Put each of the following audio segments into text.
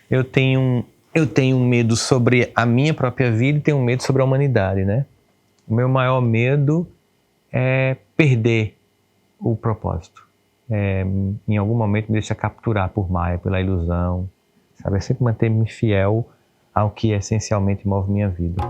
Eu tenho um medo sobre a minha própria vida e tenho um medo sobre a humanidade, né? O meu maior medo é perder o propósito. Em algum momento me deixar capturar por Maia, pela ilusão, sabe? É sempre manter-me fiel ao que essencialmente move minha vida.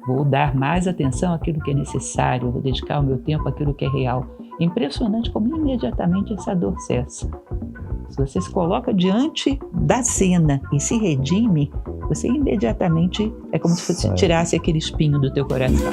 Vou dar mais atenção àquilo que é necessário, vou dedicar o meu tempo àquilo que é real. É impressionante como imediatamente essa dor cessa. Se você se coloca diante da cena e se redime, você imediatamente é como se você tirasse aquele espinho do teu coração.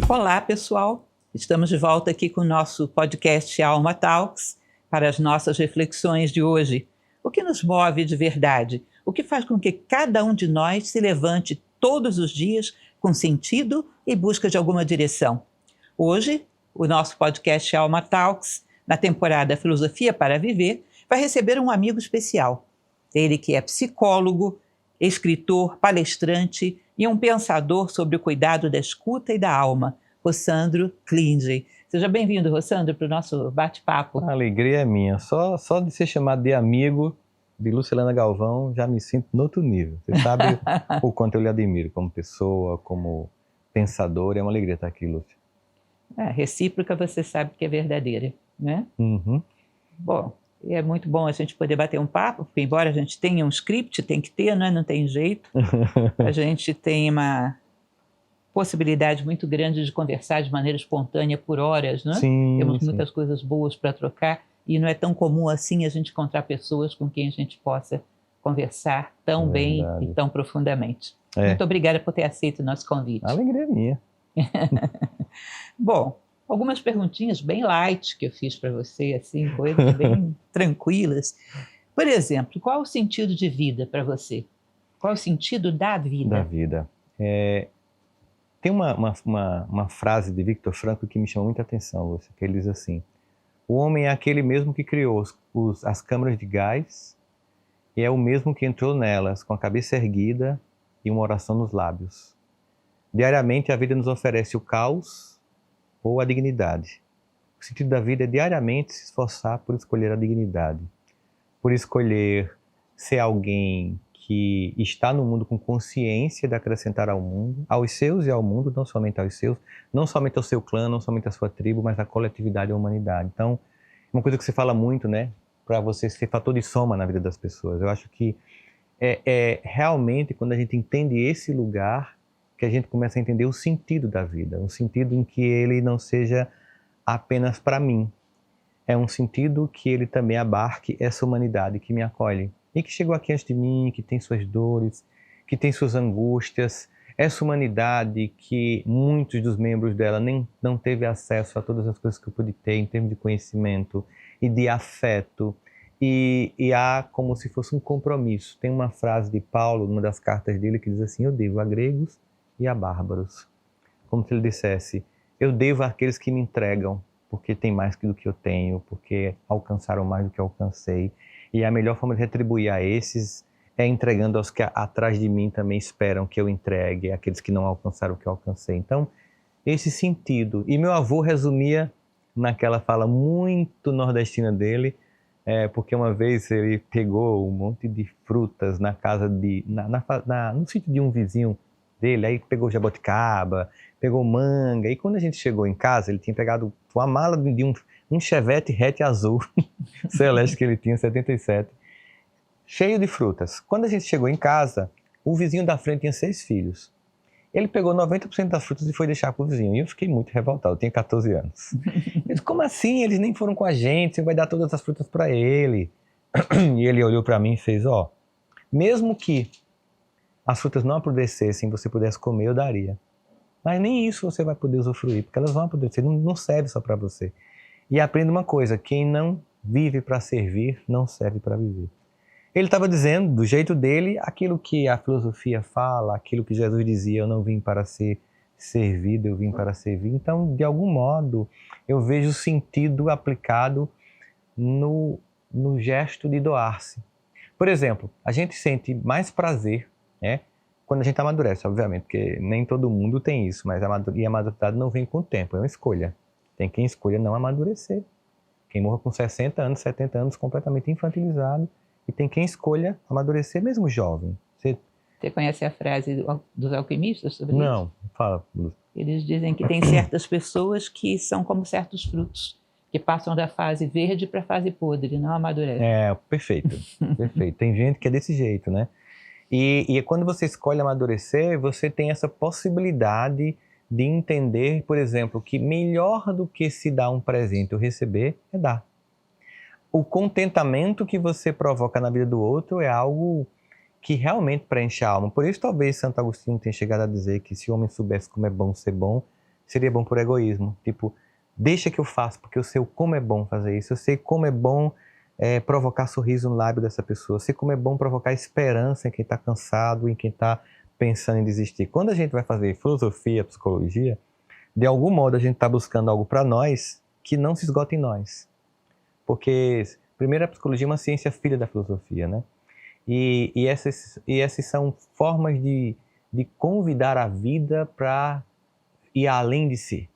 Olá, pessoal! Estamos de volta aqui com o nosso podcast Alma Talks para as nossas reflexões de hoje. O que nos move de verdade? O que faz com que cada um de nós se levante todos os dias com sentido e busca de alguma direção? Hoje, o nosso podcast Alma Talks, na temporada Filosofia para Viver, vai receber um amigo especial. Ele que é psicólogo, escritor, palestrante e um pensador sobre o cuidado da escuta e da alma, Rossandro Klinge. Seja bem-vindo, Rossandro, para o nosso bate-papo. A alegria é minha. Só de ser chamado de amigo de Lucilena Galvão, já me sinto no outro nível. Você sabe o quanto eu lhe admiro como pessoa, como pensador. É uma alegria estar aqui, Lúcia. Recíproca, você sabe que é verdadeira, né? Uhum. Bom, é muito bom a gente poder bater um papo, porque embora a gente tenha um script, tem que ter, né? Não tem jeito. A gente tem uma possibilidade muito grande de conversar de maneira espontânea por horas, né? Sim, Temos muitas coisas boas para trocar e não é tão comum assim a gente encontrar pessoas com quem a gente possa conversar tão bem e tão profundamente. Muito obrigada por ter aceito o nosso convite. A alegria é minha. Bom, algumas perguntinhas bem light que eu fiz para você, assim, coisas bem tranquilas. Por exemplo, qual o sentido de vida para você? Qual o sentido da vida? Da vida. Tem uma frase de Viktor Frankl que me chama muita atenção, Lúcia, que ele diz assim: o homem é aquele mesmo que criou as câmaras de gás e é o mesmo que entrou nelas com a cabeça erguida e uma oração nos lábios. Diariamente a vida nos oferece o caos ou a dignidade. O sentido da vida é diariamente se esforçar por escolher a dignidade, por escolher ser alguém que está no mundo com consciência de acrescentar ao mundo, aos seus e ao mundo, não somente aos seus, não somente ao seu clã, não somente à sua tribo, mas à coletividade e à humanidade. Então, uma coisa que você fala muito, né, para você ser fator de soma na vida das pessoas. Eu acho que é realmente quando a gente entende esse lugar que a gente começa a entender o sentido da vida, um sentido em que ele não seja apenas para mim, é um sentido que ele também abarque essa humanidade que me acolhe e que chegou aqui antes de mim, que tem suas dores, que tem suas angústias, essa humanidade que muitos dos membros dela não teve acesso a todas as coisas que eu pude ter em termos de conhecimento e de afeto, e há como se fosse um compromisso. Tem uma frase de Paulo, numa das cartas dele, que diz assim: eu devo a gregos e a bárbaros. Como se ele dissesse: eu devo àqueles que me entregam, porque tem mais do que eu tenho, porque alcançaram mais do que eu alcancei. E a melhor forma de retribuir a esses é entregando aos que atrás de mim também esperam que eu entregue, aqueles que não alcançaram o que eu alcancei. Então, esse sentido. E meu avô resumia naquela fala muito nordestina dele, porque uma vez ele pegou um monte de frutas na casa no sítio de um vizinho dele, aí pegou jabuticaba, pegou manga, e quando a gente chegou em casa, ele tinha pegado uma mala de um Chevette hatch azul, celeste que ele tinha, 77, cheio de frutas. Quando a gente chegou em casa, o vizinho da frente tinha 6 filhos. Ele pegou 90% das frutas e foi deixar para o vizinho. E eu fiquei muito revoltado, eu tinha 14 anos. Eu disse: como assim? Eles nem foram com a gente, você vai dar todas as frutas para ele. E ele olhou para mim e fez: mesmo que as frutas não apodrecessem, você pudesse comer, eu daria. Mas nem isso você vai poder usufruir, porque elas vão apodrecer, não serve só para você. E aprenda uma coisa: quem não vive para servir, não serve para viver. Ele estava dizendo, do jeito dele, aquilo que a filosofia fala, aquilo que Jesus dizia: eu não vim para ser servido, eu vim para servir. Então, de algum modo, eu vejo o sentido aplicado no gesto de doar-se. Por exemplo, a gente sente mais prazer, né, quando a gente amadurece, obviamente, porque nem todo mundo tem isso, mas a maturidade não vem com o tempo, é uma escolha. Tem quem escolha não amadurecer. Quem morra com 60 anos, 70 anos, completamente infantilizado. E tem quem escolha amadurecer mesmo jovem. Você conhece a frase dos alquimistas sobre isso? Não, fala, Lúcia. Eles dizem que tem certas pessoas que são como certos frutos, que passam da fase verde para a fase podre, não amadurecem. Perfeito, perfeito. Tem gente que é desse jeito, né? E quando você escolhe amadurecer, você tem essa possibilidade de entender, por exemplo, que melhor do que se dar um presente ou receber é dar. O contentamento que você provoca na vida do outro é algo que realmente preenche a alma. Por isso, talvez Santo Agostinho tenha chegado a dizer que se o homem soubesse como é bom ser bom, seria bom por egoísmo. Tipo, deixa que eu faço, porque eu sei como é bom fazer isso. Eu sei como é bom provocar sorriso no lábio dessa pessoa. Eu sei como é bom provocar esperança em quem está cansado, em quem está pensando em desistir. Quando a gente vai fazer filosofia, psicologia, de algum modo a gente está buscando algo para nós que não se esgota em nós. Porque, primeiro, a psicologia é uma ciência filha da filosofia, né? E essas são formas de convidar a vida para ir além de si,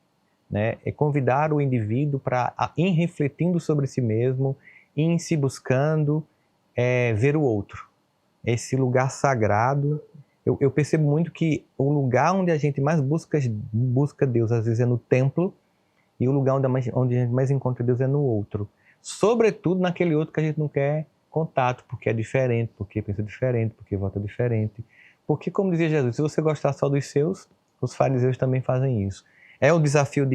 né? É convidar o indivíduo para ir refletindo sobre si mesmo, ir se buscando ver o outro. Esse lugar sagrado, eu percebo muito que o lugar onde a gente mais busca Deus, às vezes é no templo, e o lugar onde a gente mais encontra Deus é no outro. Sobretudo naquele outro que a gente não quer contato, porque é diferente, porque pensa diferente, porque vota diferente. Porque, como dizia Jesus, se você gostar só dos seus, os fariseus também fazem isso. É o desafio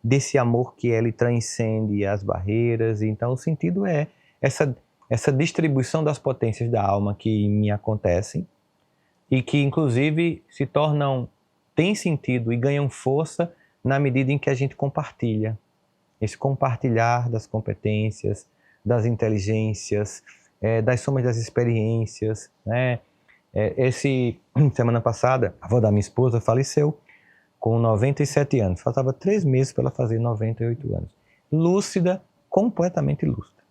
desse amor que ele transcende as barreiras. Então, o sentido é essa distribuição das potências da alma que me acontecem e que, inclusive, têm sentido e ganham força na medida em que a gente compartilha. Esse compartilhar das competências, das inteligências, das somas das experiências, né? Semana passada, a avó da minha esposa faleceu com 97 anos. Faltava 3 meses para ela fazer 98 anos. Lúcida, completamente lúcida.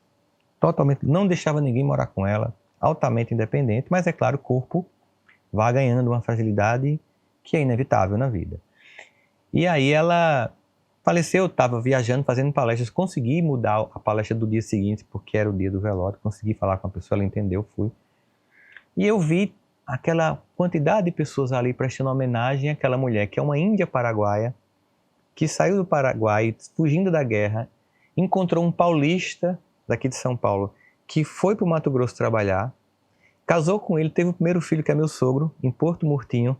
Totalmente, não deixava ninguém morar com ela, altamente independente, mas é claro, o corpo vai ganhando uma fragilidade que é inevitável na vida. E aí ela faleceu, estava viajando, fazendo palestras, consegui mudar a palestra do dia seguinte, porque era o dia do velório, consegui falar com a pessoa, ela entendeu, fui. E eu vi aquela quantidade de pessoas ali prestando homenagem àquela mulher, que é uma índia paraguaia, que saiu do Paraguai, fugindo da guerra, encontrou um paulista daqui de São Paulo, que foi para o Mato Grosso trabalhar, casou com ele, teve o primeiro filho, que é meu sogro, em Porto Murtinho,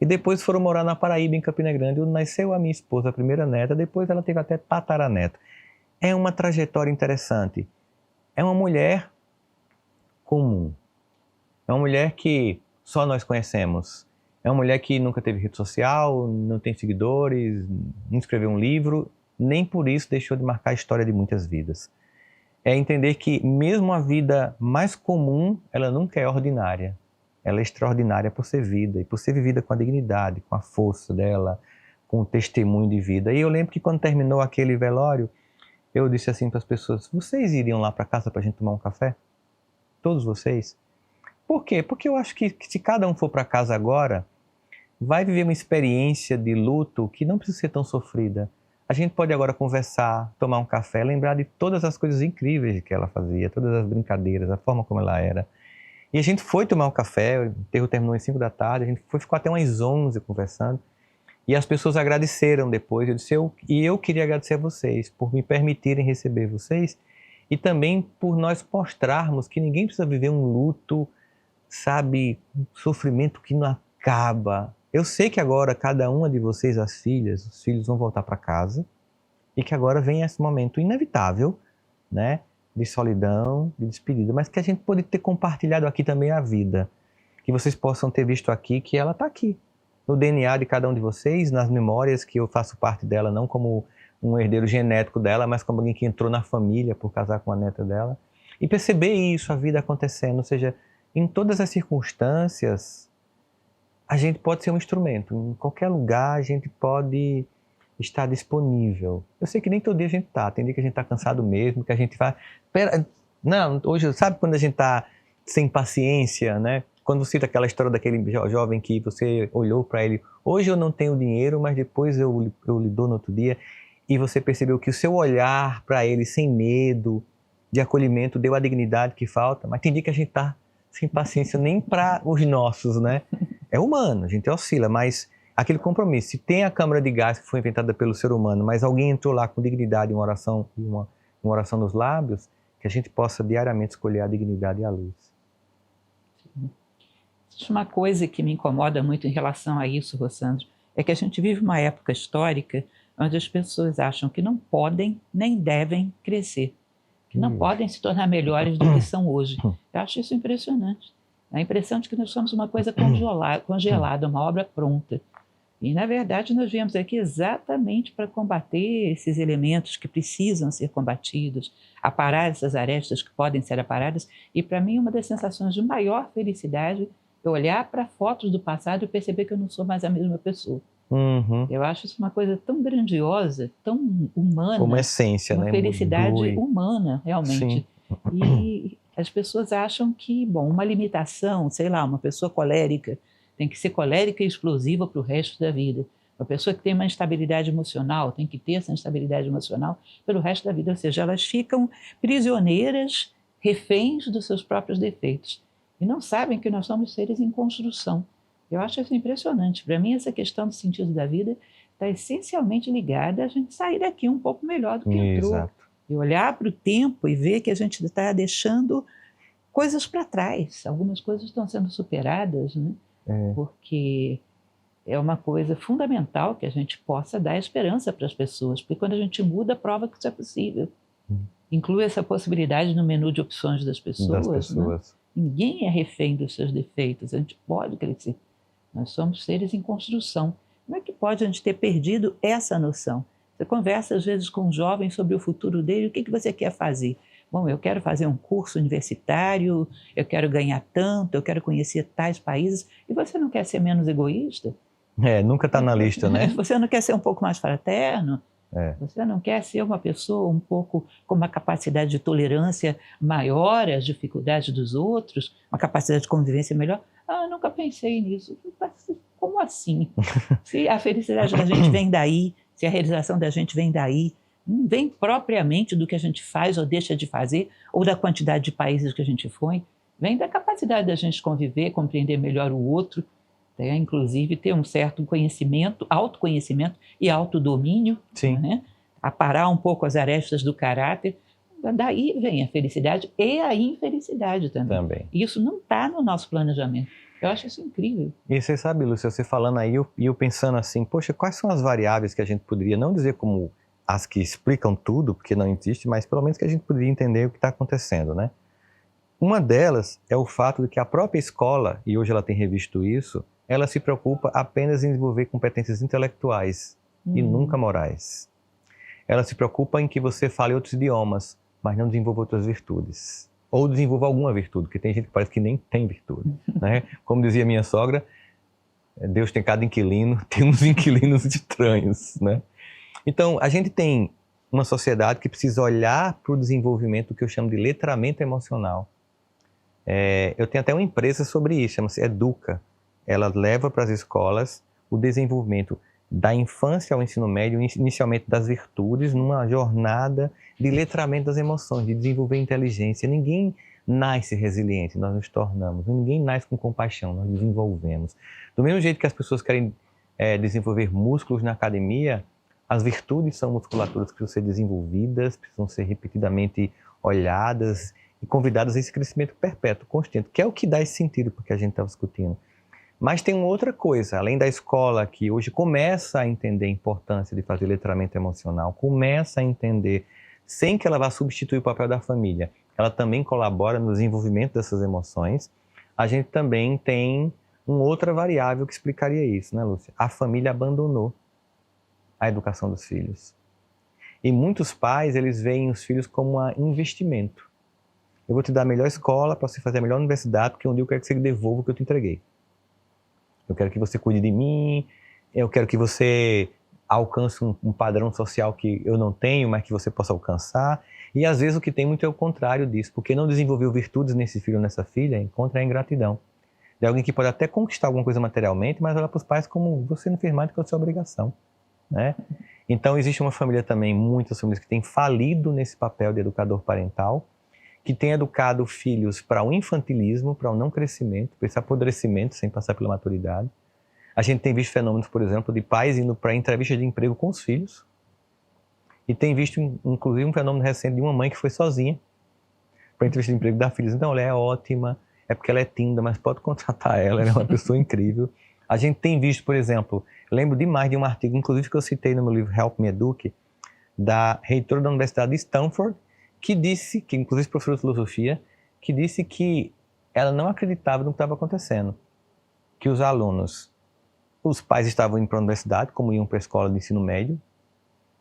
e depois foram morar na Paraíba, em Campina Grande, onde nasceu a minha esposa, a primeira neta, depois ela teve até tataraneta. É uma trajetória interessante. É uma mulher comum. É uma mulher que só nós conhecemos. É uma mulher que nunca teve rede social, não tem seguidores, não escreveu um livro, nem por isso deixou de marcar a história de muitas vidas. É entender que mesmo a vida mais comum, ela nunca é ordinária. Ela é extraordinária por ser vida, e por ser vivida com a dignidade, com a força dela, com o testemunho de vida. E eu lembro que quando terminou aquele velório, eu disse assim para as pessoas: vocês iriam lá para casa para a gente tomar um café? Todos vocês? Por quê? Porque eu acho que se cada um for para casa agora, vai viver uma experiência de luto que não precisa ser tão sofrida. A gente pode agora conversar, tomar um café, lembrar de todas as coisas incríveis que ela fazia, todas as brincadeiras, a forma como ela era. E a gente foi tomar um café, o enterro terminou às 5 da tarde, a gente ficou até umas 11 conversando. E as pessoas agradeceram depois. Eu disse, eu queria agradecer a vocês por me permitirem receber vocês e também por nós mostrarmos que ninguém precisa viver um luto, sabe, um sofrimento que não acaba. Eu sei que agora cada uma de vocês, as filhas, os filhos vão voltar para casa e que agora vem esse momento inevitável, né, de solidão, de despedida, mas que a gente pode ter compartilhado aqui também a vida, que vocês possam ter visto aqui que ela está aqui, no DNA de cada um de vocês, nas memórias que eu faço parte dela, não como um herdeiro genético dela, mas como alguém que entrou na família por casar com a neta dela, e perceber isso, a vida acontecendo, ou seja, em todas as circunstâncias, a gente pode ser um instrumento, em qualquer lugar a gente pode estar disponível. Eu sei que nem todo dia a gente está, tem dia que a gente está cansado mesmo, que a gente vai... Não, hoje, sabe quando a gente está sem paciência, né? Quando cita aquela história daquele jovem que você olhou para ele, hoje eu não tenho dinheiro, mas depois eu lhe dou no outro dia, e você percebeu que o seu olhar para ele sem medo, de acolhimento, deu a dignidade que falta, mas tem dia que a gente está sem paciência nem para os nossos, né? É humano, a gente oscila, mas aquele compromisso, se tem a câmara de gás que foi inventada pelo ser humano, mas alguém entrou lá com dignidade, uma oração nos lábios, que a gente possa diariamente escolher a dignidade e a luz. Existe uma coisa que me incomoda muito em relação a isso, Rossandro, é que a gente vive uma época histórica onde as pessoas acham que não podem nem devem crescer, que não podem se tornar melhores do que são hoje. Eu acho isso impressionante. A impressão de que nós somos uma coisa congelada, uma obra pronta. E, na verdade, nós viemos aqui exatamente para combater esses elementos que precisam ser combatidos, aparar essas arestas que podem ser aparadas. E, para mim, uma das sensações de maior felicidade é olhar para fotos do passado e perceber que eu não sou mais a mesma pessoa. Uhum. Eu acho isso uma coisa tão grandiosa, tão humana. Como essência, uma né? felicidade humana, realmente. Sim. E as pessoas acham que, bom, uma limitação, sei lá, uma pessoa colérica tem que ser colérica e explosiva para o resto da vida. Uma pessoa que tem uma instabilidade emocional tem que ter essa instabilidade emocional pelo resto da vida. Ou seja, elas ficam prisioneiras, reféns dos seus próprios defeitos. E não sabem que nós somos seres em construção. Eu acho isso impressionante. Para mim, essa questão do sentido da vida está essencialmente ligada a gente sair daqui um pouco melhor do que entrou. Exato. E olhar para o tempo e ver que a gente está deixando coisas para trás. Algumas coisas estão sendo superadas, né? Porque é uma coisa fundamental que a gente possa dar esperança para as pessoas, porque quando a gente muda, prova que isso é possível. Inclui essa possibilidade no menu de opções das pessoas. Né? Ninguém é refém dos seus defeitos, a gente pode crescer. Nós somos seres em construção. Como é que pode a gente ter perdido essa noção? Você conversa às vezes com um jovem sobre o futuro dele, o que você quer fazer? Bom, eu quero fazer um curso universitário, eu quero ganhar tanto, eu quero conhecer tais países. E você não quer ser menos egoísta? Nunca está na lista, né? Você não quer ser um pouco mais fraterno? Você não quer ser uma pessoa um pouco com uma capacidade de tolerância maior às dificuldades dos outros, uma capacidade de convivência melhor? Ah, eu nunca pensei nisso. Como assim? Se a felicidade da gente vem daí, se a realização da gente vem daí, não vem propriamente do que a gente faz ou deixa de fazer, ou da quantidade de países que a gente foi, vem da capacidade da gente conviver, compreender melhor o outro, inclusive ter um certo conhecimento, autoconhecimento e autodomínio, né? Aparar um pouco as arestas do caráter. Daí vem a felicidade e a infelicidade também. Isso não está no nosso planejamento. Eu acho isso incrível. E você sabe, Lúcia, você falando aí, eu pensando assim, poxa, quais são as variáveis que a gente poderia, não dizer como as que explicam tudo, porque não existe, mas pelo menos que a gente poderia entender o que está acontecendo, né? Uma delas é o fato de que a própria escola, e hoje ela tem revisto isso, ela se preocupa apenas em desenvolver competências intelectuais e nunca morais. Ela se preocupa em que você fale outros idiomas, mas não desenvolva outras virtudes. Ou desenvolva alguma virtude, porque tem gente que parece que nem tem virtude, né? Como dizia minha sogra, Deus tem cada inquilino, tem uns inquilinos estranhos, né? Então, a gente tem uma sociedade que precisa olhar para o desenvolvimento que eu chamo de letramento emocional. Eu tenho até uma empresa sobre isso, chama-se Educa. Ela leva para as escolas o desenvolvimento da infância ao ensino médio, inicialmente das virtudes, numa jornada de letramento das emoções, de desenvolver inteligência. Ninguém nasce resiliente, nós nos tornamos. Ninguém nasce com compaixão, nós desenvolvemos. Do mesmo jeito que as pessoas querem desenvolver músculos na academia, as virtudes são musculaturas que precisam ser desenvolvidas, precisam ser repetidamente olhadas e convidadas a esse crescimento perpétuo, constante, que é o que dá esse sentido para o que a gente está discutindo. Mas tem uma outra coisa, além da escola que hoje começa a entender a importância de fazer letramento emocional, começa a entender, sem que ela vá substituir o papel da família, ela também colabora no desenvolvimento dessas emoções, a gente também tem uma outra variável que explicaria isso, né, Lúcia? A família abandonou a educação dos filhos. E muitos pais, eles veem os filhos como um investimento. Eu vou te dar a melhor escola para você fazer a melhor universidade, porque um dia eu quero que você devolva o que eu te entreguei. Eu quero que você cuide de mim, eu quero que você alcance um padrão social que eu não tenho, mas que você possa alcançar. E às vezes o que tem muito é o contrário disso, porque não desenvolveu virtudes nesse filho ou nessa filha, encontra a ingratidão. de alguém que pode até conquistar alguma coisa materialmente, mas olha para os pais como você não fez mais do que a sua obrigação, né? Então existe uma família também, muitas famílias que têm falido nesse papel de educador parental, que tem educado filhos para o infantilismo, para o não crescimento, para esse apodrecimento sem passar pela maturidade. A gente tem visto fenômenos, por exemplo, de pais indo para entrevistas de emprego com os filhos. E tem visto, inclusive, um fenômeno recente de uma mãe que foi sozinha para a entrevista de emprego da filha. Então, ela é ótima, é porque ela é tímida, mas pode contratar ela, ela é uma pessoa incrível. A gente tem visto, por exemplo, lembro demais de um artigo, inclusive que eu citei no meu livro Help Me Eduque, da reitora da Universidade de Stanford, que disse, que inclusive professora de filosofia, que disse que ela não acreditava no que estava acontecendo. Que os alunos, os pais estavam indo para a universidade, como iam para a escola de ensino médio,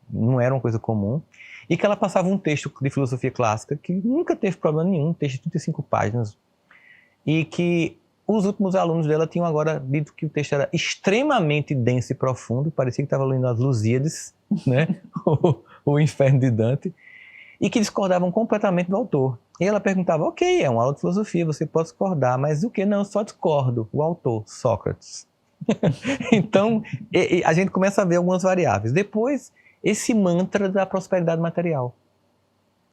não era uma coisa comum, e que ela passava um texto de filosofia clássica que nunca teve problema nenhum, um texto de 35 páginas, e que os últimos alunos dela tinham agora dito que o texto era extremamente denso e profundo, parecia que estava lendo as Lusíadas, né? o Inferno de Dante, e que discordavam completamente do autor. E ela perguntava, ok, é uma aula de filosofia, você pode discordar, mas o que? Não, eu só discordo. O autor, Sócrates. Então, a gente começa a ver algumas variáveis. Depois, esse mantra da prosperidade material,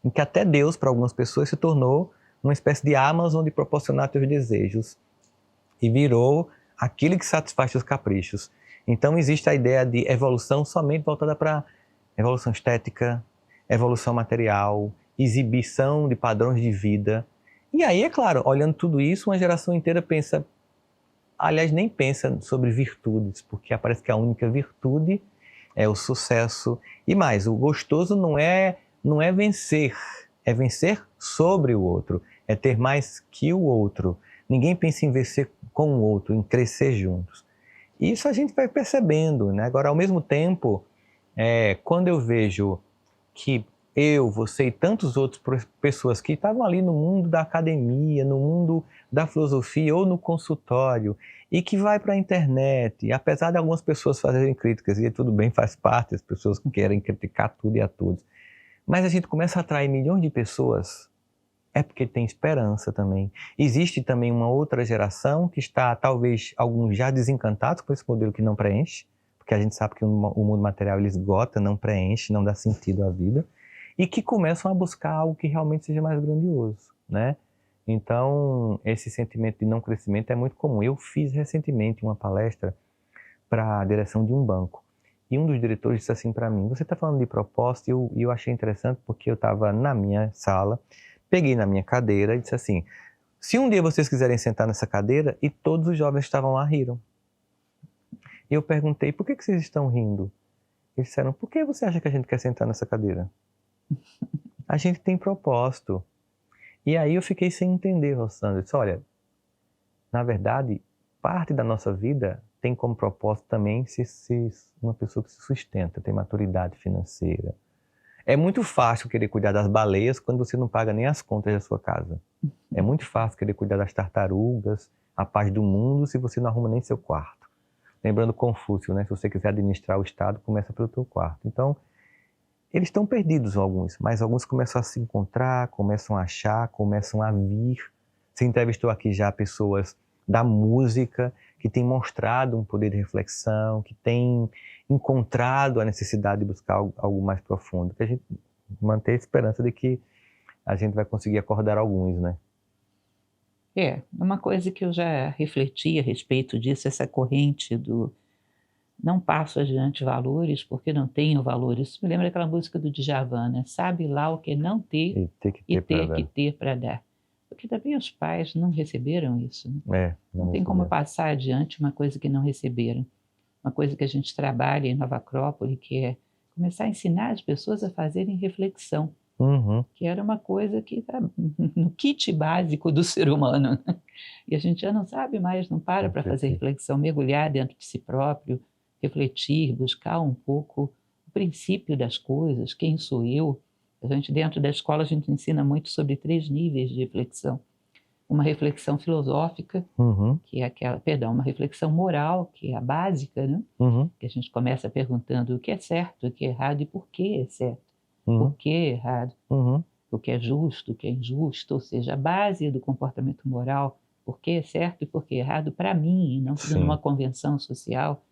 em que até Deus, para algumas pessoas, se tornou uma espécie de Amazon de proporcionar teus desejos e virou aquele que satisfaz teus caprichos. Então, existe a ideia de evolução somente voltada para evolução estética, evolução material, exibição de padrões de vida. E aí, é claro, olhando tudo isso, uma geração inteira pensa, aliás, nem pensa sobre virtudes, porque parece que a única virtude é o sucesso. E mais, o gostoso não é vencer, é vencer sobre o outro, é ter mais que o outro. Ninguém pensa em vencer com o outro, em crescer juntos. E isso a gente vai percebendo, né? Agora, ao mesmo tempo, quando eu vejo que eu, você e tantas outras pessoas que estavam ali no mundo da academia, no mundo da filosofia ou no consultório, e que vai para a internet, e apesar de algumas pessoas fazerem críticas, e tudo bem, faz parte, as pessoas querem criticar tudo e a todos, mas a gente começa a atrair milhões de pessoas, é porque tem esperança também. Existe também uma outra geração que está, talvez, alguns já desencantados com esse modelo que não preenche, porque a gente sabe que o mundo material ele esgota, não preenche, não dá sentido à vida, e que começam a buscar algo que realmente seja mais grandioso, né? Então, esse sentimento de não crescimento é muito comum. Eu fiz recentemente uma palestra para a direção de um banco, e um dos diretores disse assim para mim, você está falando de propósito, e eu achei interessante porque eu estava na minha sala, peguei na minha cadeira e disse assim, se um dia vocês quiserem sentar nessa cadeira, e todos os jovens que estavam lá riram. E eu perguntei, por que vocês estão rindo? Eles disseram, por que você acha que a gente quer sentar nessa cadeira? A gente tem propósito. E aí eu fiquei sem entender, Rossandra. Eu disse, olha, na verdade, parte da nossa vida tem como propósito também ser uma pessoa que se sustenta, tem maturidade financeira. É muito fácil querer cuidar das baleias quando você não paga nem as contas da sua casa. É muito fácil querer cuidar das tartarugas, a paz do mundo, se você não arruma nem seu quarto. Lembrando Confúcio, né? Se você quiser administrar o Estado, começa pelo teu quarto. Então, eles estão perdidos alguns, mas alguns começam a se encontrar, começam a achar, começam a vir. Você entrevistou aqui já pessoas da música que têm mostrado um poder de reflexão, que têm encontrado a necessidade de buscar algo mais profundo. Que a gente mantém a esperança de que a gente vai conseguir acordar alguns, né? Uma coisa que eu já refleti a respeito disso, essa corrente do não passo adiante valores porque não tenho valores. Isso me lembra aquela música do Djavan, né? Sabe lá o que não ter E ter que e ter ter que ter para dar. Porque também os pais não receberam isso, né? Não tem como passar adiante uma coisa que não receberam. Uma coisa que a gente trabalha em Nova Acrópole, que é começar a ensinar as pessoas a fazerem reflexão. Uhum. Que era uma coisa que está no kit básico do ser humano. Né? E a gente já não sabe mais, não para fazer reflexão, mergulhar dentro de si próprio, refletir, buscar um pouco o princípio das coisas, quem sou eu. A gente, dentro da escola, a gente ensina muito sobre 3 níveis de reflexão. Uma reflexão filosófica, que é uma reflexão moral, que é a básica, né? Que a gente começa perguntando o que é certo, o que é errado e por que é certo. Por que é errado, o que é justo, o que é injusto, ou seja, a base do comportamento moral por que é certo e por que é errado para mim, e não numa convenção social.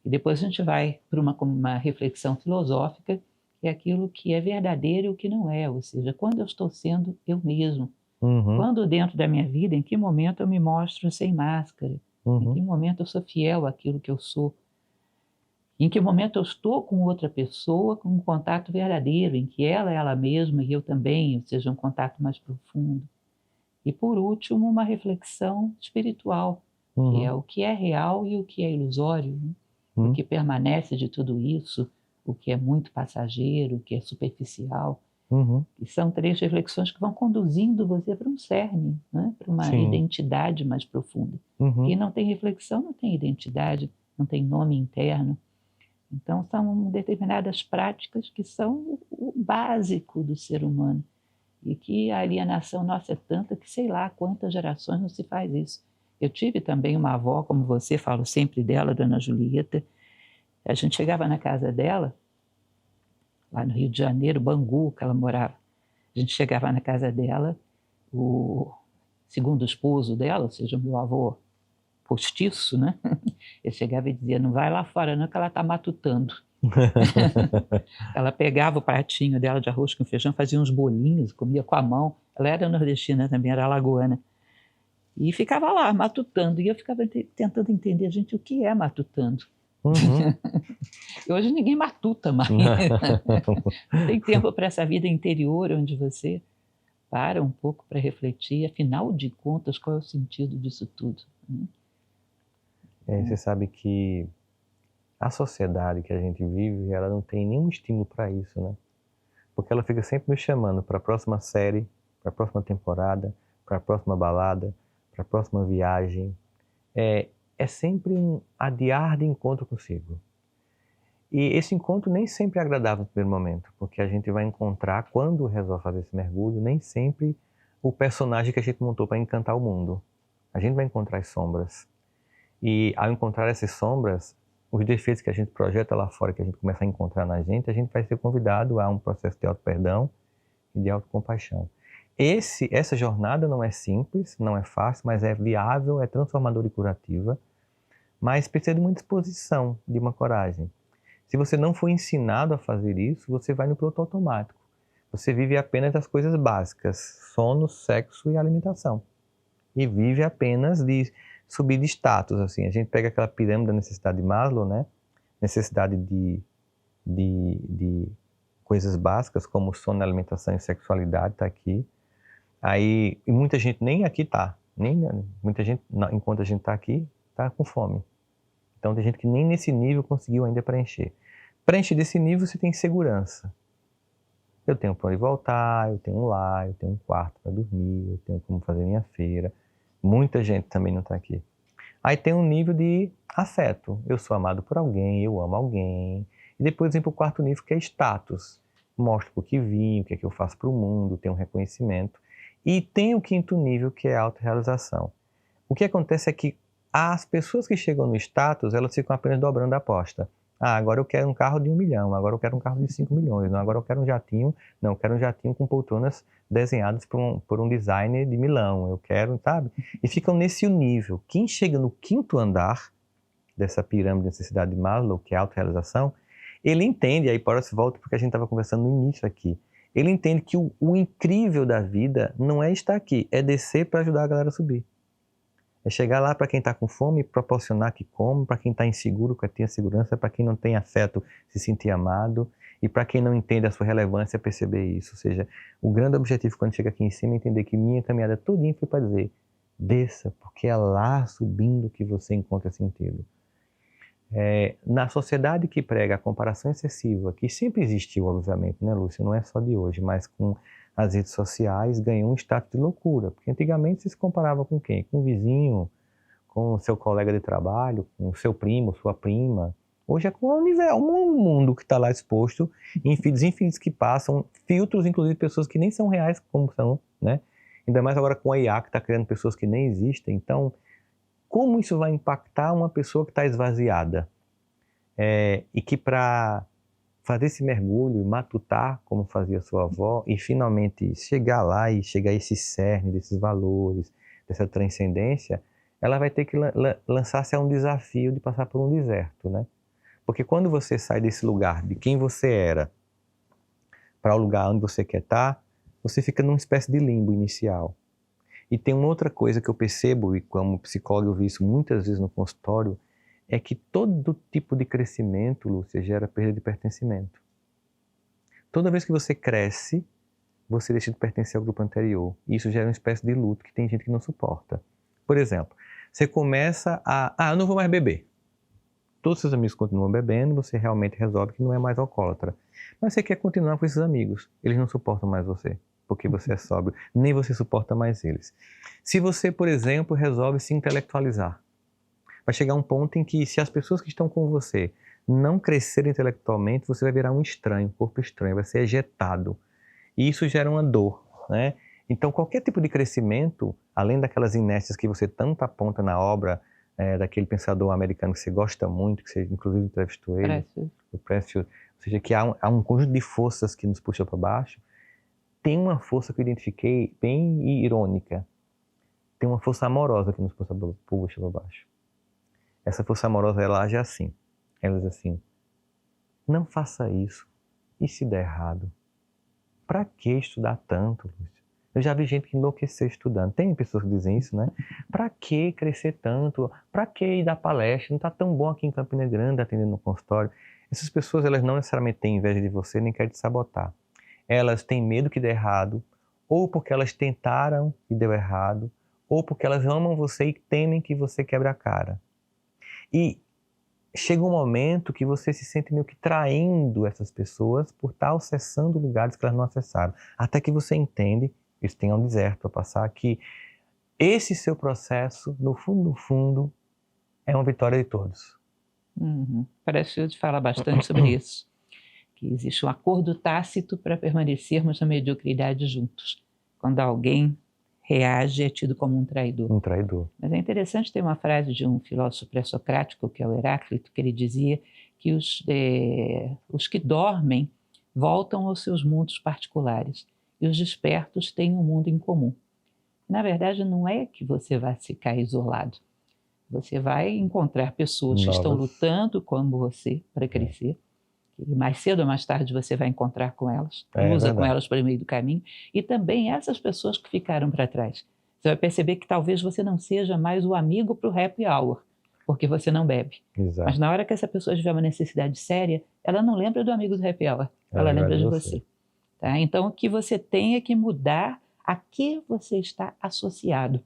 E depois a gente vai para uma reflexão filosófica, que é aquilo que é verdadeiro e o que não é, ou seja, quando eu estou sendo eu mesmo. Quando dentro da minha vida, em que momento eu me mostro sem máscara? Em que momento eu sou fiel àquilo que eu sou? Em que momento eu estou com outra pessoa, com um contato verdadeiro, em que ela é ela mesma e eu também, ou seja, um contato mais profundo. E, por último, uma reflexão espiritual, que é o que é real e o que é ilusório, né? O que permanece de tudo isso, o que é muito passageiro, o que é superficial. E são 3 reflexões que vão conduzindo você para um cerne, né? Para uma identidade mais profunda. Quem não tem reflexão não tem identidade, não tem nome interno. Então, são determinadas práticas que são o básico do ser humano. E que a alienação nossa é tanta que sei lá quantas gerações não se faz isso. Eu tive também uma avó, como você, falo sempre dela, Dona Julieta. A gente chegava na casa dela, lá no Rio de Janeiro, Bangu, que ela morava. A gente chegava na casa dela, o segundo esposo dela, ou seja, o meu avô postiço, né? Ele chegava e dizia, não vai lá fora não, que ela está matutando. Ela pegava o pratinho dela de arroz com feijão, fazia uns bolinhos, comia com a mão. Ela era nordestina também, era alagoana. E ficava lá, matutando. E eu ficava tentando entender, gente, o que é matutando? E hoje ninguém matuta mais. Não tem tempo para essa vida interior, onde você para um pouco para refletir, afinal de contas, qual é o sentido disso tudo? Você sabe que a sociedade que a gente vive, ela não tem nenhum estímulo para isso, né? Porque ela fica sempre nos chamando para a próxima série, para a próxima temporada, para a próxima balada, para a próxima viagem. É sempre um adiar de encontro consigo. E esse encontro nem sempre é agradável no primeiro momento, porque a gente vai encontrar, quando resolve fazer esse mergulho, nem sempre o personagem que a gente montou para encantar o mundo. A gente vai encontrar as sombras. E ao encontrar essas sombras, os defeitos que a gente projeta lá fora, que a gente começa a encontrar na gente, a gente vai ser convidado a um processo de auto-perdão e de autocompaixão. Essa jornada não é simples, não é fácil, mas é viável, é transformadora e curativa, mas precisa de uma disposição, de uma coragem. Se você não for ensinado a fazer isso, você vai no piloto automático. Você vive apenas das coisas básicas, sono, sexo e alimentação. E vive apenas de subir de status, assim. A gente pega aquela pirâmide da necessidade de Maslow, né? Necessidade de coisas básicas, como sono, alimentação e sexualidade, está aqui. Aí, e muita gente nem aqui está. Muita gente, enquanto a gente está aqui, está com fome. Então tem gente que nem nesse nível conseguiu ainda preencher. Preencher desse nível você tem segurança. Eu tenho para onde voltar, eu tenho um lar, eu tenho um quarto para dormir, eu tenho como fazer minha feira. Muita gente também não está aqui. Aí tem um nível de afeto. Eu sou amado por alguém, eu amo alguém. E depois vem para o 4º nível, que é status. Mostro o que vim, o que é que eu faço para o mundo, tenho um reconhecimento. E tem o 5º nível, que é a autorrealização. O que acontece é que as pessoas que chegam no status, elas ficam apenas dobrando a aposta. Agora eu quero um carro de 1 milhão, agora eu quero um carro de 5 milhões, não, agora eu quero um jatinho, não, eu quero um jatinho com poltronas desenhadas por um designer de Milão, eu quero, sabe? E ficam nesse nível. Quem chega no 5º andar dessa pirâmide de necessidade de Maslow, que é a autorrealização, ele entende, aí para se volta porque a gente estava conversando no início aqui, ele entende que o incrível da vida não é estar aqui, é descer para ajudar a galera a subir. É chegar lá para quem está com fome, proporcionar que come, para quem está inseguro, que tenha segurança, para quem não tem afeto, se sentir amado, e para quem não entende a sua relevância, perceber isso. Ou seja, o grande objetivo quando chega aqui em cima é entender que minha caminhada todinha foi para dizer, desça, porque é lá subindo que você encontra sentido. Na sociedade que prega a comparação excessiva, que sempre existiu, obviamente, né, Lúcia? Não é só de hoje, mas com as redes sociais ganhou um status de loucura. Porque antigamente você se comparava com quem? Com o vizinho, com o seu colega de trabalho, com o seu primo, sua prima. Hoje é com um mundo que está lá exposto, em feeds infinitos que passam, filtros, inclusive, pessoas que nem são reais como são, né? Ainda mais agora com a IA, que está criando pessoas que nem existem. Então, como isso vai impactar uma pessoa que está esvaziada? E que para fazer esse mergulho, matutar, como fazia sua avó, e finalmente chegar lá e chegar a esse cerne desses valores, dessa transcendência, ela vai ter que lançar-se a um desafio de passar por um deserto, né? Porque quando você sai desse lugar de quem você era para o lugar onde você quer estar, você fica numa espécie de limbo inicial. E tem uma outra coisa que eu percebo, e como psicólogo eu vi isso muitas vezes no consultório, é que todo tipo de crescimento, Lúcia, gera perda de pertencimento. Toda vez que você cresce, você deixa de pertencer ao grupo anterior. E isso gera uma espécie de luto que tem gente que não suporta. Por exemplo, você começa eu não vou mais beber. Todos os seus amigos continuam bebendo, você realmente resolve que não é mais alcoólatra. Mas você quer continuar com esses amigos. Eles não suportam mais você, porque você é sóbrio. Nem você suporta mais eles. Se você, por exemplo, resolve se intelectualizar, vai chegar um ponto em que, se as pessoas que estão com você não crescerem intelectualmente, você vai virar um estranho, um corpo estranho, vai ser ejetado. E isso gera uma dor, né? Então, qualquer tipo de crescimento, além daquelas inercias que você tanto aponta na obra daquele pensador americano que você gosta muito, que você inclusive entrevistou ele, o Pressfield, ou seja, que há um conjunto de forças que nos puxa para baixo, tem uma força que eu identifiquei bem irônica. Tem uma força amorosa que nos puxa para baixo. Essa força amorosa, ela age assim. Ela diz assim: não faça isso. E se der errado? Para que estudar tanto, Lúcia? Eu já vi gente que enlouqueceu estudando. Tem pessoas que dizem isso, né? Para que crescer tanto? Para que ir dar palestra? Não está tão bom aqui em Campina Grande atendendo no consultório. Essas pessoas, elas não necessariamente têm inveja de você, nem querem te sabotar. Elas têm medo que dê errado, ou porque elas tentaram e deu errado, ou porque elas amam você e temem que você quebre a cara. E chega um momento que você se sente meio que traindo essas pessoas por estar acessando lugares que elas não acessaram. Até que você entende, isso tem um deserto para passar, que esse seu processo, no fundo, é uma vitória de todos. Parece que eu te falo bastante sobre isso. Que existe um acordo tácito para permanecermos na mediocridade juntos. Quando alguém reage, é tido como um traidor. Um traidor. Mas é interessante ter uma frase de um filósofo pré-socrático, que é o Heráclito, que ele dizia que os que dormem voltam aos seus mundos particulares e os despertos têm um mundo em comum. Na verdade, não é que você vai ficar isolado. Você vai encontrar pessoas que estão lutando como você para crescer. E mais cedo ou mais tarde você vai encontrar com elas, cruza com elas pelo meio do caminho. E também essas pessoas que ficaram para trás. Você vai perceber que talvez você não seja mais o amigo para o happy hour, porque você não bebe. Exato. Mas na hora que essa pessoa tiver uma necessidade séria, ela não lembra do amigo do happy hour, ela lembra de você. Tá? Então, o que você tem é que mudar a que você está associado.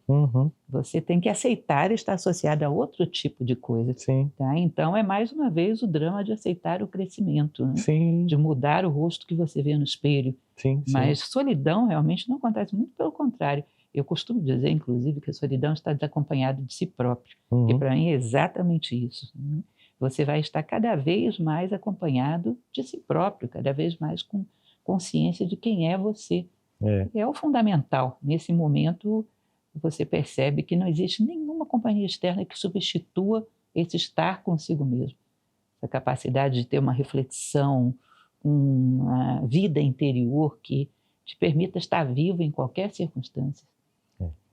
Você tem que aceitar estar associado a outro tipo de coisa. Sim. Tá? Então, é mais uma vez o drama de aceitar o crescimento, né? Sim. De mudar o rosto que você vê no espelho. Sim, Mas solidão realmente não acontece, muito pelo contrário. Eu costumo dizer, inclusive, que a solidão está desacompanhada de si próprio. E para mim é exatamente isso. Né? Você vai estar cada vez mais acompanhado de si próprio, cada vez mais com consciência de quem é você. É o fundamental. Nesse momento, você percebe que não existe nenhuma companhia externa que substitua esse estar consigo mesmo. Essa capacidade de ter uma reflexão, uma vida interior que te permita estar vivo em qualquer circunstância.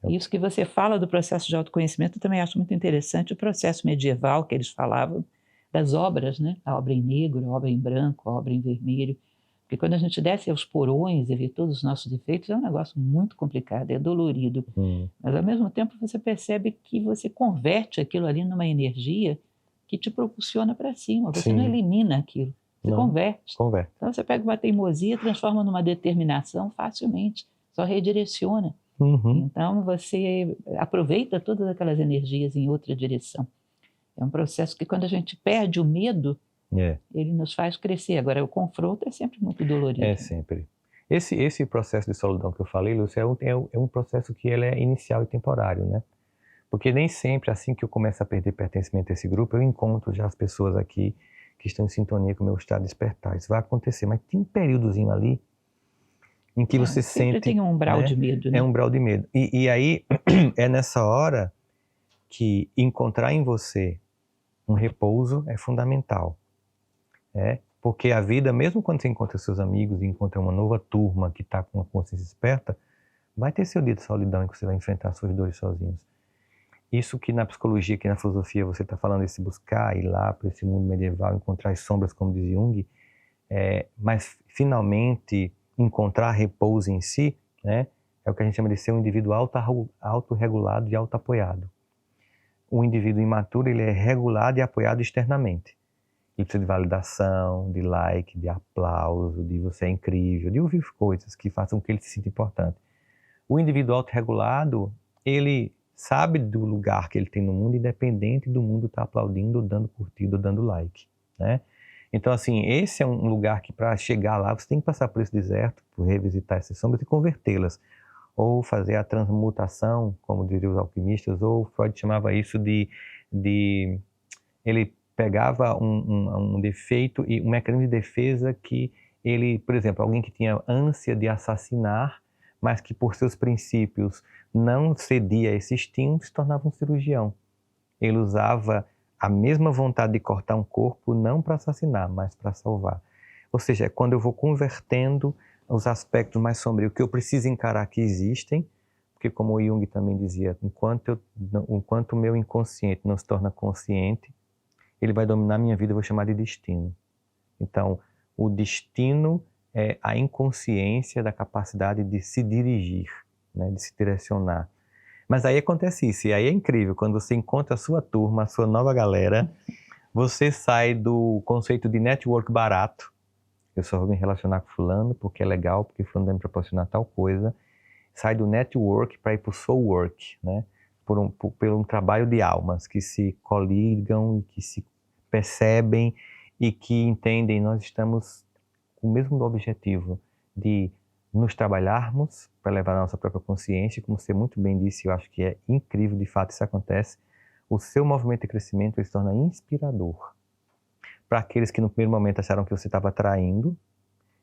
Isso que você fala do processo de autoconhecimento, eu também acho muito interessante o processo medieval que eles falavam das obras, né? A obra em negro, a obra em branco, a obra em vermelho. Porque quando a gente desce aos porões e vê todos os nossos defeitos, é um negócio muito complicado, é dolorido. Mas, ao mesmo tempo, você percebe que você converte aquilo ali numa energia que te propulsiona para cima. Você não elimina aquilo, você converte. Então, você pega uma teimosia, transforma numa determinação facilmente, só redireciona. Então, você aproveita todas aquelas energias em outra direção. É um processo que, quando a gente perde o medo, ele nos faz crescer. Agora, o confronto é sempre muito dolorido. É sempre. Esse processo de solidão que eu falei, Lúcia, é um processo que ele é inicial e temporário, né? Porque nem sempre, assim que eu começo a perder pertencimento a esse grupo, eu encontro já as pessoas aqui que estão em sintonia com o meu estado de despertar. Isso vai acontecer, mas tem um períodozinho ali em que você sempre sente... tem um umbral de medo, né? É um umbral de medo. E aí, é nessa hora que encontrar em você um repouso é fundamental. Porque a vida, mesmo quando você encontra seus amigos e encontra uma nova turma que está com uma consciência esperta, Vai ter seu dia de solidão em que você vai enfrentar suas dores sozinhos. Isso que na psicologia, que na filosofia você está falando, esse buscar, ir lá para esse mundo medieval, encontrar as sombras, como diz Jung, mas finalmente encontrar repouso em si, né, é o que a gente chama de ser um indivíduo autorregulado e autoapoiado. O indivíduo imaturo, ele é regulado e apoiado externamente. Ele precisa de validação, de like, de aplauso, de você é incrível, de ouvir coisas que façam com que ele se sinta importante. O indivíduo autorregulado, ele sabe do lugar que ele tem no mundo, independente do mundo estar aplaudindo, dando curtida, dando like, né? Então, assim, esse é um lugar que para chegar lá, você tem que passar por esse deserto, por revisitar essas sombras e convertê-las. Ou fazer a transmutação, como diriam os alquimistas, ou Freud chamava isso de ele pegava um defeito e um mecanismo de defesa que ele, por exemplo, alguém que tinha ânsia de assassinar, mas que por seus princípios não cedia a esse instinto, se tornava um cirurgião. Ele usava a mesma vontade de cortar um corpo não para assassinar, mas para salvar. Ou seja, é quando eu vou convertendo os aspectos mais sombrios que eu preciso encarar que existem, porque como o Jung também dizia, enquanto o meu inconsciente não se torna consciente, ele vai dominar minha vida, eu vou chamar de destino. Então, o destino é a inconsciência da capacidade de se dirigir, né, de se direcionar. Mas aí acontece isso, e aí é incrível, quando você encontra a sua turma, a sua nova galera, você sai do conceito de network barato, eu só vou me relacionar com fulano porque é legal, porque fulano vai me proporcionar tal coisa, sai do network para ir para o soul work, né? Por um trabalho de almas que se coligam e que se percebem e que entendem, nós estamos com o mesmo objetivo de nos trabalharmos para levar a nossa própria consciência, como você muito bem disse, eu acho que é incrível, de fato isso acontece, o seu movimento de crescimento ele se torna inspirador para aqueles que no primeiro momento acharam que você estava traindo,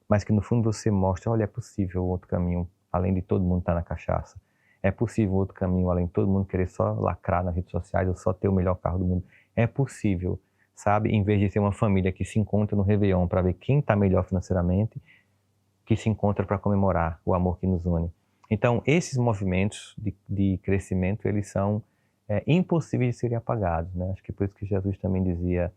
mas que no fundo você mostra, olha, é possível outro caminho, além de todo mundo estar na cachaça. É possível outro caminho, além de todo mundo querer só lacrar nas redes sociais ou só ter o melhor carro do mundo. É possível, sabe? Em vez de ser uma família que se encontra no Réveillon para ver quem está melhor financeiramente, que se encontra para comemorar o amor que nos une. Então, esses movimentos de crescimento, eles são impossíveis de serem apagados, né? Acho que por isso que Jesus também dizia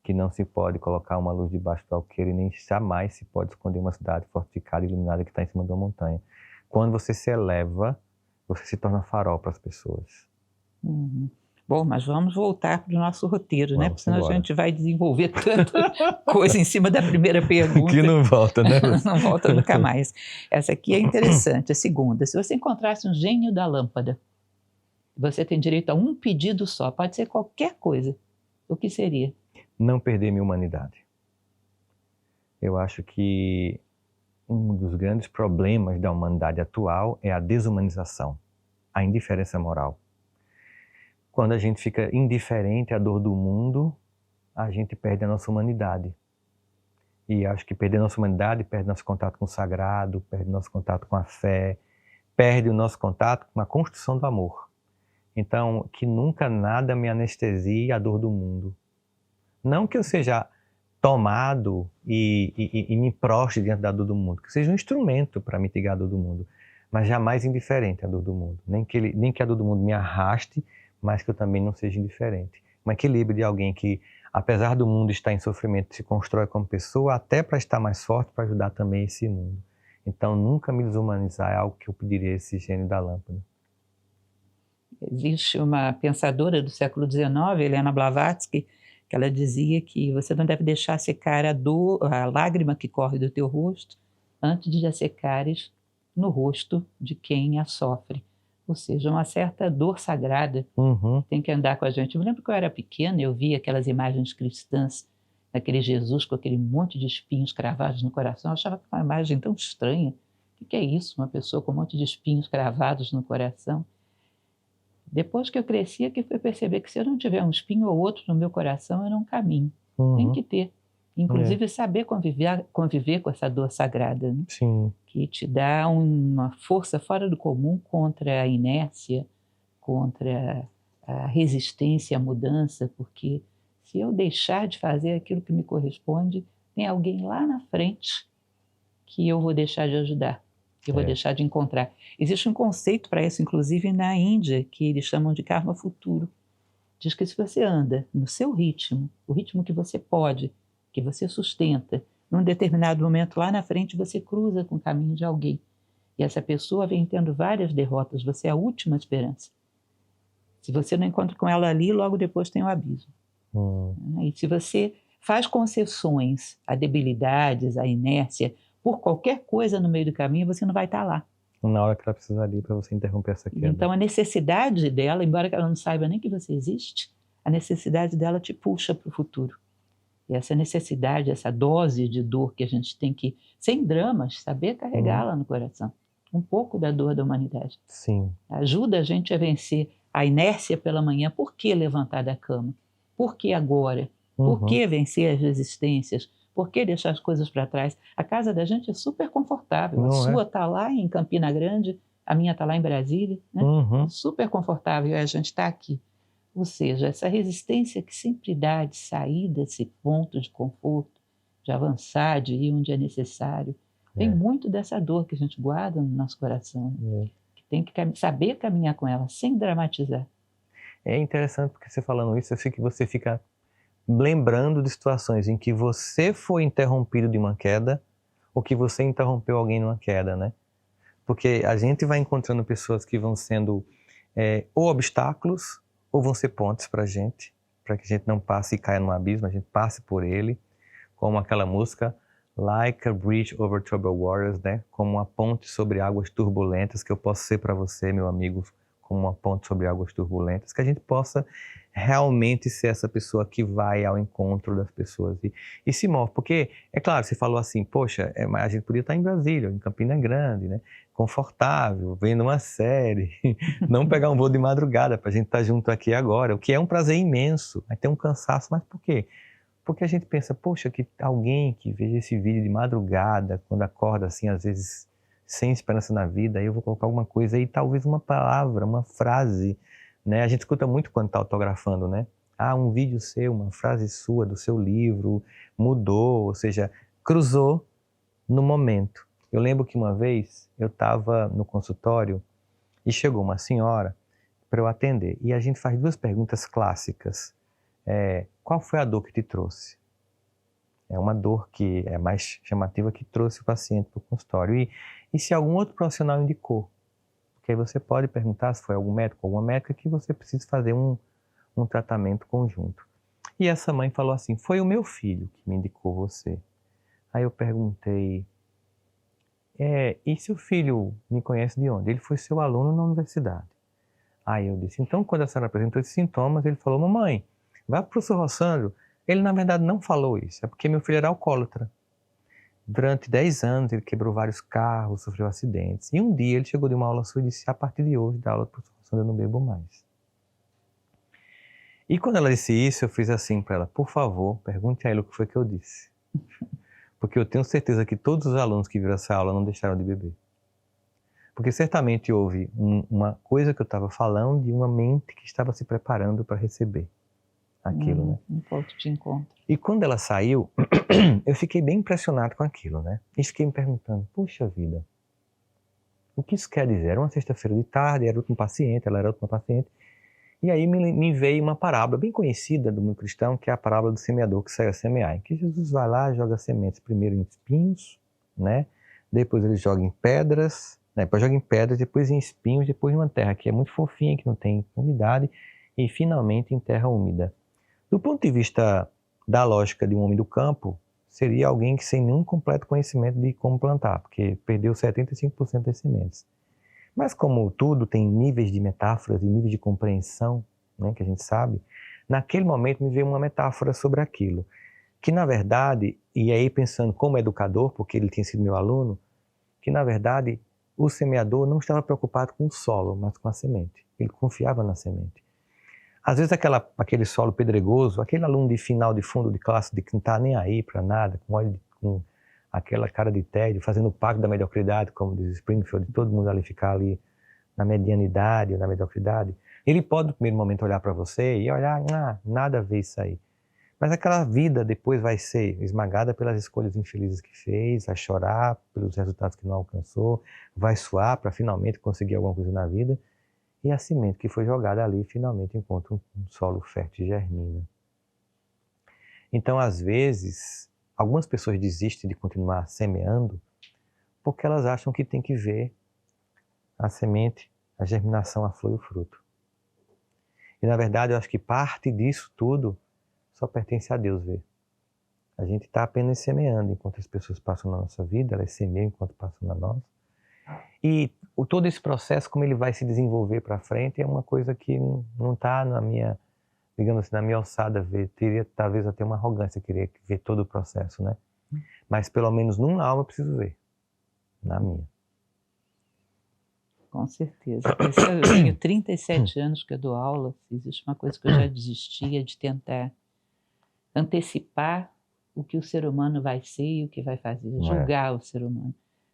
que não se pode colocar uma luz debaixo do alqueire, nem jamais se pode esconder uma cidade fortificada e iluminada que está em cima de uma montanha. Quando você se eleva, você se torna farol para as pessoas. Uhum. Bom, mas vamos voltar para o nosso roteiro, né? Porque senão embora. A gente vai desenvolver tanta coisa em cima da primeira pergunta. Que não volta, né? Não volta nunca mais. Essa aqui é interessante, a segunda. Se você encontrasse um gênio da lâmpada, você tem direito a um pedido só, pode ser qualquer coisa. O que seria? Não perder minha humanidade. Eu acho que um dos grandes problemas da humanidade atual é a desumanização, a indiferença moral. Quando a gente fica indiferente à dor do mundo, a gente perde a nossa humanidade. E acho que perder a nossa humanidade, perde nosso contato com o sagrado, perde nosso contato com a fé, perde o nosso contato com a construção do amor. Então, que nunca nada me anestesie a dor do mundo. Não que eu seja tomado e me prostre diante da dor do mundo, que seja um instrumento para mitigar a dor do mundo, mas jamais indiferente à dor do mundo. Nem que a dor do mundo me arraste, mas que eu também não seja indiferente. Um equilíbrio de alguém que, apesar do mundo estar em sofrimento, se constrói como pessoa, até para estar mais forte, para ajudar também esse mundo. Então, nunca me desumanizar é algo que eu pediria a esse gênio da lâmpada. Existe uma pensadora do século XIX, Helena Blavatsky, que ela dizia que você não deve deixar secar a lágrima que corre do teu rosto antes de a secares no rosto de quem a sofre. Ou seja, uma certa dor sagrada tem que andar com a gente. Eu me lembro que eu era pequena, eu via aquelas imagens cristãs, daquele Jesus com aquele monte de espinhos cravados no coração. Eu achava que uma imagem tão estranha. O que é isso? Uma pessoa com um monte de espinhos cravados no coração? Depois que eu cresci, é que fui perceber que se eu não tiver um espinho ou outro no meu coração, eu não caminho. Tem que ter. Inclusive, saber conviver com essa dor sagrada, né? Sim. Que te dá uma força fora do comum contra a inércia, contra a resistência à mudança, porque se eu deixar de fazer aquilo que me corresponde, tem alguém lá na frente que eu vou deixar de ajudar. que eu vou deixar de encontrar. Existe um conceito para isso, inclusive na Índia, que eles chamam de karma futuro. Diz que se você anda no seu ritmo, o ritmo que você pode, que você sustenta, num determinado momento lá na frente você cruza com o caminho de alguém. E essa pessoa vem tendo várias derrotas, você é a última esperança. Se você não encontra com ela ali, logo depois tem o abismo. E se você faz concessões a debilidades, a inércia, por qualquer coisa no meio do caminho, você não vai estar lá. Na hora que ela precisaria para você interromper essa queda. Então a necessidade dela, embora ela não saiba nem que você existe, a necessidade dela te puxa para o futuro. E essa necessidade, essa dose de dor que a gente tem que, sem dramas, saber carregá-la no coração. Um pouco da dor da humanidade. Sim. Ajuda a gente a vencer a inércia pela manhã. Por que levantar da cama? Por que agora? Por que vencer as resistências? Por que deixar as coisas para trás? A casa da gente é super confortável. Não a sua está lá em Campina Grande, a minha está lá em Brasília. Né? Super confortável e a gente está aqui. Ou seja, essa resistência que sempre dá de sair desse ponto de conforto, de avançar, de ir onde é necessário, vem muito dessa dor que a gente guarda no nosso coração. Que tem que saber caminhar com ela, sem dramatizar. É interessante porque você falando isso, você fica lembrando de situações em que você foi interrompido de uma queda ou que você interrompeu alguém numa queda, né? Porque a gente vai encontrando pessoas que vão sendo ou obstáculos ou vão ser pontes para que a gente não passe e caia num abismo, a gente passe por ele, como aquela música Like a Bridge Over Troubled Waters, né? Como uma ponte sobre águas turbulentas, que eu posso ser para você, meu amigo, como uma ponte sobre águas turbulentas, que a gente possa realmente ser essa pessoa que vai ao encontro das pessoas e se move. Porque, é claro, você falou assim, poxa, a gente podia estar em Brasília, em Campina Grande, né? Confortável, vendo uma série, não pegar um voo de madrugada para a gente estar junto aqui agora, o que é um prazer imenso. Vai ter um cansaço, mas por quê? Porque a gente pensa, poxa, que alguém que veja esse vídeo de madrugada, quando acorda assim, às vezes sem esperança na vida, aí eu vou colocar alguma coisa aí, talvez uma palavra, uma frase, né? A gente escuta muito quando está autografando, né? Ah, um vídeo seu, uma frase sua do seu livro, mudou, ou seja, cruzou no momento. Eu lembro que uma vez eu estava no consultório e chegou uma senhora para eu atender. E a gente faz duas perguntas clássicas. Qual foi a dor que te trouxe? É uma dor que é mais chamativa que trouxe o paciente para o consultório. E se algum outro profissional indicou? Porque aí você pode perguntar se foi algum médico ou alguma médica que você precisa fazer um tratamento conjunto. E essa mãe falou assim, foi o meu filho que me indicou você. Aí eu perguntei, e seu filho me conhece de onde? Ele foi seu aluno na universidade. Aí eu disse, então quando a senhora apresentou esses sintomas, ele falou, mamãe, vai para o professor Rossandro. Ele na verdade não falou isso, é porque meu filho era alcoólatra. Durante 10 anos ele quebrou vários carros, sofreu acidentes. E um dia ele chegou de uma aula sua e disse, a partir de hoje, da aula do professor Rossandro, eu não bebo mais. E quando ela disse isso, eu fiz assim para ela, por favor, pergunte a ele o que foi que eu disse. Porque eu tenho certeza que todos os alunos que viram essa aula não deixaram de beber. Porque certamente houve uma coisa que eu estava falando de uma mente que estava se preparando para receber aquilo, né? Um ponto de encontro. E quando ela saiu, eu fiquei bem impressionado com aquilo, né? E fiquei me perguntando, puxa vida, o que isso quer dizer? Era uma sexta-feira de tarde, era o último paciente, ela era a última paciente. E aí me veio uma parábola bem conhecida do mundo cristão, que é a parábola do semeador que saiu a semear, em que Jesus vai lá e joga sementes, primeiro em espinhos, né? Depois ele joga em pedras, né? Depois joga em pedras, depois em espinhos, depois em uma terra que é muito fofinha, que não tem umidade, e finalmente em terra úmida. Do ponto de vista da lógica de um homem do campo, seria alguém que sem nenhum completo conhecimento de como plantar, porque perdeu 75% das sementes. Mas como tudo tem níveis de metáforas e níveis de compreensão, né, que a gente sabe, naquele momento me veio uma metáfora sobre aquilo, que na verdade, e aí pensando como educador, porque ele tinha sido meu aluno, que na verdade o semeador não estava preocupado com o solo, mas com a semente. Ele confiava na semente. Às vezes aquele solo pedregoso, aquele aluno de final de fundo de classe de que não está nem aí para nada, com aquela cara de tédio, fazendo o pacto da mediocridade, como diz Springfield, todo mundo ali ficar ali na medianidade ou na mediocridade, ele pode no primeiro momento olhar para você e olhar, nada a ver isso aí. Mas aquela vida depois vai ser esmagada pelas escolhas infelizes que fez, vai chorar pelos resultados que não alcançou, vai suar para finalmente conseguir alguma coisa na vida, e a semente que foi jogada ali finalmente encontra um solo fértil e germina. Então, às vezes, algumas pessoas desistem de continuar semeando porque elas acham que tem que ver a semente, a germinação, a flor e o fruto. E, na verdade, eu acho que parte disso tudo só pertence a Deus ver. A gente está apenas semeando enquanto as pessoas passam na nossa vida, elas semeiam enquanto passam na nossa. E todo esse processo, como ele vai se desenvolver para frente, é uma coisa que não está na minha, digamos assim, na minha alçada ver. Teria talvez até uma arrogância querer ver todo o processo, né? Mas pelo menos numa alma eu preciso ver, na minha. Com certeza. Eu tenho 37 anos que eu dou aula. Existe uma coisa que eu já desistia de tentar antecipar o que o ser humano vai ser e o que vai fazer, julgar o ser humano.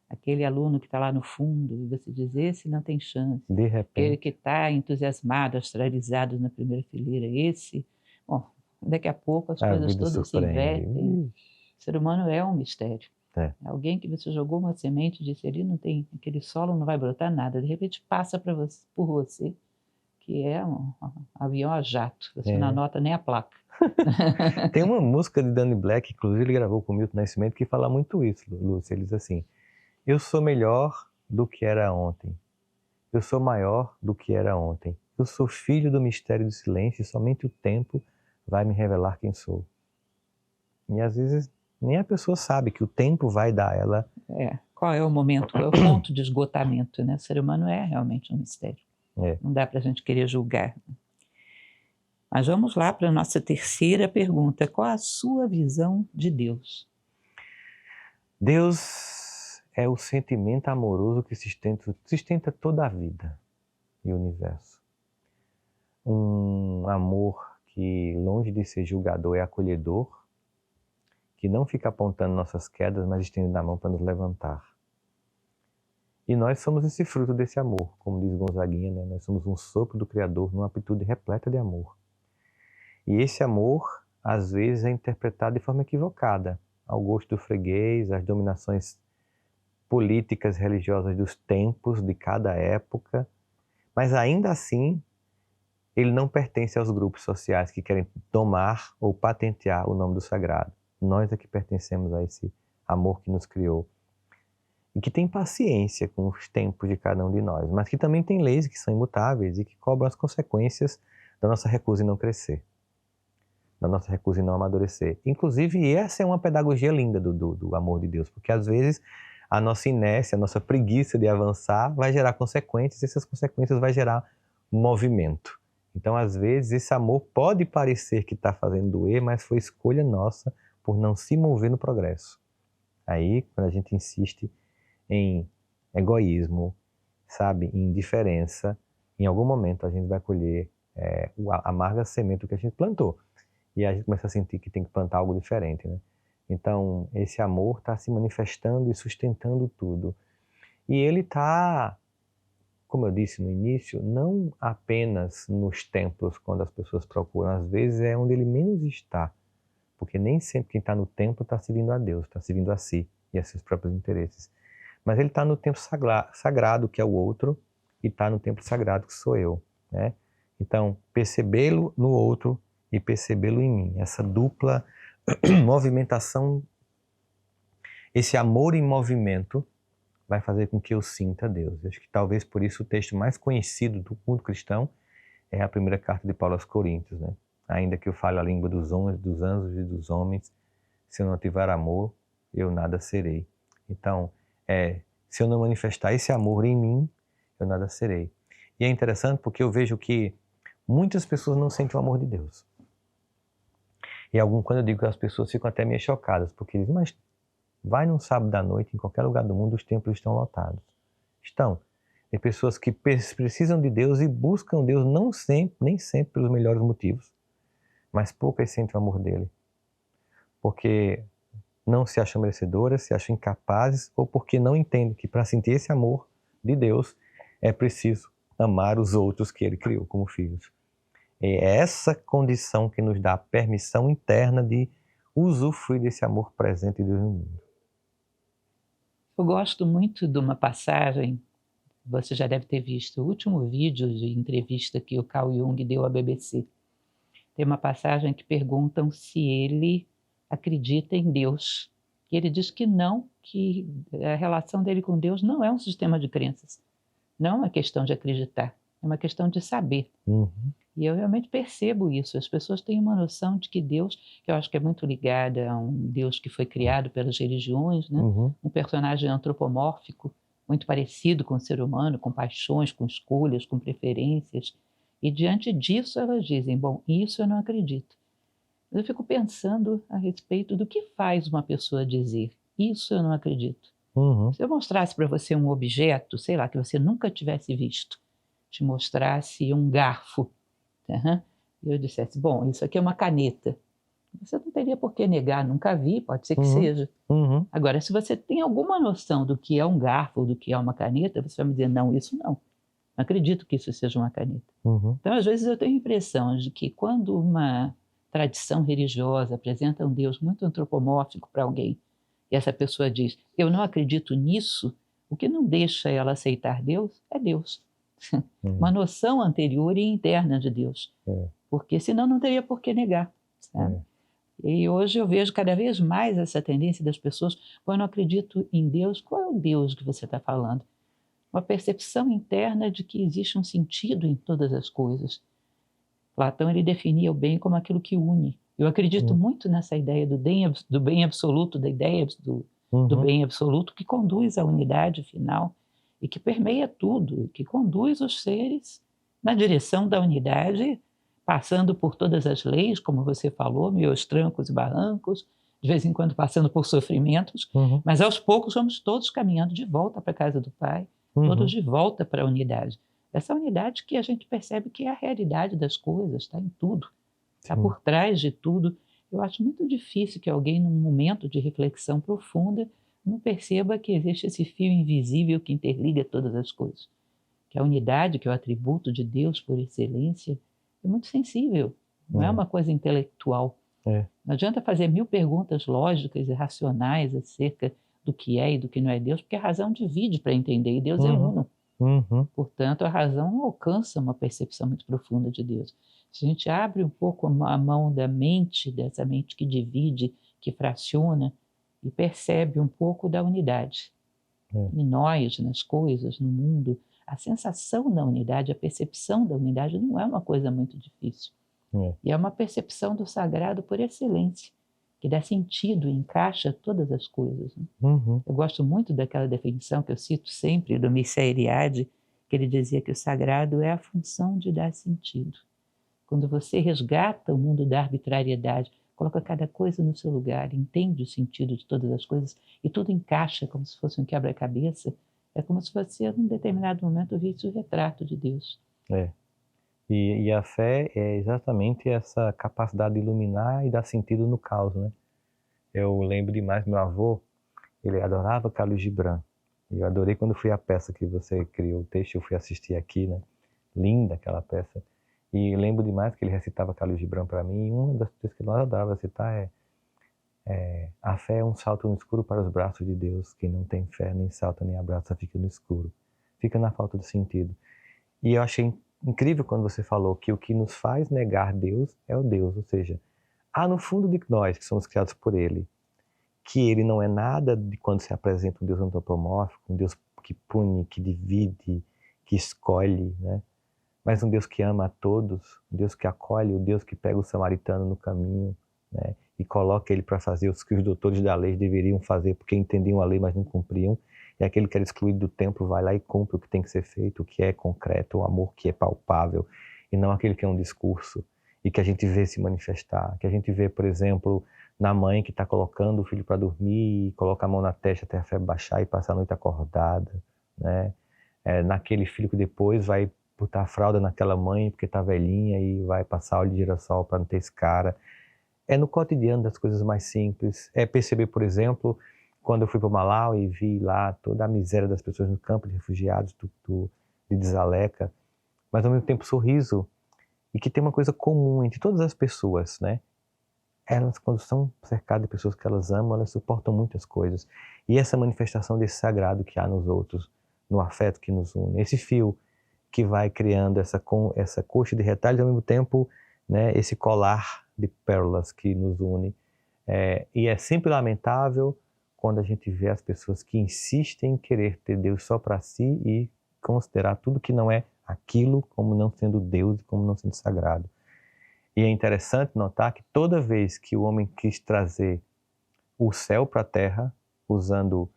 Aquele aluno que está lá no fundo, e você diz, esse não tem chance. De repente. Aquele que está entusiasmado, astralizado na primeira fileira, esse... Bom, daqui a pouco as coisas todas se invertem. O ser humano é um mistério. É. Alguém que você jogou uma semente e disse, ali não tem, aquele solo não vai brotar nada, de repente passa por você, que é um avião a jato, você não anota nem a placa. Tem uma música de Danny Black, inclusive ele gravou com o Milton Nascimento, que fala muito isso, Lúcia. Ele diz assim, eu sou melhor do que era ontem, eu sou maior do que era ontem, eu sou filho do mistério do silêncio e somente o tempo vai me revelar quem sou. E às vezes nem a pessoa sabe que o tempo vai dar ela... Qual é o momento, qual é o ponto de esgotamento, né? O ser humano é realmente um mistério. Não dá para a gente querer julgar. Mas vamos lá para a nossa terceira pergunta. Qual a sua visão de Deus? Deus é o sentimento amoroso que sustenta toda a vida e o universo. Um amor que, longe de ser julgador, é acolhedor, que não fica apontando nossas quedas, mas estendendo a mão para nos levantar. E nós somos esse fruto desse amor, como diz Gonzaguinha, né? Nós somos um sopro do Criador numa amplitude repleta de amor. E esse amor, às vezes, é interpretado de forma equivocada, ao gosto do freguês, às dominações políticas, religiosas dos tempos, de cada época, mas ainda assim, ele não pertence aos grupos sociais que querem tomar ou patentear o nome do sagrado. Nós é que pertencemos a esse amor que nos criou. E que tem paciência com os tempos de cada um de nós, mas que também tem leis que são imutáveis e que cobram as consequências da nossa recusa em não crescer, da nossa recusa em não amadurecer. Inclusive, essa é uma pedagogia linda do amor de Deus, porque às vezes a nossa inércia, a nossa preguiça de avançar vai gerar consequências, e essas consequências vai gerar movimento. Então, às vezes, esse amor pode parecer que está fazendo doer, mas foi escolha nossa por não se mover no progresso. Aí, quando a gente insiste em egoísmo, sabe, em indiferença, em algum momento a gente vai colher a amarga semente que a gente plantou. E a gente começa a sentir que tem que plantar algo diferente, né? Então, esse amor está se manifestando e sustentando tudo. E ele está, como eu disse no início, não apenas nos templos, quando as pessoas procuram, às vezes é onde ele menos está. Porque nem sempre quem está no templo está servindo a Deus, está servindo a si e a seus próprios interesses. Mas ele está no templo sagrado, que é o outro, e está no templo sagrado, que sou eu, né? Então, percebê-lo no outro e percebê-lo em mim. Essa dupla movimentação, esse amor em movimento, vai fazer com que eu sinta Deus. Eu acho que talvez por isso o texto mais conhecido do mundo cristão é a primeira carta de Paulo aos Coríntios, né? Ainda que eu fale a língua dos anjos e dos homens, se eu não tiver amor, eu nada serei. Então, se eu não manifestar esse amor em mim, eu nada serei. E é interessante porque eu vejo que muitas pessoas não sentem o amor de Deus. E quando eu digo que as pessoas ficam até meio chocadas, porque dizem, mas vai num sábado à noite, em qualquer lugar do mundo, os templos estão lotados. Estão. Tem pessoas que precisam de Deus e buscam Deus nem sempre pelos melhores motivos, mas poucas sentem o amor dele. Porque não se acham merecedoras, se acham incapazes, ou porque não entendem que para sentir esse amor de Deus é preciso amar os outros que ele criou como filhos. É essa condição que nos dá a permissão interna de usufruir desse amor presente de Deus no mundo. Eu gosto muito de uma passagem, você já deve ter visto, o último vídeo de entrevista que o Carl Jung deu à BBC. Tem uma passagem que perguntam se ele acredita em Deus. E ele diz que não, que a relação dele com Deus não é um sistema de crenças. Não é uma questão de acreditar, é uma questão de saber. E eu realmente percebo isso. As pessoas têm uma noção de que Deus, que eu acho que é muito ligada a um Deus que foi criado pelas religiões, né? Um personagem antropomórfico, muito parecido com o ser humano, com paixões, com escolhas, com preferências. E diante disso elas dizem, bom, isso eu não acredito. Mas eu fico pensando a respeito do que faz uma pessoa dizer, isso eu não acredito. Se eu mostrasse para você um objeto, sei lá, que você nunca tivesse visto, te mostrasse um garfo, e eu dissesse, bom, isso aqui é uma caneta. Você não teria por que negar, nunca vi, pode ser que seja. Agora, se você tem alguma noção do que é um garfo, do que é uma caneta, você vai me dizer, não, isso não. Não acredito que isso seja uma caneta. Então, às vezes, eu tenho a impressão de que quando uma tradição religiosa apresenta um Deus muito antropomórfico para alguém, e essa pessoa diz, eu não acredito nisso, o que não deixa ela aceitar Deus é Deus. Uma noção anterior e interna de Deus. Porque senão não teria por que negar. Sabe? E hoje eu vejo cada vez mais essa tendência das pessoas, eu não acredito em Deus, qual é o Deus que você está falando? Uma percepção interna de que existe um sentido em todas as coisas. Platão ele definia o bem como aquilo que une. Eu acredito muito nessa ideia do bem absoluto, da ideia do bem absoluto que conduz à unidade final e que permeia tudo, que conduz os seres na direção da unidade, passando por todas as leis, como você falou, meus trancos e barrancos, de vez em quando passando por sofrimentos, mas aos poucos vamos todos caminhando de volta para a casa do Pai, todos de volta para a unidade. Essa unidade que a gente percebe que é a realidade das coisas, está em tudo, está por trás de tudo. Eu acho muito difícil que alguém, num momento de reflexão profunda, não perceba que existe esse fio invisível que interliga todas as coisas. Que a unidade, que é o atributo de Deus por excelência, é muito sensível, não é uma coisa intelectual. Não adianta fazer 1000 perguntas lógicas e racionais acerca do que é e do que não é Deus, porque a razão divide para entender, e Deus é uno. Portanto, a razão não alcança uma percepção muito profunda de Deus. Se a gente abre um pouco a mão da mente, dessa mente que divide, que fraciona, e percebe um pouco da unidade. Em nós, nas coisas, no mundo, a sensação da unidade, a percepção da unidade não é uma coisa muito difícil. E é uma percepção do sagrado por excelência, que dá sentido e encaixa todas as coisas. Eu gosto muito daquela definição que eu cito sempre, do Mircea Eliade, que ele dizia que o sagrado é a função de dar sentido. Quando você resgata o mundo da arbitrariedade, coloca cada coisa no seu lugar, entende o sentido de todas as coisas e tudo encaixa como se fosse um quebra-cabeça, é como se você, num determinado momento, visse o retrato de Deus. E a fé é exatamente essa capacidade de iluminar e dar sentido no caos, né? Eu lembro demais, meu avô, ele adorava Khalil Gibran. E eu adorei quando fui à peça que você criou o texto, eu fui assistir aqui, né? Linda aquela peça. E lembro demais que ele recitava Khalil Gibran para mim, e uma das coisas que nós adorava citar a fé é um salto no escuro para os braços de Deus. Quem não tem fé nem salta nem abraça, fica no escuro. Fica na falta de sentido. E eu achei incrível quando você falou que o que nos faz negar Deus é o Deus, ou seja, há no fundo de nós, que somos criados por Ele, que Ele não é nada de quando se apresenta um Deus antropomórfico, um Deus que pune, que divide, que escolhe, né? Mas um Deus que ama a todos, um Deus que acolhe, um Deus que pega o samaritano no caminho, né? E coloca ele para fazer os que os doutores da lei deveriam fazer, porque entendiam a lei, mas não cumpriam. E aquele que era excluído do templo vai lá e cumpre o que tem que ser feito, o que é concreto, o amor que é palpável, e não aquele que é um discurso, e que a gente vê se manifestar. Que a gente vê, por exemplo, na mãe que está colocando o filho para dormir, e coloca a mão na testa até a febre baixar e passa a noite acordada, né? Naquele filho que depois vai botar a fralda naquela mãe porque está velhinha e vai passar óleo de girassol para não ter esse cara. É no cotidiano das coisas mais simples. É perceber, por exemplo, quando eu fui para o Malau e vi lá toda a miséria das pessoas no campo de refugiados de Dzaleka, mas ao mesmo tempo sorriso e que tem uma coisa comum entre todas as pessoas, né? Elas, quando são cercadas de pessoas que elas amam, elas suportam muitas coisas. E essa manifestação desse sagrado que há nos outros, no afeto que nos une, esse fio que vai criando essa coxa de retalhos, ao mesmo tempo, né, esse colar de pérolas que nos une. E é sempre lamentável quando a gente vê as pessoas que insistem em querer ter Deus só para si e considerar tudo que não é aquilo como não sendo Deus, como não sendo sagrado. E é interessante notar que toda vez que o homem quis trazer o céu para a terra, usando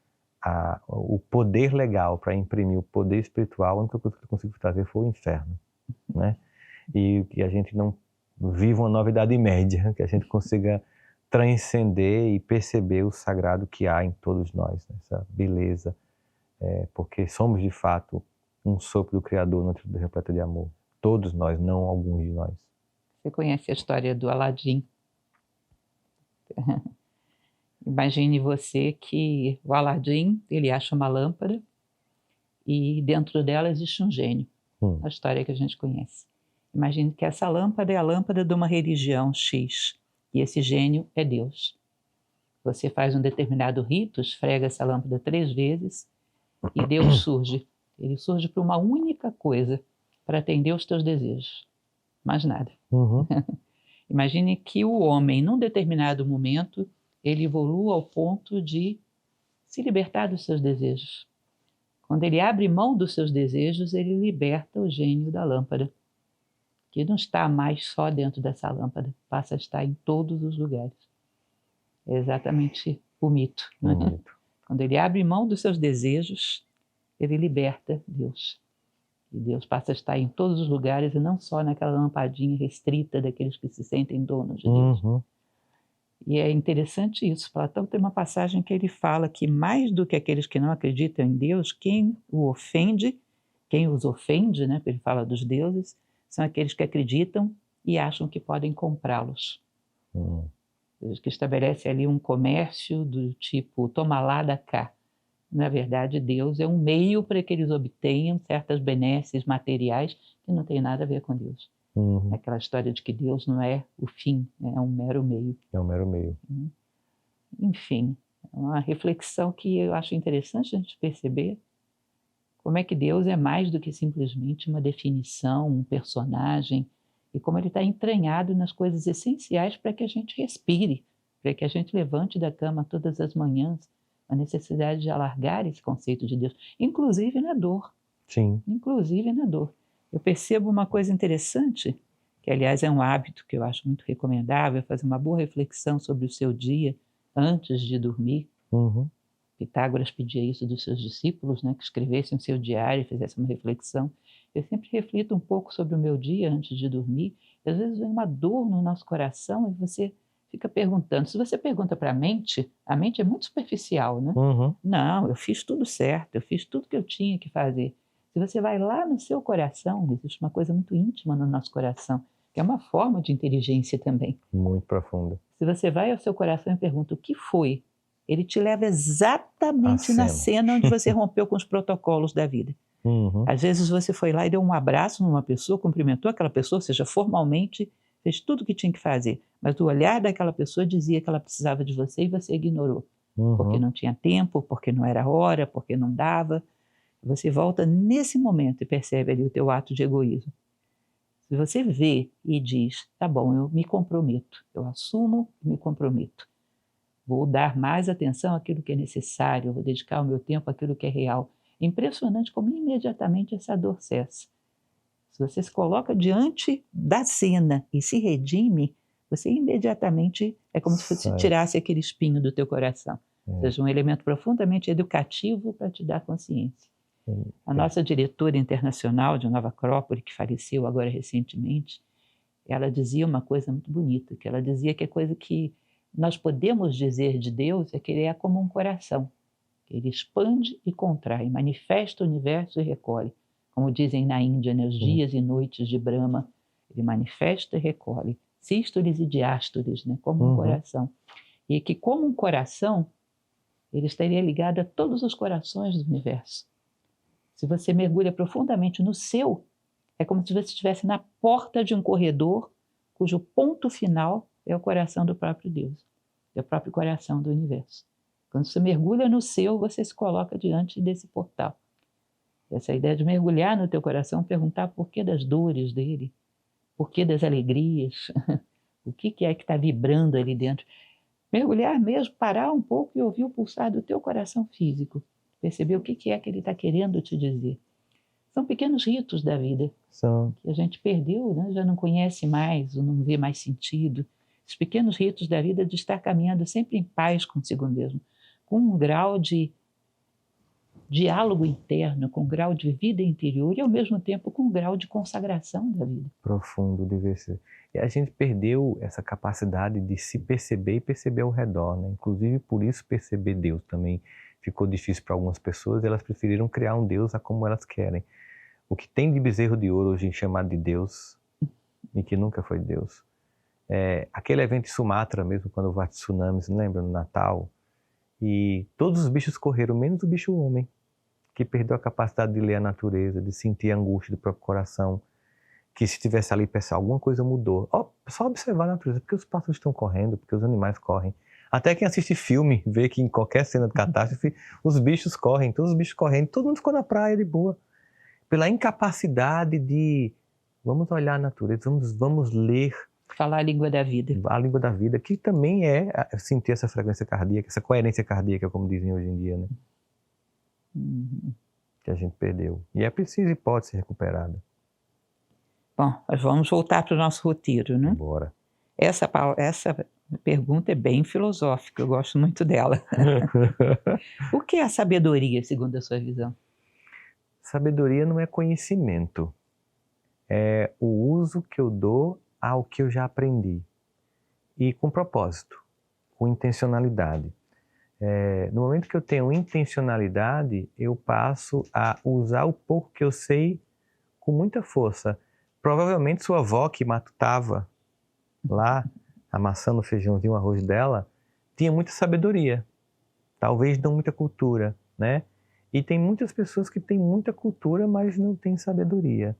o poder legal para imprimir o poder espiritual, a única coisa que ele conseguiu trazer foi o inferno, né? E que a gente não viva uma novidade média, que a gente consiga transcender e perceber o sagrado que há em todos nós, né? Essa beleza, porque somos de fato um sopro do Criador, natureza repleta de amor. Todos nós, não alguns de nós. Você conhece a história do Aladim? Imagine você que o Aladim, ele acha uma lâmpada e dentro dela existe um gênio. A história que a gente conhece. Imagine que essa lâmpada é a lâmpada de uma religião X e esse gênio é Deus. Você faz um determinado rito, esfrega essa lâmpada 3 vezes e Deus surge. Ele surge para uma única coisa, para atender os teus desejos. Mais nada. Uhum. Imagine que o homem, num determinado momento, ele evolua ao ponto de se libertar dos seus desejos. Quando ele abre mão dos seus desejos, ele liberta o gênio da lâmpada, que não está mais só dentro dessa lâmpada, passa a estar em todos os lugares. É exatamente o mito. Quando ele abre mão dos seus desejos, ele liberta Deus. E Deus passa a estar em todos os lugares e não só naquela lampadinha restrita daqueles que se sentem donos de Deus. E é interessante isso. Platão tem uma passagem que ele fala que mais do que aqueles que não acreditam em Deus, quem os ofende, né? Ele fala dos deuses, são aqueles que acreditam e acham que podem comprá-los. Que estabelece ali um comércio do tipo toma lá, dá cá. Na verdade, Deus é um meio para que eles obtenham certas benesses materiais que não tem nada a ver com Deus. É aquela história de que Deus não é o fim, é um mero meio. É um mero meio. Enfim, é uma reflexão que eu acho interessante a gente perceber como é que Deus é mais do que simplesmente uma definição, um personagem, e como ele está entranhado nas coisas essenciais para que a gente respire, para que a gente levante da cama todas as manhãs, a necessidade de alargar esse conceito de Deus, inclusive na dor. Sim. Inclusive na dor. Eu percebo uma coisa interessante, que aliás é um hábito que eu acho muito recomendável, fazer uma boa reflexão sobre o seu dia antes de dormir. Pitágoras pedia isso dos seus discípulos, né, que escrevessem o seu diário e fizessem uma reflexão. Eu sempre reflito um pouco sobre o meu dia antes de dormir. E às vezes vem uma dor no nosso coração e você fica perguntando. Se você pergunta para a mente é muito superficial, né? Não, eu fiz tudo certo, eu fiz tudo que eu tinha que fazer. Se você vai lá no seu coração, existe uma coisa muito íntima no nosso coração, que é uma forma de inteligência também. Muito profunda. Se você vai ao seu coração e pergunta o que foi, ele te leva exatamente na cena onde você rompeu com os protocolos da vida. Às vezes você foi lá e deu um abraço numa pessoa, cumprimentou aquela pessoa, ou seja, formalmente fez tudo o que tinha que fazer, mas o olhar daquela pessoa dizia que ela precisava de você e você ignorou. Porque não tinha tempo, porque não era hora, porque não dava. Você volta nesse momento e percebe ali o teu ato de egoísmo. Se você vê e diz, tá bom, eu me comprometo, eu assumo e me comprometo. Vou dar mais atenção àquilo que é necessário, vou dedicar o meu tempo àquilo que é real. É impressionante como imediatamente essa dor cessa. Se você se coloca diante da cena e se redime, você imediatamente, é como se você tirasse aquele espinho do teu coração. Ou seja, um elemento profundamente educativo para te dar consciência. A nossa diretora internacional de Nova Acrópole, que faleceu agora recentemente, ela dizia uma coisa muito bonita, que ela dizia que a coisa que nós podemos dizer de Deus é que ele é como um coração. Ele expande e contrai, manifesta o universo e recolhe. Como dizem na Índia, né, os dias e noites de Brahma, ele manifesta e recolhe. Sístoles e diástoles, né, como um coração. E que como um coração, ele estaria ligado a todos os corações do universo. Se você mergulha profundamente no seu, É como se você estivesse na porta de um corredor cujo ponto final é o coração do próprio Deus, é o próprio coração do universo. Quando você mergulha no seu, você se coloca diante desse portal. Essa ideia de mergulhar no teu coração, perguntar por que das dores dele, por que das alegrias, o que é que está vibrando ali dentro. Mergulhar mesmo, parar um pouco e ouvir o pulsar do teu coração físico, perceber o que é que ele está querendo te dizer. São pequenos ritos da vida que a gente perdeu, né? Já não conhece mais, ou não vê mais sentido. Os pequenos ritos da vida de estar caminhando sempre em paz consigo mesmo, com um grau de diálogo interno, com um grau de vida interior e, ao mesmo tempo, com um grau de consagração da vida. Profundo deve ser. E a gente perdeu essa capacidade de se perceber e perceber ao redor, né? Inclusive, por isso, perceber Deus também ficou difícil para algumas pessoas. Elas preferiram criar um Deus a como elas querem. O que tem de bezerro de ouro hoje chamado de Deus, e que nunca foi Deus. Aquele evento em Sumatra mesmo, quando houve tsunamis, lembra, no Natal? E todos os bichos correram, menos o bicho homem, que perdeu a capacidade de ler a natureza, de sentir a angústia do próprio coração, que se estivesse ali, pessoal, alguma coisa mudou. Só observar a natureza, porque os pássaros estão correndo, porque os animais correm. Até quem assiste filme vê que em qualquer cena de catástrofe, os bichos correm, todos os bichos correndo, todo mundo ficou na praia de boa. Pela incapacidade de, vamos olhar a natureza, vamos ler. Falar a língua da vida. A língua da vida, que também é sentir essa frequência cardíaca, essa coerência cardíaca, como dizem hoje em dia, né? Que a gente perdeu. E é preciso e pode ser recuperada. Bom, nós vamos voltar para o nosso roteiro, né? Bora. Essa pergunta é bem filosófica, eu gosto muito dela. O que é a sabedoria, segundo a sua visão? Sabedoria não é conhecimento. É o uso que eu dou ao que eu já aprendi. E com propósito, com intencionalidade. No momento que eu tenho intencionalidade, eu passo a usar o pouco que eu sei com muita força. Provavelmente sua avó, que matutava lá, amassando o feijãozinho, o arroz dela, tinha muita sabedoria. Talvez não muita cultura, né? E tem muitas pessoas que têm muita cultura, mas não têm sabedoria.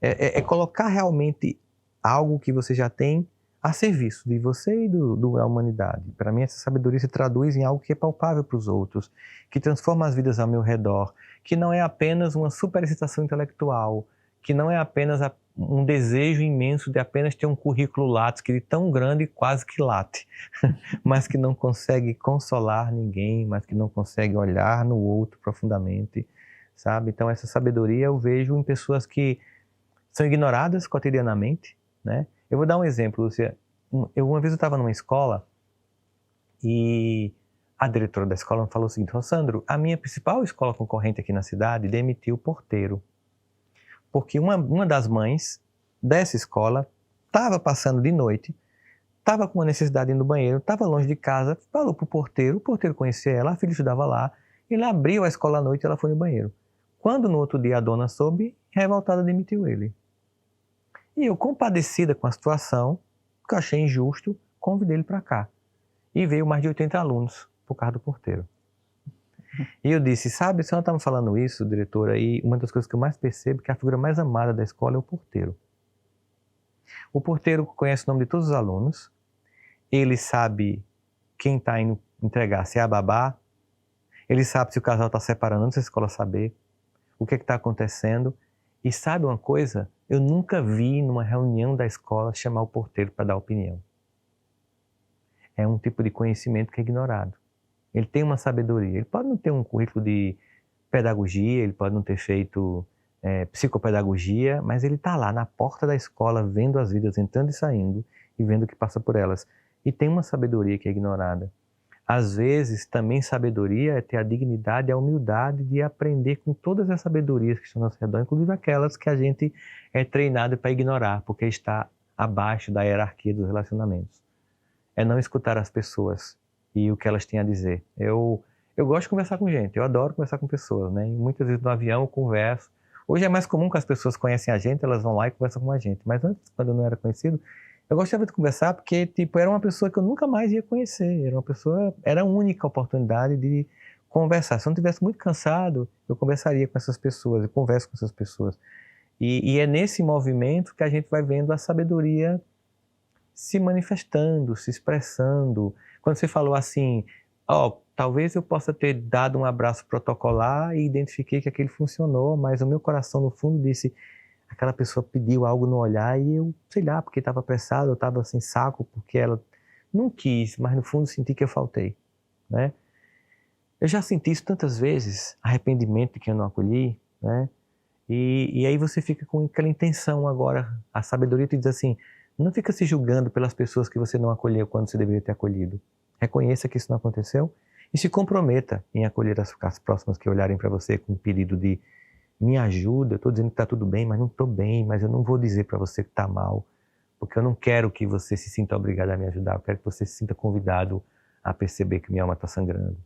É colocar realmente algo que você já tem a serviço de você e da humanidade. Para mim, essa sabedoria se traduz em algo que é palpável para os outros, que transforma as vidas ao meu redor, que não é apenas uma superexcitação intelectual, que não é apenas um desejo imenso de apenas ter um currículo Lattes, que é tão grande quase que late, mas que não consegue consolar ninguém, mas que não consegue olhar no outro profundamente, sabe? Então essa sabedoria eu vejo em pessoas que são ignoradas cotidianamente, né? Eu vou dar um exemplo, Lúcia. Uma vez eu estava numa escola e a diretora da escola me falou o seguinte: Rossandro, a minha principal escola concorrente aqui na cidade demitiu o porteiro. Porque uma das mães dessa escola estava passando de noite, estava com uma necessidade de ir no banheiro, estava longe de casa, falou para o porteiro conhecia ela, a filha estudava lá, ele abriu a escola à noite e ela foi no banheiro. Quando no outro dia a dona soube, revoltada demitiu ele. E eu, compadecida com a situação, que eu achei injusto, convidei ele para cá. E veio mais de 80 alunos por causa do porteiro. E eu disse, sabe, a senhora está me falando isso, diretora, e uma das coisas que eu mais percebo é que a figura mais amada da escola é o porteiro. O porteiro conhece o nome de todos os alunos, ele sabe quem está indo entregar, se é a babá, ele sabe se o casal está separando antes da escola saber, o que está acontecendo. E sabe uma coisa? Eu nunca vi numa reunião da escola chamar o porteiro para dar opinião. É um tipo de conhecimento que é ignorado. Ele tem uma sabedoria. Ele pode não ter um currículo de pedagogia, ele pode não ter feito psicopedagogia, mas ele está lá na porta da escola, vendo as vidas entrando e saindo e vendo o que passa por elas. E tem uma sabedoria que é ignorada. Às vezes, também sabedoria é ter a dignidade e a humildade de aprender com todas as sabedorias que estão ao nosso redor, inclusive aquelas que a gente é treinado para ignorar, porque está abaixo da hierarquia dos relacionamentos. É não escutar as pessoas e o que elas têm a dizer. Eu gosto de conversar com gente, eu adoro conversar com pessoas, né? E muitas vezes no avião eu converso. Hoje é mais comum que as pessoas conhecem a gente, elas vão lá e conversam com a gente. Mas antes, quando eu não era conhecido, eu gostava de conversar porque, era uma pessoa que eu nunca mais ia conhecer. Era a única oportunidade de conversar. Se eu não estivesse muito cansado, eu conversaria com essas pessoas, eu converso com essas pessoas. E é nesse movimento que a gente vai vendo a sabedoria se manifestando, se expressando. Quando você falou assim, talvez eu possa ter dado um abraço protocolar e identifiquei que aquele funcionou, mas o meu coração no fundo disse, aquela pessoa pediu algo no olhar e eu, sei lá, porque estava apressado, eu estava sem saco, porque ela não quis, mas no fundo senti que eu faltei, né? Eu já senti isso tantas vezes, arrependimento de que eu não acolhi, né? E aí você fica com aquela intenção agora, a sabedoria te diz assim, não fica se julgando pelas pessoas que você não acolheu quando você deveria ter acolhido. Reconheça que isso não aconteceu e se comprometa em acolher as próximas que olharem para você com um pedido de me ajuda, eu estou dizendo que está tudo bem, mas não estou bem, mas eu não vou dizer para você que está mal, porque eu não quero que você se sinta obrigado a me ajudar, eu quero que você se sinta convidado a perceber que minha alma está sangrando.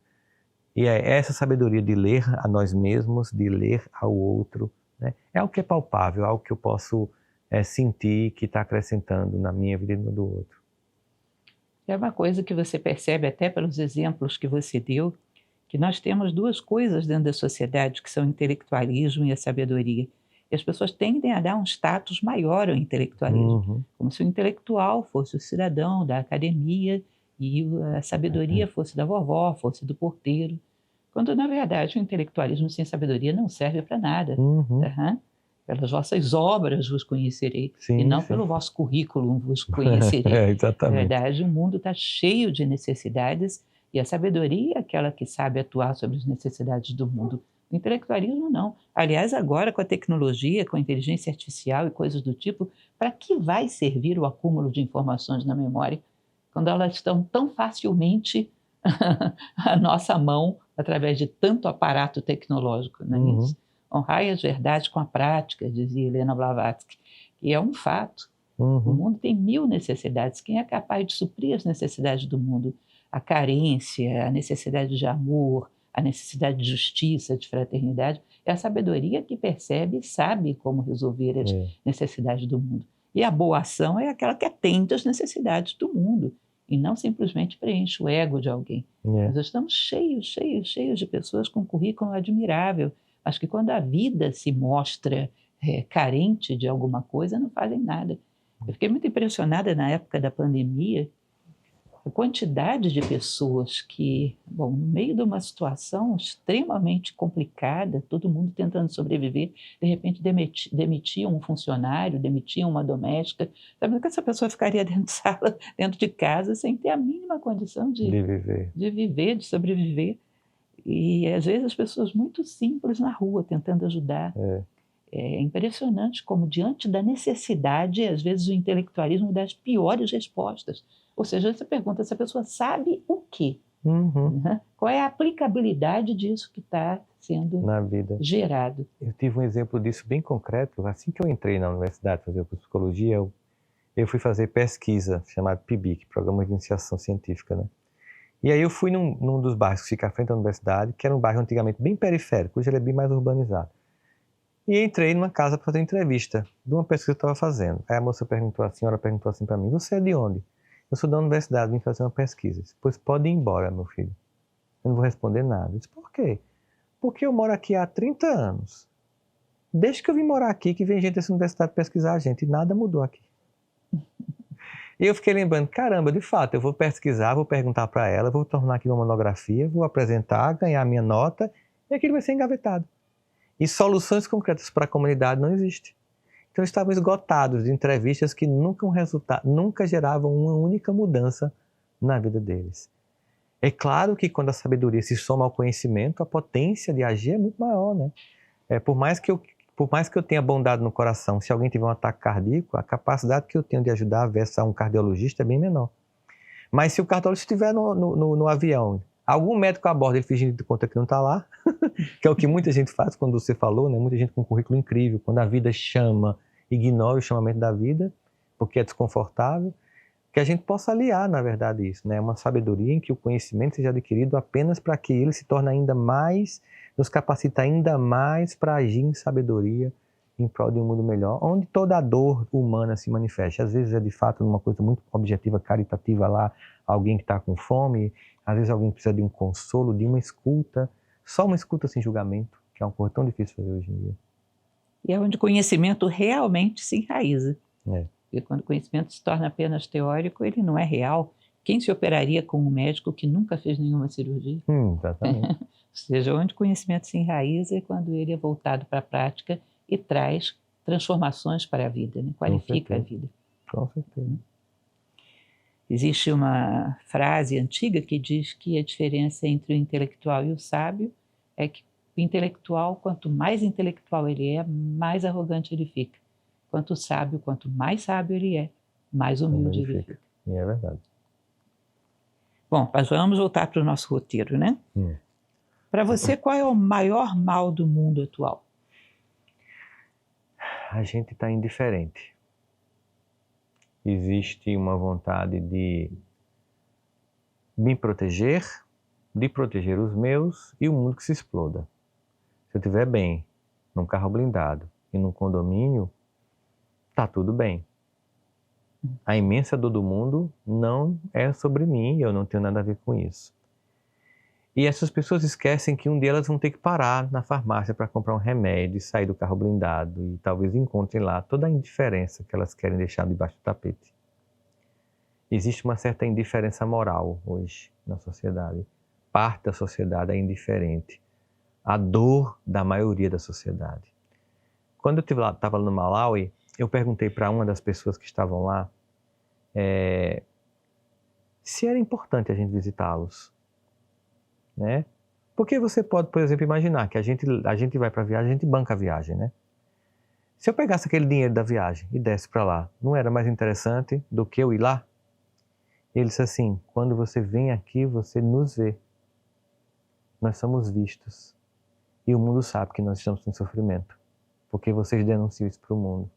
E é essa sabedoria de ler a nós mesmos, de ler ao outro, né? É algo que é palpável, algo que eu posso sentir que está acrescentando na minha vida e no do outro. É uma coisa que você percebe até pelos exemplos que você deu, que nós temos duas coisas dentro da sociedade que são o intelectualismo e a sabedoria. E as pessoas tendem a dar um status maior ao intelectualismo, como se o intelectual fosse o cidadão da academia e a sabedoria fosse da vovó, fosse do porteiro, quando na verdade o intelectualismo sem sabedoria não serve para nada. Pelas vossas obras vos conhecerei, Sim, e não sim. pelo vosso currículo vos conhecerei. Exatamente. Na verdade, o mundo está cheio de necessidades e a sabedoria é aquela que sabe atuar sobre as necessidades do mundo. O intelectualismo não. Aliás, agora com a tecnologia, com a inteligência artificial e coisas do tipo, para que vai servir o acúmulo de informações na memória, quando elas estão tão facilmente à nossa mão, através de tanto aparato tecnológico, não é isso? Honrai as verdades com a prática, dizia Helena Blavatsky, e é um fato. O mundo tem 1000 necessidades. Quem é capaz de suprir as necessidades do mundo? A carência, a necessidade de amor, a necessidade de justiça, de fraternidade, é a sabedoria que percebe e sabe como resolver as necessidades do mundo. E a boa ação é aquela que atende às necessidades do mundo e não simplesmente preenche o ego de alguém. Nós estamos cheios de pessoas com um currículo admirável, mas que quando a vida se mostra carente de alguma coisa, não fazem nada. Eu fiquei muito impressionada na época da pandemia, a quantidade de pessoas que, no meio de uma situação extremamente complicada, todo mundo tentando sobreviver, de repente demitiam um funcionário, demitiam uma doméstica, sabe que essa pessoa ficaria dentro de casa, sem ter a mínima condição de viver, de sobreviver. E às vezes as pessoas muito simples na rua, tentando ajudar. É impressionante como, diante da necessidade, às vezes o intelectualismo dá as piores respostas. Ou seja, você pergunta, essa pessoa sabe o quê? Qual é a aplicabilidade disso que está sendo na vida gerado? Eu tive um exemplo disso bem concreto. Assim que eu entrei na universidade fazer psicologia, eu fui fazer pesquisa, chamada PIBIC, Programa de Iniciação Científica, né? E aí eu fui num dos bairros que fica à frente da universidade, que era um bairro antigamente bem periférico, hoje ele é bem mais urbanizado. E entrei numa casa para fazer entrevista de uma pesquisa que eu estava fazendo. Aí a senhora perguntou assim para mim, você é de onde? Eu sou da universidade, vim fazer uma pesquisa. Disse, pois pode ir embora, meu filho. Eu não vou responder nada. Eu disse, por quê? Porque eu moro aqui há 30 anos. Desde que eu vim morar aqui, que vem gente dessa universidade pesquisar a gente, e nada mudou aqui. E eu fiquei lembrando, caramba, de fato, eu vou pesquisar, vou perguntar para ela, vou tornar aqui uma monografia, vou apresentar, ganhar a minha nota, e aquilo vai ser engavetado. E soluções concretas para a comunidade não existem. Então estavam esgotados de entrevistas que nunca geravam uma única mudança na vida deles. É claro que quando a sabedoria se soma ao conhecimento, a potência de agir é muito maior, né? Por mais que eu tenha bondade no coração, se alguém tiver um ataque cardíaco, a capacidade que eu tenho de ajudar versus um cardiologista é bem menor. Mas se o cardiologista estiver no avião, algum médico aborda ele fingindo de conta que não está lá, que é o que muita gente faz quando você falou, né? Muita gente com um currículo incrível, quando a vida chama, ignora o chamamento da vida, porque é desconfortável, que a gente possa aliar, na verdade, isso, né? Uma sabedoria em que o conhecimento seja adquirido apenas para que ele se torne ainda mais, nos capacita ainda mais para agir em sabedoria em prol de um mundo melhor, onde toda a dor humana se manifeste. Às vezes é de fato uma coisa muito objetiva, caritativa lá, alguém que está com fome, às vezes alguém precisa de um consolo, de uma escuta, só uma escuta sem julgamento, que é uma coisa tão difícil fazer hoje em dia. E é onde o conhecimento realmente se enraiza. É. Porque quando o conhecimento se torna apenas teórico, ele não é real. Quem se operaria com um médico que nunca fez nenhuma cirurgia? Exatamente. Ou seja, onde o conhecimento se enraiza é quando ele é voltado para a prática e traz transformações para a vida, né? Qualifica a vida. Com certeza. Existe uma frase antiga que diz que a diferença entre o intelectual e o sábio é que o intelectual, quanto mais intelectual ele é, mais arrogante ele fica. Quanto mais sábio ele é, mais humilde ele fica. E é verdade. Bom, mas vamos voltar para o nosso roteiro, né? Para você, qual é o maior mal do mundo atual? A gente está indiferente. Existe uma vontade de me proteger, de proteger os meus e o mundo que se exploda. Se eu estiver bem, num carro blindado e num condomínio, tá tudo bem. A imensa dor do mundo não é sobre mim e eu não tenho nada a ver com isso. E essas pessoas esquecem que um dia elas vão ter que parar na farmácia para comprar um remédio, sair do carro blindado e talvez encontrem lá toda a indiferença que elas querem deixar debaixo do tapete. Existe uma certa indiferença moral hoje na sociedade. Parte da sociedade é indiferente. A dor da maioria da sociedade. Quando eu estava lá no Malawi, eu perguntei para uma das pessoas que estavam lá se era importante a gente visitá-los. Né? Porque você pode, por exemplo, imaginar que a gente vai para a viagem, a gente banca a viagem, né? Se eu pegasse aquele dinheiro da viagem e desse para lá, não era mais interessante do que eu ir lá? Ele disse assim, quando você vem aqui, você nos vê. Nós somos vistos. E o mundo sabe que nós estamos em sofrimento. Porque vocês denunciam isso para o mundo.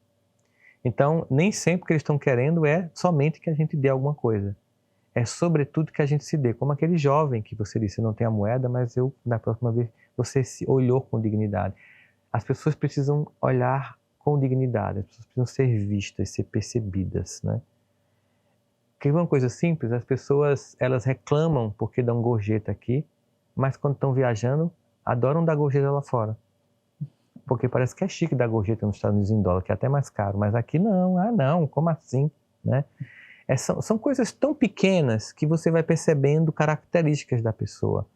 Então, nem sempre o que eles estão querendo é somente que a gente dê alguma coisa. É sobretudo que a gente se dê. Como aquele jovem que você disse, não tem a moeda, mas na próxima vez, você se olhou com dignidade. As pessoas precisam olhar com dignidade. As pessoas precisam ser vistas, ser percebidas, né? Que é uma coisa simples, as pessoas, elas reclamam porque dão gorjeta aqui, mas quando estão viajando, adoram dar gorjeta lá fora. Porque parece que é chique dar gorjeta nos Estados Unidos em dólar, que é até mais caro, mas aqui não, não, como assim, né? São coisas tão pequenas que você vai percebendo características da pessoa.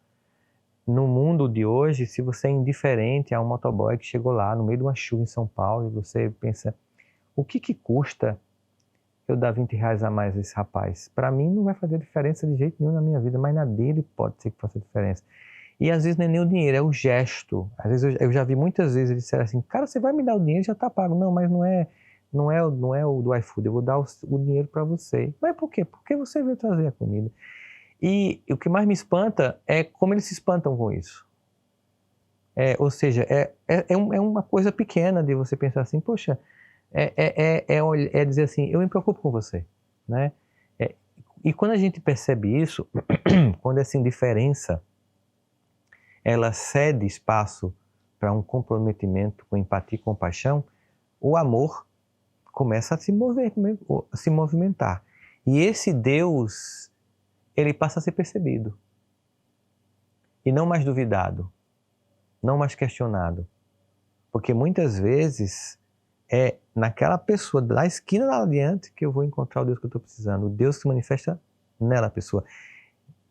No mundo de hoje, se você é indiferente a um motoboy que chegou lá no meio de uma chuva em São Paulo, e você pensa, o que custa eu dar R$20 a mais a esse rapaz? Para mim não vai fazer diferença de jeito nenhum na minha vida, mas na dele pode ser que faça diferença. E às vezes não é nem o dinheiro, é o gesto. Às vezes eu já vi muitas vezes eles disseram assim, cara, você vai me dar o dinheiro, já está pago. Não, mas não é o do iFood, eu vou dar o dinheiro para você. Mas por quê? Porque você veio trazer a comida. E o que mais me espanta é como eles se espantam com isso. Ou seja, é uma coisa pequena de você pensar assim, poxa, é dizer assim, eu me preocupo com você, né? E quando a gente percebe isso, quando essa indiferença, ela cede espaço para um comprometimento com empatia e compaixão, o amor começa a se movimentar. E esse Deus, ele passa a ser percebido. E não mais duvidado. Não mais questionado. Porque muitas vezes é naquela pessoa da esquina lá adiante que eu vou encontrar o Deus que eu estou precisando. O Deus que se manifesta nela pessoa.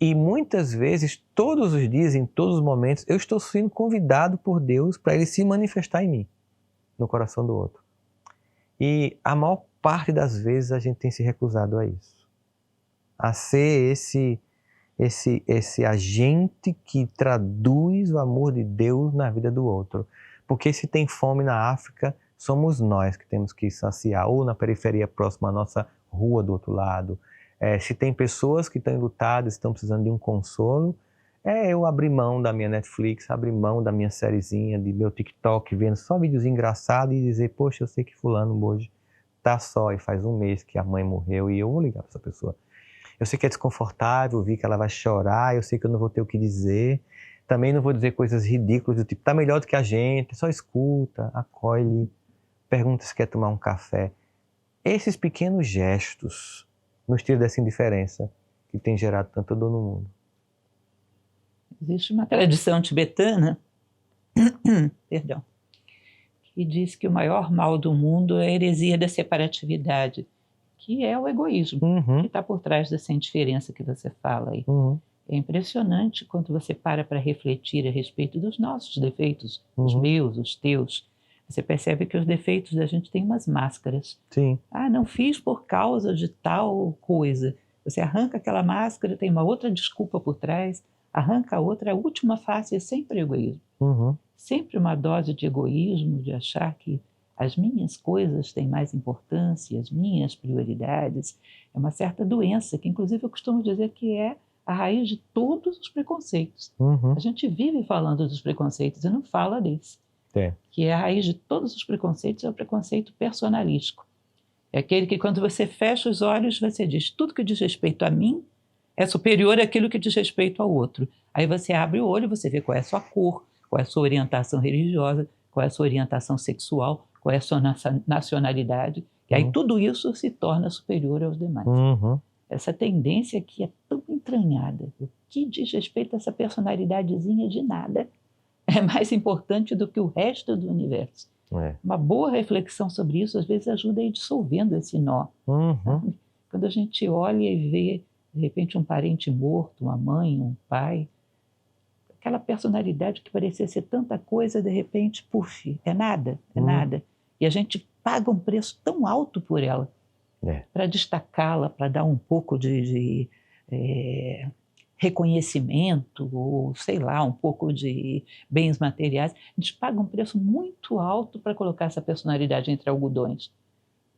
E muitas vezes, todos os dias, em todos os momentos, eu estou sendo convidado por Deus para Ele se manifestar em mim, no coração do outro. E a maior parte das vezes a gente tem se recusado a isso. A ser esse agente que traduz o amor de Deus na vida do outro. Porque se tem fome na África, somos nós que temos que saciar, ou na periferia próxima à nossa rua do outro lado. Se tem pessoas que estão enlutadas, estão precisando de um consolo, eu abrir mão da minha Netflix, abrir mão da minha sériezinha, de meu TikTok, vendo só vídeos engraçados e dizer, poxa, eu sei que fulano hoje tá só e faz um mês que a mãe morreu e eu vou ligar para essa pessoa. Eu sei que é desconfortável, vi que ela vai chorar, eu sei que eu não vou ter o que dizer, também não vou dizer coisas ridículas do tipo, tá melhor do que a gente, só escuta, acolhe, pergunta se quer tomar um café. Esses pequenos gestos nos tiram dessa indiferença que tem gerado tanta dor no mundo. Existe uma tradição tibetana, perdão, e disse que o maior mal do mundo é a heresia da separatividade, que é o egoísmo, que está por trás dessa indiferença que você fala aí. É impressionante quando você para refletir a respeito dos nossos defeitos, os meus, os teus. Você percebe que os defeitos da gente têm umas máscaras. Sim. Ah, não fiz por causa de tal coisa. Você arranca aquela máscara, tem uma outra desculpa por trás, arranca a outra, a última face é sempre egoísmo. Sempre uma dose de egoísmo, de achar que as minhas coisas têm mais importância, as minhas prioridades. É uma certa doença, que inclusive eu costumo dizer que é a raiz de todos os preconceitos. A gente vive falando dos preconceitos e não fala desse. Que é a raiz de todos os preconceitos, é o preconceito personalístico. É aquele que quando você fecha os olhos, você diz, tudo que diz respeito a mim é superior àquilo que diz respeito ao outro. Aí você abre o olho e você vê qual é a sua cor, qual é a sua orientação religiosa, qual é a sua orientação sexual, qual é a sua nacionalidade. E aí tudo isso se torna superior aos demais. Essa tendência que é tão entranhada, o que diz respeito a essa personalidadezinha de nada, é mais importante do que o resto do universo. Uma boa reflexão sobre isso, às vezes, ajuda a ir dissolvendo esse nó. Sabe? Quando a gente olha e vê, de repente, um parente morto, uma mãe, um pai, aquela personalidade que parecia ser tanta coisa, de repente, puf, é nada, é nada. E a gente paga um preço tão alto por ela, para destacá-la, para dar um pouco de reconhecimento, ou sei lá, um pouco de bens materiais. A gente paga um preço muito alto para colocar essa personalidade entre algodões.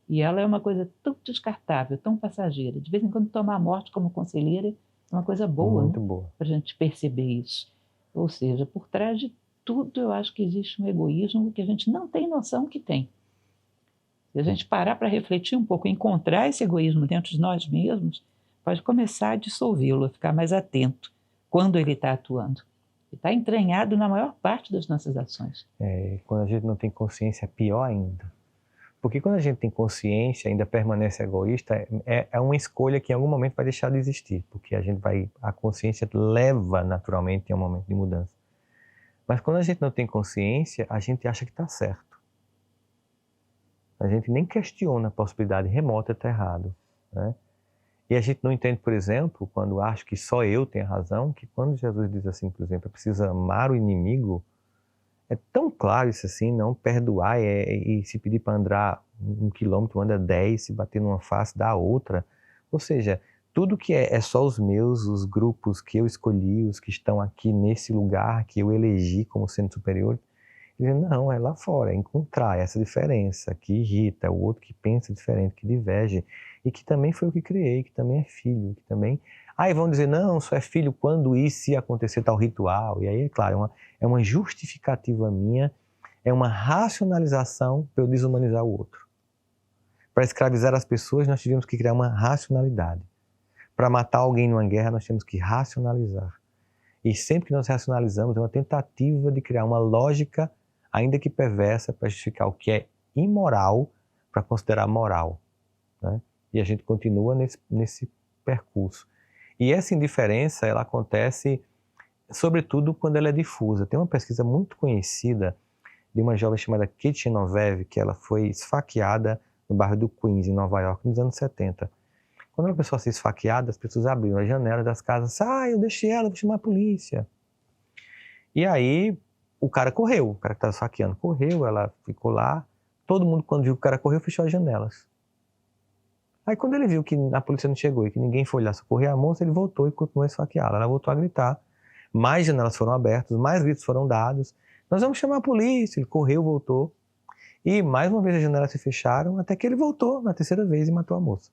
E ela é uma coisa tão descartável, tão passageira. De vez em quando tomar a morte como conselheira é uma coisa boa, muito né? boa, para a gente perceber isso. Ou seja, por trás de tudo eu acho que existe um egoísmo que a gente não tem noção que tem. Se a gente parar para refletir um pouco, encontrar esse egoísmo dentro de nós mesmos, pode começar a dissolvê-lo, a ficar mais atento quando ele está atuando. Ele está entranhado na maior parte das nossas ações. Quando a gente não tem consciência, é pior ainda. Porque quando a gente tem consciência, ainda permanece egoísta, é uma escolha que em algum momento vai deixar de existir, porque a consciência leva naturalmente a um momento de mudança. Mas quando a gente não tem consciência, a gente acha que está certo. A gente nem questiona a possibilidade remota de estar errado, né? E a gente não entende, por exemplo, quando acho que só eu tenho razão, que quando Jesus diz assim, por exemplo, é preciso amar o inimigo, é tão claro isso assim, não perdoar e se pedir para andar 1 quilômetro, anda 10, se bater numa face, dá outra. Ou seja, tudo que é só os meus, os grupos que eu escolhi, os que estão aqui nesse lugar que eu elegi como sendo superior, não, é lá fora, é encontrar essa diferença que irrita, o outro que pensa diferente, que diverge, e que também foi o que criei, que também é filho, que também... Aí vão dizer, não, só é filho quando isso se acontecer tal ritual. E aí, é claro, é uma justificativa minha, é uma racionalização para eu desumanizar o outro. Para escravizar as pessoas, nós tivemos que criar uma racionalidade. Para matar alguém numa guerra, nós temos que racionalizar. E sempre que nós racionalizamos, é uma tentativa de criar uma lógica, ainda que perversa, para justificar o que é imoral, para considerar moral, né? E a gente continua nesse percurso. E essa indiferença, ela acontece, sobretudo, quando ela é difusa. Tem uma pesquisa muito conhecida de uma jovem chamada Kate Genovese, que ela foi esfaqueada no bairro do Queens, em Nova York, nos anos 70. Quando uma pessoa se esfaqueada, as pessoas abriam as janelas das casas, eu deixei ela, vou chamar a polícia. E aí, o cara correu, o cara que estava esfaqueando correu, ela ficou lá. Todo mundo, quando viu que o cara correu, fechou as janelas. Aí, quando ele viu que a polícia não chegou e que ninguém foi lá socorrer a moça, ele voltou e continuou a esfaqueá-la. Ela voltou a gritar. Mais janelas foram abertas, mais gritos foram dados. Nós vamos chamar a polícia. Ele correu, voltou. E mais uma vez as janelas se fecharam, até que ele voltou na terceira vez e matou a moça.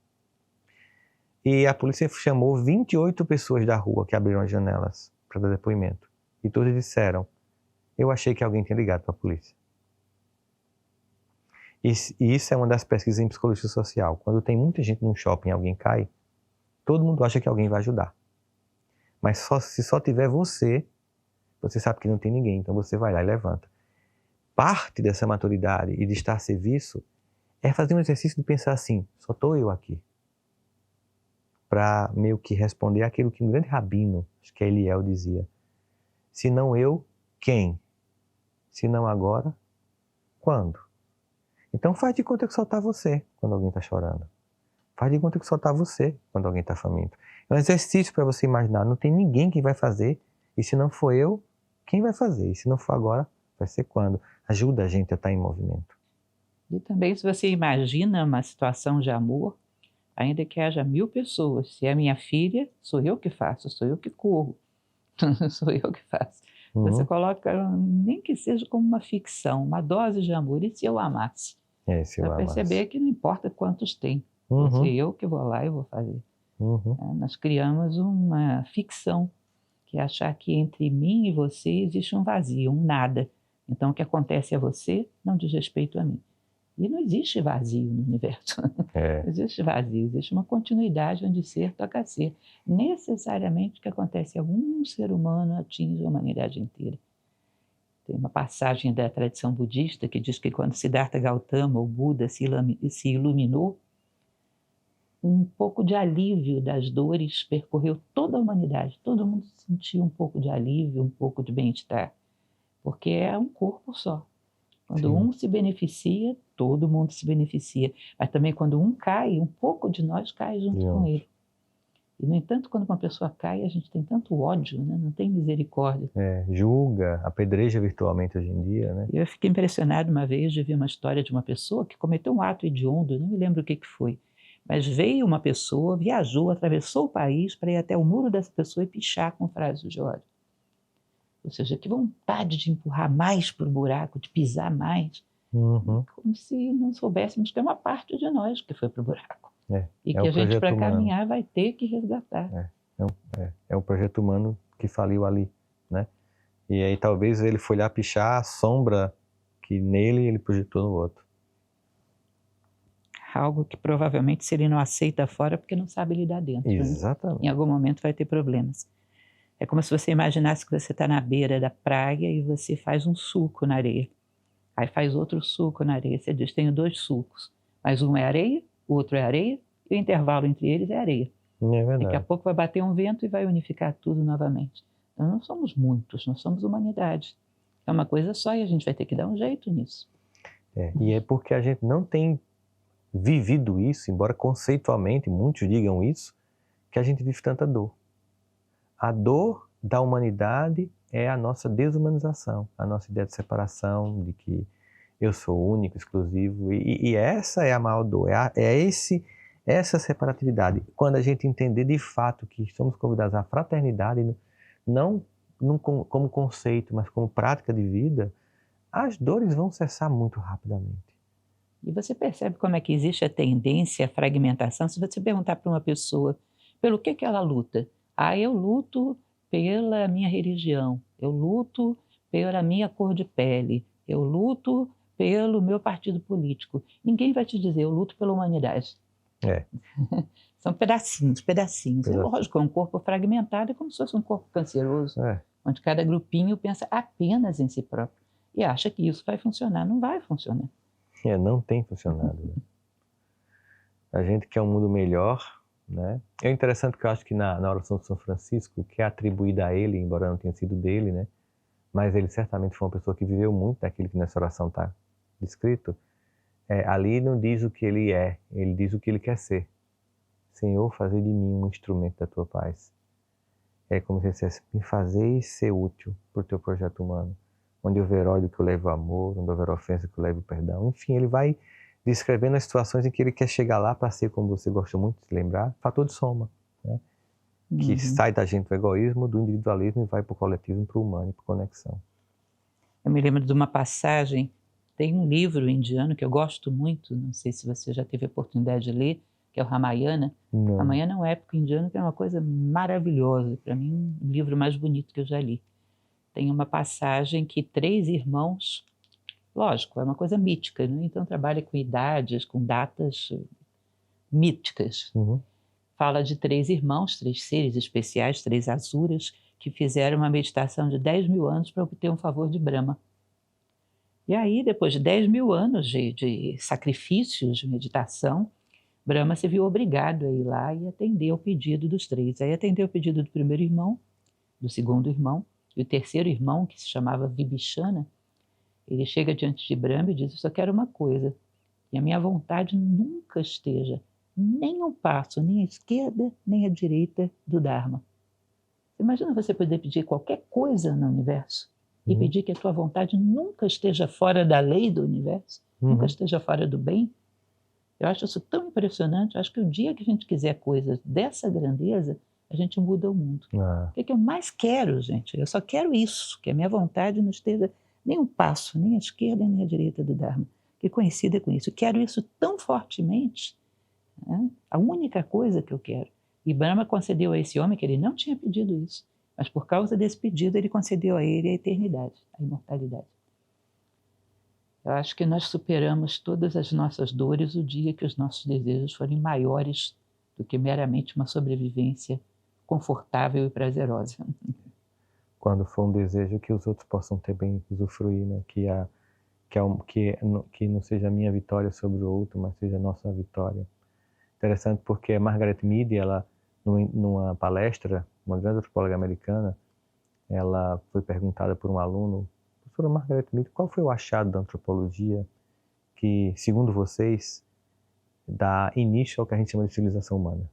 E a polícia chamou 28 pessoas da rua que abriram as janelas para dar depoimento. E todos disseram, eu achei que alguém tinha ligado para a polícia. E isso é uma das pesquisas em psicologia social. Quando tem muita gente num shopping e alguém cai, todo mundo acha que alguém vai ajudar. Mas se só tiver você sabe que não tem ninguém, então você vai lá e levanta. Parte dessa maturidade e de estar a serviço é fazer um exercício de pensar assim, só estou eu aqui. Para meio que responder aquilo que um grande rabino, acho que é Eliel, dizia. Se não eu, quem? Se não agora, Quando? Então faz de conta que só está você quando alguém está chorando. Faz de conta que só está você quando alguém está faminto. É um exercício para você imaginar, não tem ninguém que vai fazer, e se não for eu, quem vai fazer? E se não for agora, vai ser quando? Ajuda a gente a estar em movimento. E também, se você imagina uma situação de amor, ainda que haja 1000 pessoas, se é minha filha, sou eu que faço, sou eu que corro, sou eu que faço. Você coloca, nem que seja como uma ficção, uma dose de amor, e se eu amasse? Se eu Para perceber que não importa quantos tem, vou ser eu que vou lá e vou fazer. Nós criamos uma ficção, que é achar que entre mim e você existe um vazio, um nada. Então o que acontece a você não diz respeito a mim. E não existe vazio no universo. Não existe vazio, existe uma continuidade onde ser toca ser. Necessariamente o que acontece a um ser humano atinge a humanidade inteira. Tem uma passagem da tradição budista que diz que quando Siddhartha Gautama, o Buda, se iluminou, um pouco de alívio das dores percorreu toda a humanidade. Todo mundo sentiu um pouco de alívio, um pouco de bem-estar, porque é um corpo só. Quando um se beneficia, todo mundo se beneficia. Mas também quando um cai, um pouco de nós cai junto com ele. E, no entanto, quando uma pessoa cai, a gente tem tanto ódio, né? Não tem misericórdia. Julga, apedreja virtualmente hoje em dia, né? Eu fiquei impressionado uma vez de ver uma história de uma pessoa que cometeu um ato hediondo, não me lembro o que foi. Mas veio uma pessoa, viajou, atravessou o país para ir até o muro dessa pessoa e pichar com frases de ódio. Ou seja, que vontade de empurrar mais para o buraco, de pisar mais. Como se não soubéssemos que é uma parte de nós que foi para o buraco. E que a gente, para caminhar, vai ter que resgatar. É o projeto humano que faliu ali, né? E aí talvez ele foi lá pichar a sombra que nele ele projetou no outro. Algo que provavelmente se ele não aceita fora porque não sabe lidar dentro. Exatamente. Né? Em algum momento vai ter problemas. É como se você imaginasse que você está na beira da praia e você faz um suco na areia. Aí faz outro suco na areia. Você diz, tenho 2 sucos. Mas um é areia, o outro é areia, e o intervalo entre eles é areia. É verdade. Daqui a pouco vai bater um vento e vai unificar tudo novamente. Então não somos muitos, nós somos humanidade. É uma coisa só e a gente vai ter que dar um jeito nisso. E é porque a gente não tem vivido isso, embora conceitualmente muitos digam isso, que a gente vive tanta dor. A dor da humanidade é a nossa desumanização, a nossa ideia de separação, de que eu sou único, exclusivo, e essa é a maior dor, essa separatividade. Quando a gente entender de fato que somos convidados à fraternidade, não como conceito, mas como prática de vida, as dores vão cessar muito rapidamente. E você percebe como é que existe a tendência à fragmentação? Se você perguntar para uma pessoa pelo que ela luta, eu luto pela minha religião, eu luto pela minha cor de pele, eu luto pelo meu partido político. Ninguém vai te dizer, eu luto pela humanidade. São pedacinhos. É lógico, é um corpo fragmentado, é como se fosse um corpo canceroso, onde cada grupinho pensa apenas em si próprio e acha que isso vai funcionar. Não vai funcionar. Não tem funcionado. Né? A gente quer um mundo melhor, né? É interessante que eu acho que na oração de São Francisco, que é atribuída a ele, embora não tenha sido dele, né? Mas ele certamente foi uma pessoa que viveu muito daquilo que nessa oração está descrito. Ali não diz o que ele é, ele diz o que ele quer ser. Senhor, fazer de mim um instrumento da tua paz. É como se ele dissesse, me fazeis ser útil para o teu projeto humano. Onde houver ódio que eu levo o amor, onde houver ofensa que eu levo o perdão. Enfim, ele vai descrevendo as situações em que ele quer chegar lá para ser, como você gosta muito de lembrar, fator de soma. Né? Que sai da gente do egoísmo, do individualismo e vai para o coletivismo, para o humano, para a conexão. Eu me lembro de uma passagem, tem um livro indiano que eu gosto muito, não sei se você já teve a oportunidade de ler, que é o Ramayana. Não. Ramayana é um épico indiano que é uma coisa maravilhosa, para mim, o livro mais bonito que eu já li. Tem uma passagem que 3 irmãos, lógico, é uma coisa mítica, né? Então trabalha com idades, com datas míticas. Fala de 3 irmãos, 3 seres especiais, 3 asuras, que fizeram uma meditação de 10.000 anos para obter um favor de Brahma. E aí, depois de 10.000 anos de sacrifícios, de meditação, Brahma se viu obrigado a ir lá e atender ao pedido dos 3. Aí atendeu o pedido do primeiro irmão, do segundo irmão, e o terceiro irmão, que se chamava Vibhishana, Ele chega diante de Brahma e diz: eu só quero uma coisa, que a minha vontade nunca esteja nem um passo, nem à esquerda, nem à direita do Dharma. Imagina você poder pedir qualquer coisa no universo e pedir que a tua vontade nunca esteja fora da lei do universo, nunca esteja fora do bem. Eu acho isso tão impressionante. Eu acho que o dia que a gente quiser coisas dessa grandeza, a gente muda o mundo. O que é que eu mais quero, gente? Eu só quero isso, que a minha vontade não esteja nem um passo, nem à esquerda, nem à direita do Dharma. Que coincida com isso. Eu quero isso tão fortemente, né? A única coisa que eu quero. E Brahma concedeu a esse homem que ele não tinha pedido isso, mas por causa desse pedido ele concedeu a ele a eternidade, a imortalidade. Eu acho que nós superamos todas as nossas dores o dia que os nossos desejos forem maiores do que meramente uma sobrevivência confortável e prazerosa. Quando for um desejo que os outros possam também usufruir, né? Que não seja a minha vitória sobre o outro, mas seja a nossa vitória. Interessante porque a Margaret Mead, ela, numa palestra, uma grande antropóloga americana, ela foi perguntada por um aluno: professora Margaret Mead, qual foi o achado da antropologia que, segundo vocês, dá início ao que a gente chama de civilização humana?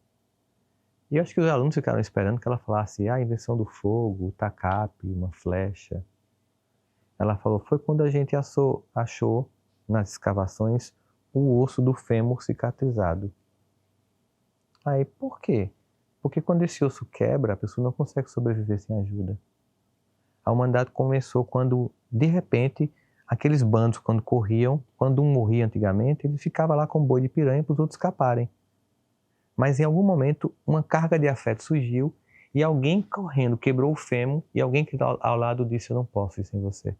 E eu acho que os alunos ficaram esperando que ela falasse a invenção do fogo, o tacape, uma flecha. Ela falou: foi quando a gente achou nas escavações o osso do fêmur cicatrizado. Aí, por quê? Porque quando esse osso quebra, a pessoa não consegue sobreviver sem ajuda. A humanidade começou quando, de repente, aqueles bandos, quando corriam, quando um morria antigamente, ele ficava lá com boi de piranha para os outros escaparem. Mas em algum momento, uma carga de afeto surgiu e alguém correndo quebrou o fêmur e alguém que estava ao lado disse: eu não posso ir sem você.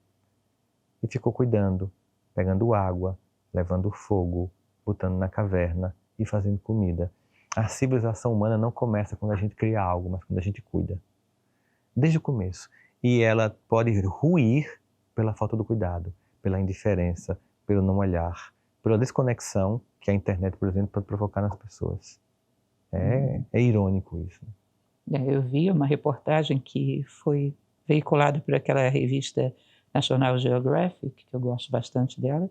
E ficou cuidando, pegando água, levando fogo, botando na caverna e fazendo comida. A civilização humana não começa quando a gente cria algo, mas quando a gente cuida. Desde o começo. E ela pode ruir pela falta do cuidado, pela indiferença, pelo não olhar, pela desconexão que a internet, por exemplo, pode provocar nas pessoas. É irônico isso. Eu vi uma reportagem que foi veiculada por aquela revista National Geographic, que eu gosto bastante dela,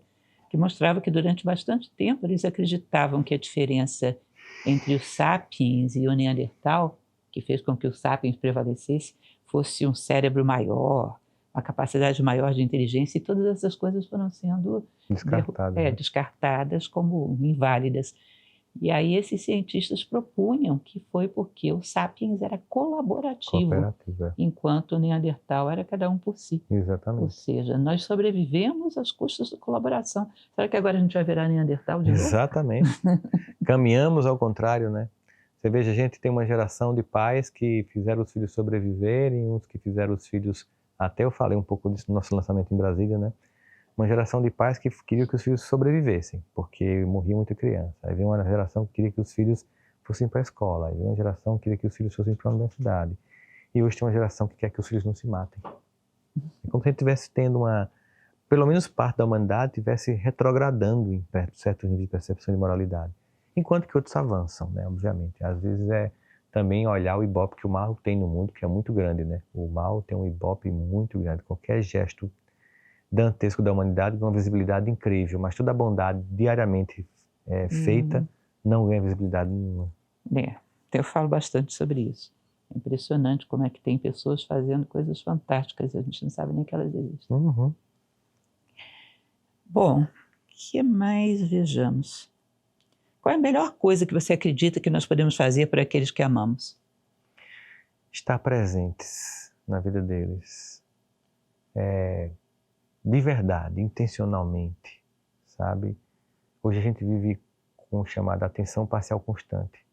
que mostrava que durante bastante tempo eles acreditavam que a diferença entre os sapiens e o Neandertal, que fez com que o sapiens prevalecesse, fosse um cérebro maior, uma capacidade maior de inteligência, e todas essas coisas foram sendo descartadas como inválidas. E aí esses cientistas propunham que foi porque o sapiens era colaborativo, enquanto o Neandertal era cada um por si. Exatamente. Ou seja, nós sobrevivemos às custas da colaboração. Será que agora a gente vai virar Neandertal de novo? Exatamente. Caminhamos ao contrário, né? Você veja, a gente tem uma geração de pais que fizeram os filhos sobreviverem, uns que fizeram os filhos... Até eu falei um pouco disso no nosso lançamento em Brasília, né? Uma geração de pais que queriam que os filhos sobrevivessem, porque morria muita criança. Aí veio uma geração que queria que os filhos fossem para a escola. Aí veio uma geração que queria que os filhos fossem para a universidade. E hoje tem uma geração que quer que os filhos não se matem. É como se a gente estivesse tendo pelo menos parte da humanidade estivesse retrogradando em certos níveis de percepção de moralidade. Enquanto que outros avançam, né? Obviamente. Às vezes é também olhar o ibope que o mal tem no mundo, que é muito grande, né? O mal tem um ibope muito grande. Qualquer gesto dantesco da humanidade com uma visibilidade incrível, mas toda a bondade diariamente feita não ganha visibilidade nenhuma. Eu falo bastante sobre isso. É impressionante como é que tem pessoas fazendo coisas fantásticas e a gente não sabe nem que elas existem. Bom, o que mais vejamos? Qual é a melhor coisa que você acredita que nós podemos fazer para aqueles que amamos? Estar presentes na vida deles. De verdade, intencionalmente, sabe? Hoje a gente vive com o chamado atenção parcial constante.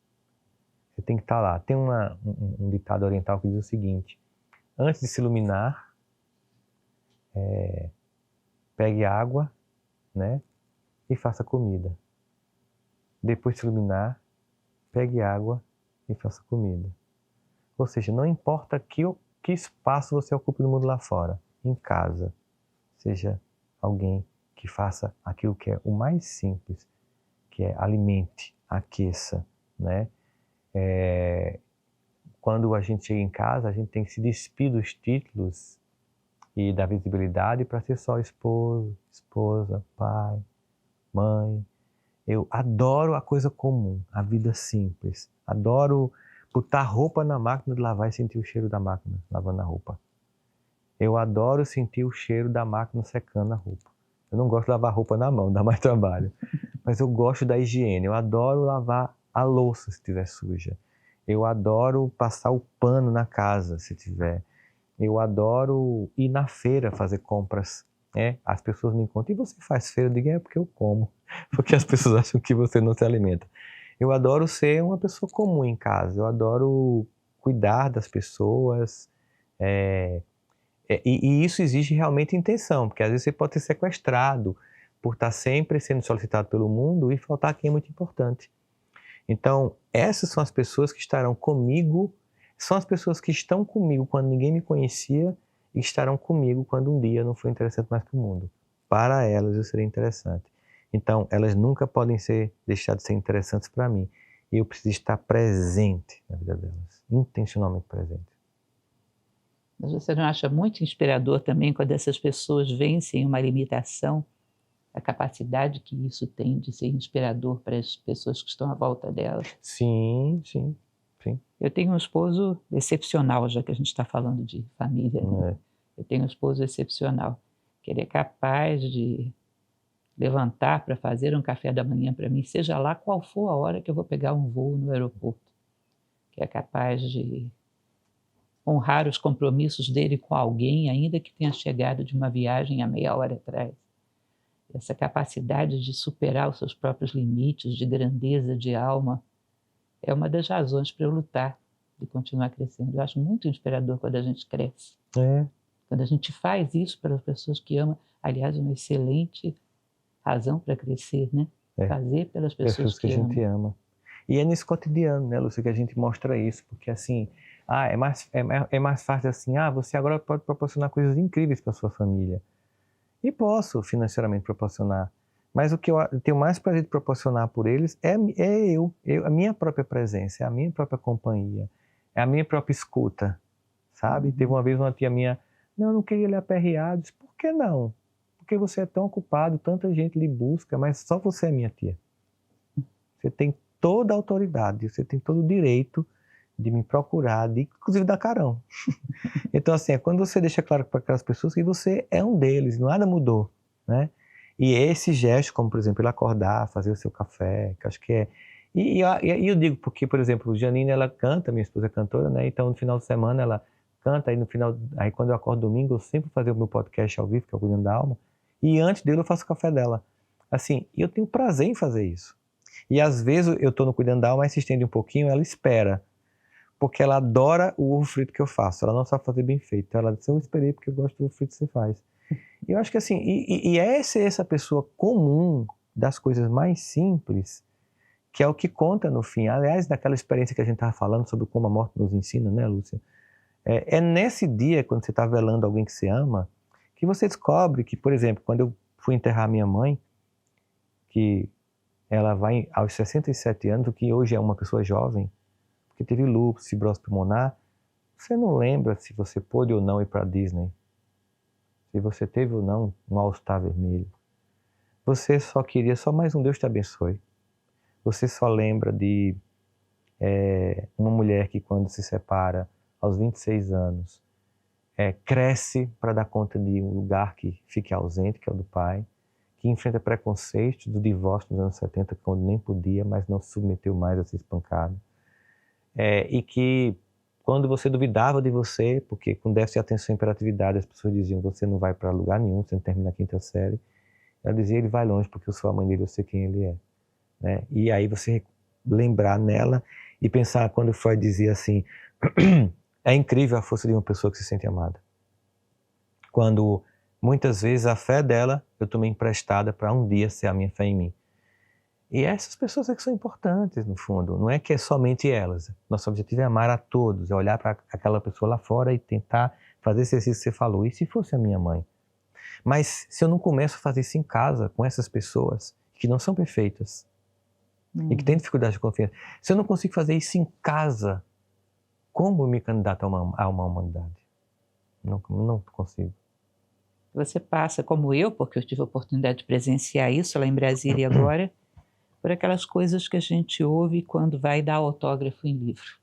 Você tem que estar lá. Tem um ditado oriental que diz o seguinte: antes de se iluminar, pegue água, né? E faça comida. Depois de se iluminar, pegue água e faça comida. Ou seja, não importa que espaço você ocupe no mundo lá fora, em casa, seja alguém que faça aquilo que é o mais simples, que é alimente, aqueça, né? Quando a gente chega em casa, a gente tem que se despir dos títulos e da visibilidade para ser só esposo, esposa, pai, mãe. Eu adoro a coisa comum, a vida simples. Adoro botar roupa na máquina de lavar e sentir o cheiro da máquina lavando a roupa. Eu adoro sentir o cheiro da máquina secando a roupa. Eu não gosto de lavar roupa na mão, dá mais trabalho. Mas eu gosto da higiene. Eu adoro lavar a louça se estiver suja. Eu adoro passar o pano na casa se tiver. Eu adoro ir na feira fazer compras. As pessoas me encontram. E você faz feira? Eu digo, é porque eu como. Porque as pessoas acham que você não se alimenta. Eu adoro ser uma pessoa comum em casa. Eu adoro cuidar das pessoas. E isso exige realmente intenção, porque às vezes você pode ser sequestrado por estar sempre sendo solicitado pelo mundo e faltar quem é muito importante. Então, essas são as pessoas que estarão comigo, são as pessoas que estão comigo quando ninguém me conhecia e estarão comigo quando um dia eu não for interessante mais para o mundo. Para elas eu serei interessante. Então, elas nunca podem deixar de ser interessantes para mim. E eu preciso estar presente na vida delas, intencionalmente presente. Mas você não acha muito inspirador também quando essas pessoas vencem uma limitação, a capacidade que isso tem de ser inspirador para as pessoas que estão à volta delas? Sim, sim, sim. Eu tenho um esposo excepcional, já que a gente está falando de família, né? Eu tenho um esposo excepcional, que ele é capaz de levantar para fazer um café da manhã para mim, seja lá qual for a hora que eu vou pegar um voo no aeroporto, que é capaz de honrar os compromissos dele com alguém, ainda que tenha chegado de uma viagem há meia hora atrás. Essa capacidade de superar os seus próprios limites, de grandeza de alma, é uma das razões para eu lutar, de continuar crescendo. Eu acho muito inspirador quando a gente cresce. Quando a gente faz isso pelas pessoas que ama. Aliás, é uma excelente razão para crescer, né? Fazer pelas pessoas que a gente ama. E é nesse cotidiano, né, Lúcia, que a gente mostra isso, porque assim, é mais fácil assim, você agora pode proporcionar coisas incríveis para sua família. E posso financeiramente proporcionar. Mas o que eu tenho mais prazer de proporcionar por eles é a minha própria presença, é a minha própria companhia, é a minha própria escuta, sabe? Teve uma vez uma tia minha, não queria lhe aperrear, eu disse, por que não? Porque você é tão ocupado, tanta gente lhe busca, mas só você é minha tia. Você tem toda a autoridade, você tem todo o direito de me procurar, de inclusive dar carão. Então assim, é quando você deixa claro para aquelas pessoas que você é um deles, nada mudou, né? E esse gesto, como por exemplo, ele acordar, fazer o seu café, que acho que é... E eu digo porque, por exemplo, Janine, ela canta, minha esposa é cantora, né? Então no final de semana ela canta, aí quando eu acordo domingo, eu sempre faço o meu podcast ao vivo, que é o Cuidando da Alma, e antes dele eu faço o café dela. Assim, eu tenho prazer em fazer isso. E às vezes eu estou no Cuidando da Alma, mas se estende um pouquinho, ela espera. Porque ela adora o ovo frito que eu faço. Ela não sabe fazer bem feito. Então ela disse, eu esperei porque eu gosto do ovo frito que você faz. E eu acho que assim, essa pessoa comum das coisas mais simples, que é o que conta no fim. Aliás, daquela experiência que a gente estava falando sobre como a morte nos ensina, né, Lúcia? É nesse dia, quando você está velando alguém que você ama, que você descobre que, por exemplo, quando eu fui enterrar minha mãe, que ela vai aos 67 anos, o que hoje é uma pessoa jovem, porque teve lúpus, fibrose pulmonar, você não lembra se você pôde ou não ir para a Disney, se você teve ou não um All-Star vermelho. Você só queria, só mais um Deus te abençoe. Você só lembra de uma mulher que quando se separa aos 26 anos, cresce para dar conta de um lugar que fique ausente, que é o do pai, que enfrenta preconceito do divórcio nos anos 70, quando nem podia, mas não se submeteu mais a ser espancado. E que quando você duvidava de você, porque com déficit de atenção e hiperatividade as pessoas diziam, você não vai para lugar nenhum, você não termina a 5ª série, ela dizia, ele vai longe porque eu sou a mãe dele, eu sei quem ele é. Né? E aí você lembrar nela e pensar quando Freud dizia assim, é incrível a força de uma pessoa que se sente amada. Quando muitas vezes a fé dela eu tomei emprestada para um dia ser a minha fé em mim. E essas pessoas é que são importantes, no fundo. Não é que é somente elas. Nosso objetivo é amar a todos, é olhar para aquela pessoa lá fora e tentar fazer esse exercício que você falou. E se fosse a minha mãe? Mas se eu não começo a fazer isso em casa com essas pessoas que não são perfeitas e que têm dificuldade de confiança, se eu não consigo fazer isso em casa, como me candidato a uma humanidade? Não consigo. Você passa, como eu, porque eu tive a oportunidade de presenciar isso lá em Brasília agora, por aquelas coisas que a gente ouve quando vai dar autógrafo em livro.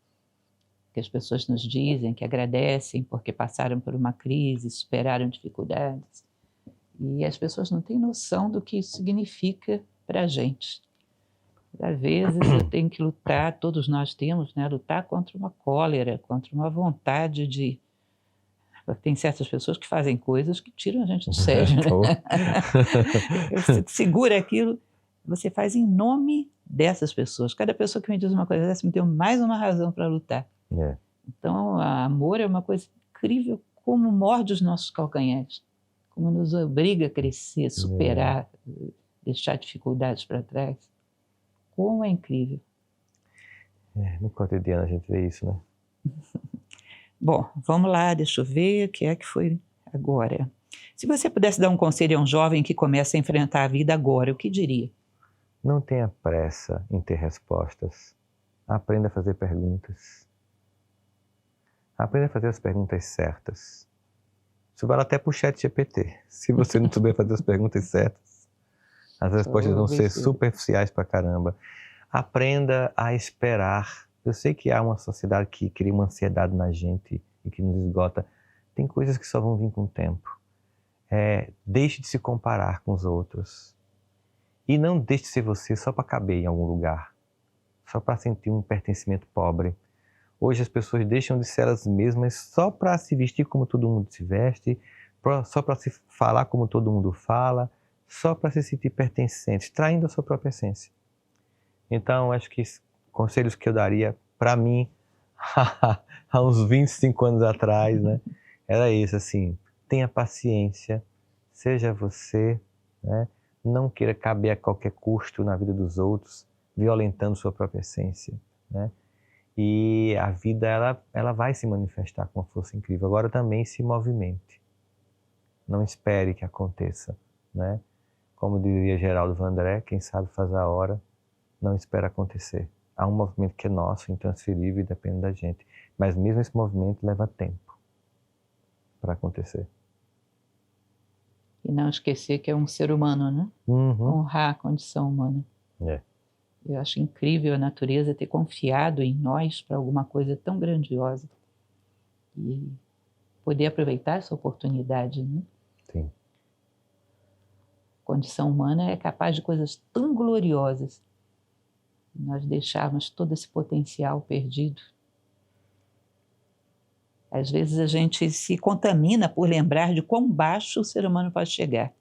Que as pessoas nos dizem, que agradecem porque passaram por uma crise, superaram dificuldades. E as pessoas não têm noção do que isso significa para a gente. Às vezes eu tenho que lutar, todos nós temos, né? Lutar contra uma cólera, contra uma vontade de... Tem certas pessoas que fazem coisas que tiram a gente do sério, né? Você segura aquilo, você faz em nome dessas pessoas. Cada pessoa que me diz uma coisa dessa me deu mais uma razão para lutar. É. Então, o amor é uma coisa incrível, como morde os nossos calcanhares, como nos obriga a crescer, superar, deixar dificuldades para trás. Como é incrível. No cotidiano a gente vê isso, né? Bom, vamos lá, deixa eu ver o que é que foi agora. Se você pudesse dar um conselho a um jovem que começa a enfrentar a vida agora, o que diria? Não tenha pressa em ter respostas. Aprenda a fazer perguntas. Aprenda a fazer as perguntas certas. Isso vale até para o ChatGPT. Se você não souber fazer as perguntas certas, as respostas vão ser superficiais pra caramba. Aprenda a esperar. Eu sei que há uma sociedade que cria uma ansiedade na gente e que nos esgota. Tem coisas que só vão vir com o tempo. Deixe de se comparar com os outros. E não deixe de ser você só para caber em algum lugar. Só para sentir um pertencimento pobre. Hoje as pessoas deixam de ser elas mesmas só para se vestir como todo mundo se veste, só para se falar como todo mundo fala, só para se sentir pertencentes, traindo a sua própria essência. Então, acho que conselhos que eu daria para mim, há uns 25 anos atrás, né, era isso, assim, tenha paciência, seja você, né, não queira caber a qualquer custo na vida dos outros, violentando sua própria essência, né? E a vida, ela vai se manifestar com uma força incrível. Agora também se movimente. Não espere que aconteça, né? Como diria Geraldo Vandré, quem sabe faz a hora, não espera acontecer. Há um movimento que é nosso, intransferível e depende da gente. Mas mesmo esse movimento leva tempo para acontecer. E não esquecer que é um ser humano, né? Honrar a condição humana. Eu acho incrível a natureza ter confiado em nós para alguma coisa tão grandiosa. E poder aproveitar essa oportunidade, né? Sim. A condição humana é capaz de coisas tão gloriosas. Nós deixarmos todo esse potencial perdido. Às vezes a gente se contamina por lembrar de quão baixo o ser humano pode chegar.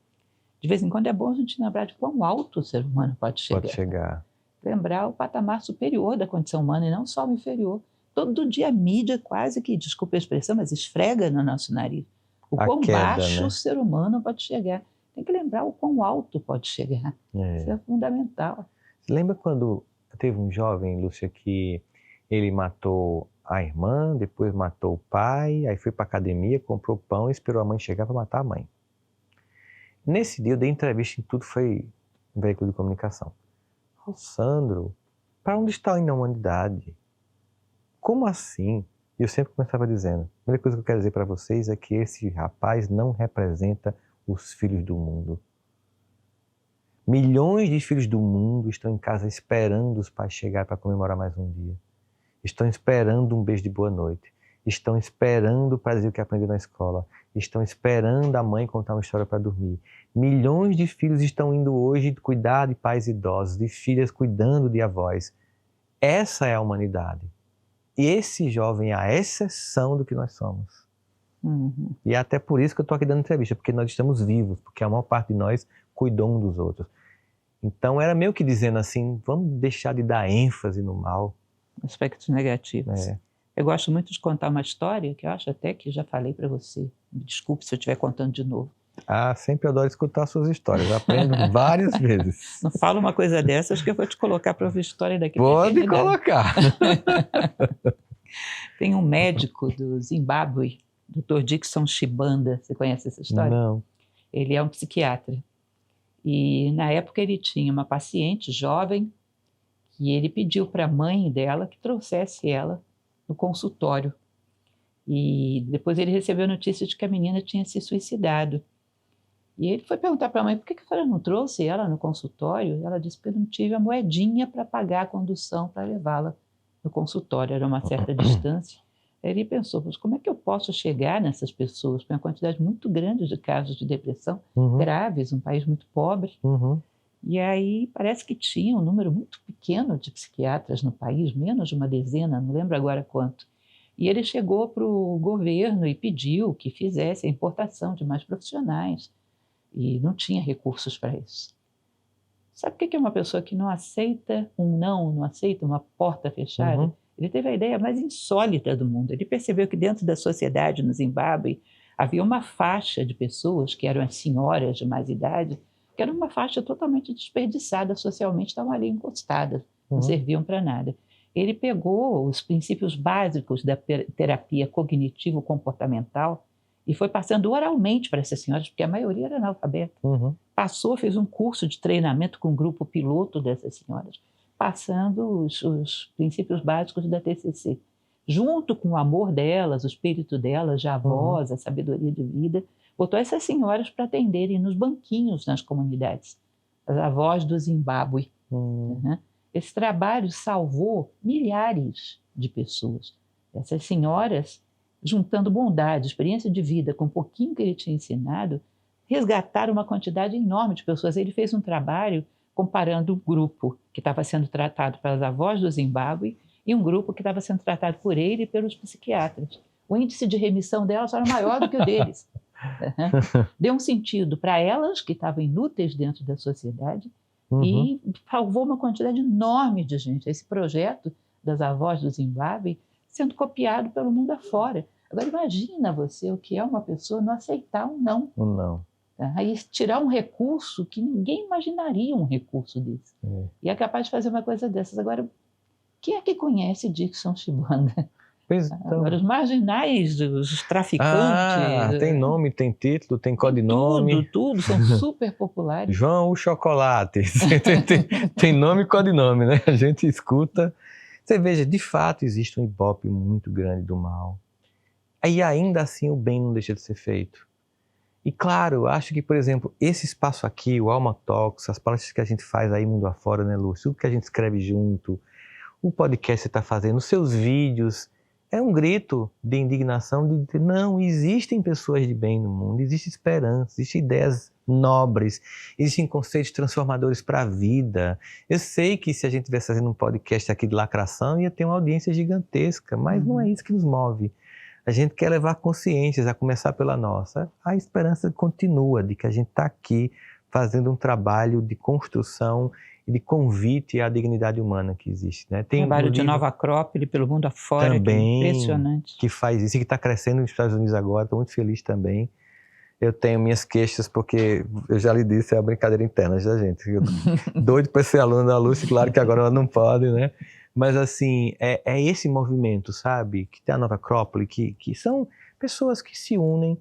De vez em quando é bom a gente lembrar de quão alto o ser humano pode chegar. Pode chegar. Lembrar o patamar superior da condição humana e não só o inferior. Todo dia a mídia quase que, desculpa a expressão, mas esfrega no nosso nariz. O quão baixo, né, o ser humano pode chegar. Tem que lembrar o quão alto pode chegar. Isso é fundamental. Lembra quando teve um jovem, Lúcia, que ele matou a irmã, depois matou o pai, aí foi para a academia, comprou pão e esperou a mãe chegar para matar a mãe. Nesse dia eu dei entrevista em Tudo Foi um Veículo de Comunicação. Sandro, para onde está ainda a humanidade? Como assim? E eu sempre começava dizendo, a primeira coisa que eu quero dizer para vocês é que esse rapaz não representa os filhos do mundo. Milhões de filhos do mundo estão em casa esperando os pais chegarem para comemorar mais um dia. Estão esperando um beijo de boa noite. Estão esperando para dizer o que aprendeu na escola. Estão esperando a mãe contar uma história para dormir. Milhões de filhos estão indo hoje cuidar de pais idosos, de filhas cuidando de avós. Essa é a humanidade. E esse jovem é a exceção do que nós somos. E é até por isso que eu estou aqui dando entrevista, porque nós estamos vivos, porque a maior parte de nós cuidou um dos outros. Então era meio que dizendo assim, vamos deixar de dar ênfase no mal. Aspectos negativos. Eu gosto muito de contar uma história, que eu acho até que já falei para você. Me desculpe se eu estiver contando de novo. Sempre adoro escutar suas histórias, aprendo várias vezes. Não fala uma coisa dessas que eu vou te colocar para ouvir a história daqui. Pode colocar. Tem um médico do Zimbábue, Dr. Dickson Chibanda, você conhece essa história? Não. Ele é um psiquiatra. E na época ele tinha uma paciente jovem e ele pediu para a mãe dela que trouxesse ela no consultório. E depois ele recebeu a notícia de que a menina tinha se suicidado. E ele foi perguntar para a mãe por que a senhora não trouxe ela no consultório. Ela disse que eu não tive a moedinha para pagar a condução para levá-la no consultório, era uma certa distância. Aí ele pensou, mas como é que eu posso chegar nessas pessoas? Tem uma quantidade muito grande de casos de depressão graves, um país muito pobre. E aí parece que tinha um número muito pequeno de psiquiatras no país, menos de uma dezena, não lembro agora quanto. E ele chegou para o governo e pediu que fizesse a importação de mais profissionais. E não tinha recursos para isso. Sabe o que é uma pessoa que não aceita um não aceita uma porta fechada? Ele teve a ideia mais insólita do mundo. Ele percebeu que dentro da sociedade no Zimbábue havia uma faixa de pessoas, que eram as senhoras de mais idade, que era uma faixa totalmente desperdiçada socialmente, estavam ali encostadas, não serviam para nada. Ele pegou os princípios básicos da terapia cognitivo-comportamental e foi passando oralmente para essas senhoras, porque a maioria era analfabeta. Passou, fez um curso de treinamento com um grupo piloto dessas senhoras, passando os princípios básicos da TCC. Junto com o amor delas, o espírito delas, de avós, a sabedoria de vida, botou essas senhoras para atenderem nos banquinhos nas comunidades, as avós do Zimbábue. Esse trabalho salvou milhares de pessoas. Essas senhoras, juntando bondade, experiência de vida com um pouquinho que ele tinha ensinado, resgataram uma quantidade enorme de pessoas. Ele fez um trabalho comparando um grupo que estava sendo tratado pelas avós do Zimbábue e um grupo que estava sendo tratado por ele e pelos psiquiatras. O índice de remissão delas era maior do que o deles. Deu um sentido para elas, que estavam inúteis dentro da sociedade, e salvou uma quantidade enorme de gente. Esse projeto das avós do Zimbábue sendo copiado pelo mundo afora. Agora imagina você o que é uma pessoa não aceitar um não. Aí tirar um recurso que ninguém imaginaria um recurso desse. E é capaz de fazer uma coisa dessas. Agora, quem é que conhece Dixon Chibanda? Agora, os marginais, os traficantes... Tem nome, tem título, tem codinome. Tudo, são super populares. João o Chocolate. Tem nome e codinome, né? A gente escuta. Você veja, de fato existe um ibope muito grande do mal. E ainda assim o bem não deixa de ser feito. E claro, acho que, por exemplo, esse espaço aqui, o Alma Talks, as palestras que a gente faz aí mundo afora, né, Lúcio? Tudo que a gente escreve junto, o podcast que você está fazendo, os seus vídeos, é um grito de indignação de dizer, não, existem pessoas de bem no mundo, existe esperança, existem ideias nobres, existem conceitos transformadores para a vida. Eu sei que se a gente estivesse fazendo um podcast aqui de lacração, ia ter uma audiência gigantesca, mas não é isso que nos move. A gente quer levar consciências, a começar pela nossa. A esperança continua de que a gente está aqui fazendo um trabalho de construção e de convite à dignidade humana que existe. Né? Tem trabalho de Nova Acrópole pelo mundo afora, também, que é impressionante. Que faz isso e que está crescendo nos Estados Unidos agora, estou muito feliz também. Eu tenho minhas queixas, porque eu já lhe disse, é a brincadeira interna da gente. Eu doido para ser aluno da Lúcia, claro que agora ela não pode, né? Mas assim, é esse movimento, sabe? Que tem a Nova Acrópole, que são pessoas que se unem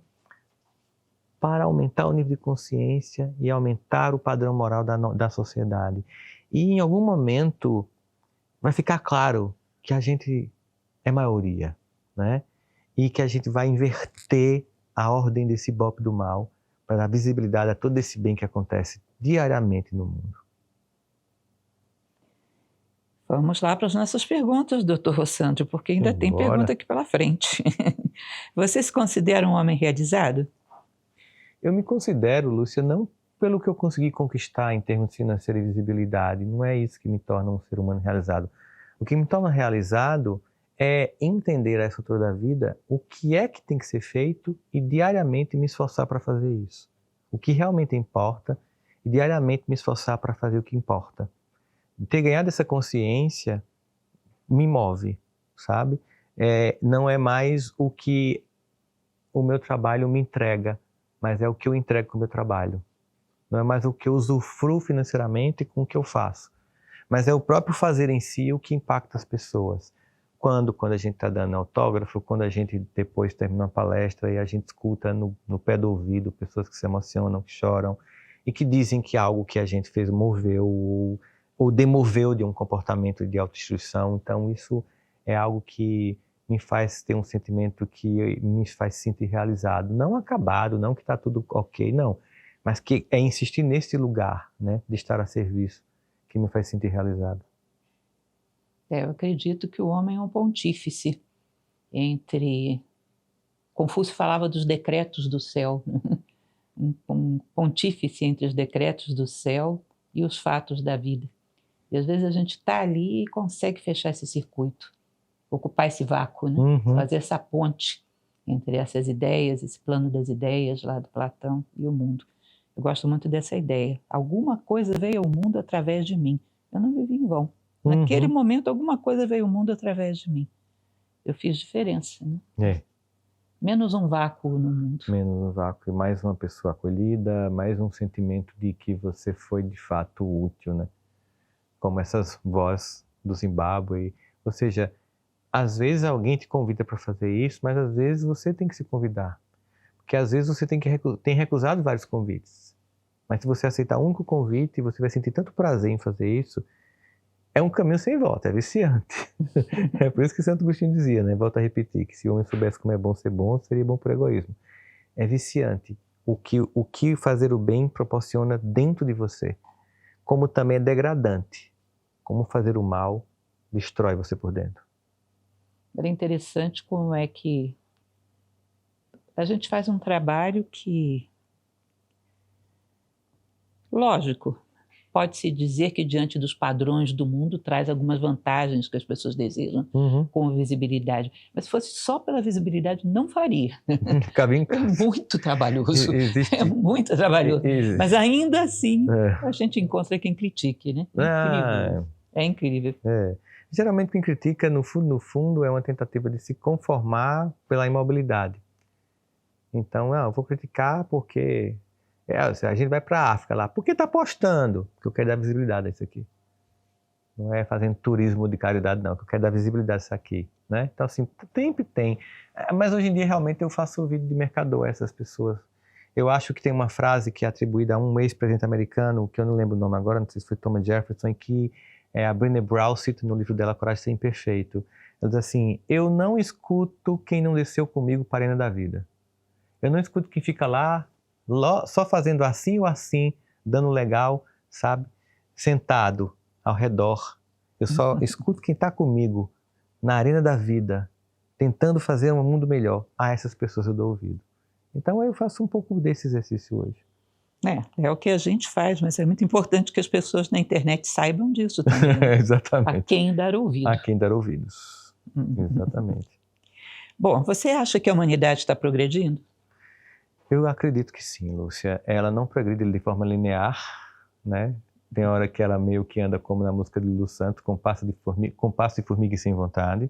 para aumentar o nível de consciência e aumentar o padrão moral da sociedade. E em algum momento vai ficar claro que a gente é maioria, né? E que a gente vai inverter a ordem desse ibope do mal para dar visibilidade a todo esse bem que acontece diariamente no mundo. Vamos lá para as nossas perguntas, doutor Rossandro, porque ainda tem pergunta aqui pela frente. Você se considera um homem realizado? Eu me considero, Lúcia, não pelo que eu consegui conquistar em termos de financeira e visibilidade. Não é isso que me torna um ser humano realizado. O que me torna realizado é entender a estrutura da vida, o que é que tem que ser feito e diariamente me esforçar para fazer isso. O que realmente importa e diariamente me esforçar para fazer o que importa. Ter ganhado essa consciência me move, sabe? Não é mais o que o meu trabalho me entrega, mas é o que eu entrego com o meu trabalho. Não é mais o que eu usufruo financeiramente com o que eu faço, mas é o próprio fazer em si o que impacta as pessoas. Quando a gente está dando autógrafo, quando a gente depois termina uma palestra e a gente escuta no pé do ouvido pessoas que se emocionam, que choram e que dizem que algo que a gente fez moveu ou demoveu de um comportamento de autodestruição. Então isso é algo que me faz ter um sentimento que me faz sentir realizado. Não acabado, não que está tudo ok, não. mas que é insistir nesse lugar, né, de estar a serviço, que me faz sentir realizado. Eu acredito que o homem é um pontífice Confúcio falava dos decretos do céu, um pontífice entre os decretos do céu e os fatos da vida. E às vezes a gente está ali e consegue fechar esse circuito, ocupar esse vácuo, né? Fazer essa ponte entre essas ideias, esse plano das ideias lá do Platão e o mundo. Eu gosto muito dessa ideia. Alguma coisa veio ao mundo através de mim. Eu não vivi em vão. Naquele momento, alguma coisa veio ao mundo através de mim. Eu fiz diferença, né? Menos um vácuo no mundo. Menos um vácuo e mais uma pessoa acolhida, mais um sentimento de que você foi de fato útil, né? Como essas vozes do Zimbábue. Ou seja, às vezes alguém te convida para fazer isso, mas às vezes você tem que se convidar. Porque às vezes você tem recusado vários convites. Mas se você aceitar um único convite, você vai sentir tanto prazer em fazer isso. É um caminho sem volta, é viciante. É por isso que Santo Agostinho dizia, né? Volto a repetir, que se o homem soubesse como é bom ser bom, seria bom por egoísmo. É viciante. O que fazer o bem proporciona dentro de você. Como também é degradante. Como fazer o mal destrói você por dentro. Era interessante como é que a gente faz um trabalho que, lógico, pode-se dizer que diante dos padrões do mundo traz algumas vantagens que as pessoas desejam, como visibilidade. Mas se fosse só pela visibilidade, não faria. Ficava em casa. É muito trabalhoso. É muito trabalhoso. Mas ainda assim, a gente encontra quem critique, né? É incrível. Geralmente quem critica, no fundo, é uma tentativa de se conformar pela imobilidade. Então, eu vou criticar porque... a gente vai para a África lá. Por que está postando? Porque eu quero dar visibilidade a isso aqui. Não é fazendo turismo de caridade, não. Que eu quero dar visibilidade a isso aqui. Né? Então, assim, sempre tem. Mas hoje em dia, realmente, eu faço vídeo de mercador a essas pessoas. Eu acho que tem uma frase que é atribuída a um ex-presidente americano, que eu não lembro o nome agora, não sei se foi Thomas Jefferson, que a Brené Brown cita no livro dela, Coragem de Ser Imperfeito. Ela diz assim, eu não escuto quem não desceu comigo para a arena da vida. Eu não escuto quem fica lá só fazendo assim ou assim, dando legal, sabe? Sentado ao redor. Eu só escuto quem está comigo na arena da vida, tentando fazer um mundo melhor. A essas pessoas eu dou ouvido. Então eu faço um pouco desse exercício hoje. É o que a gente faz, mas é muito importante que as pessoas na internet saibam disso também. Né? Exatamente. A quem dar ouvido. A quem dar ouvidos. Exatamente. Bom, você acha que a humanidade está progredindo? Eu acredito que sim, Lúcia. Ela não progride de forma linear, né? Tem hora que ela meio que anda como na música de Lulu Santos, com passo de formiga e sem vontade.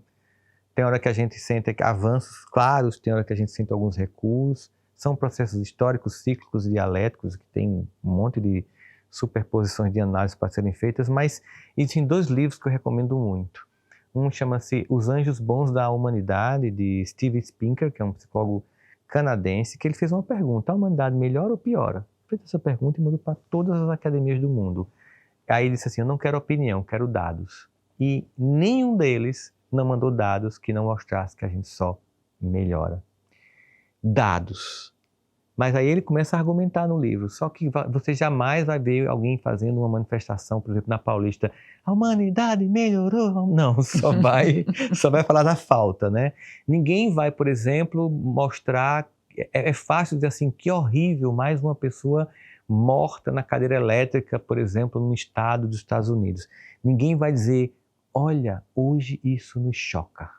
Tem hora que a gente sente avanços claros, tem hora que a gente sente alguns recuos. São processos históricos, cíclicos e dialéticos, que tem um monte de superposições de análise para serem feitas, mas existem 2 livros que eu recomendo muito. Um chama-se Os Anjos Bons da Humanidade, de Steve Pinker, que é um psicólogo canadense, que ele fez uma pergunta: a humanidade melhora ou piora? Fez essa pergunta e mandou para todas as academias do mundo. Aí ele disse assim, eu não quero opinião, quero dados. E nenhum deles não mandou dados que não mostrasse que a gente só melhora. Dados. Mas aí ele começa a argumentar no livro, só que você jamais vai ver alguém fazendo uma manifestação, por exemplo, na Paulista, a humanidade melhorou. Não, só vai falar da falta, né? Ninguém vai, por exemplo, mostrar, é fácil dizer assim, que horrível, mais uma pessoa morta na cadeira elétrica, por exemplo, num estado dos Estados Unidos. Ninguém vai dizer, olha, hoje isso nos choca.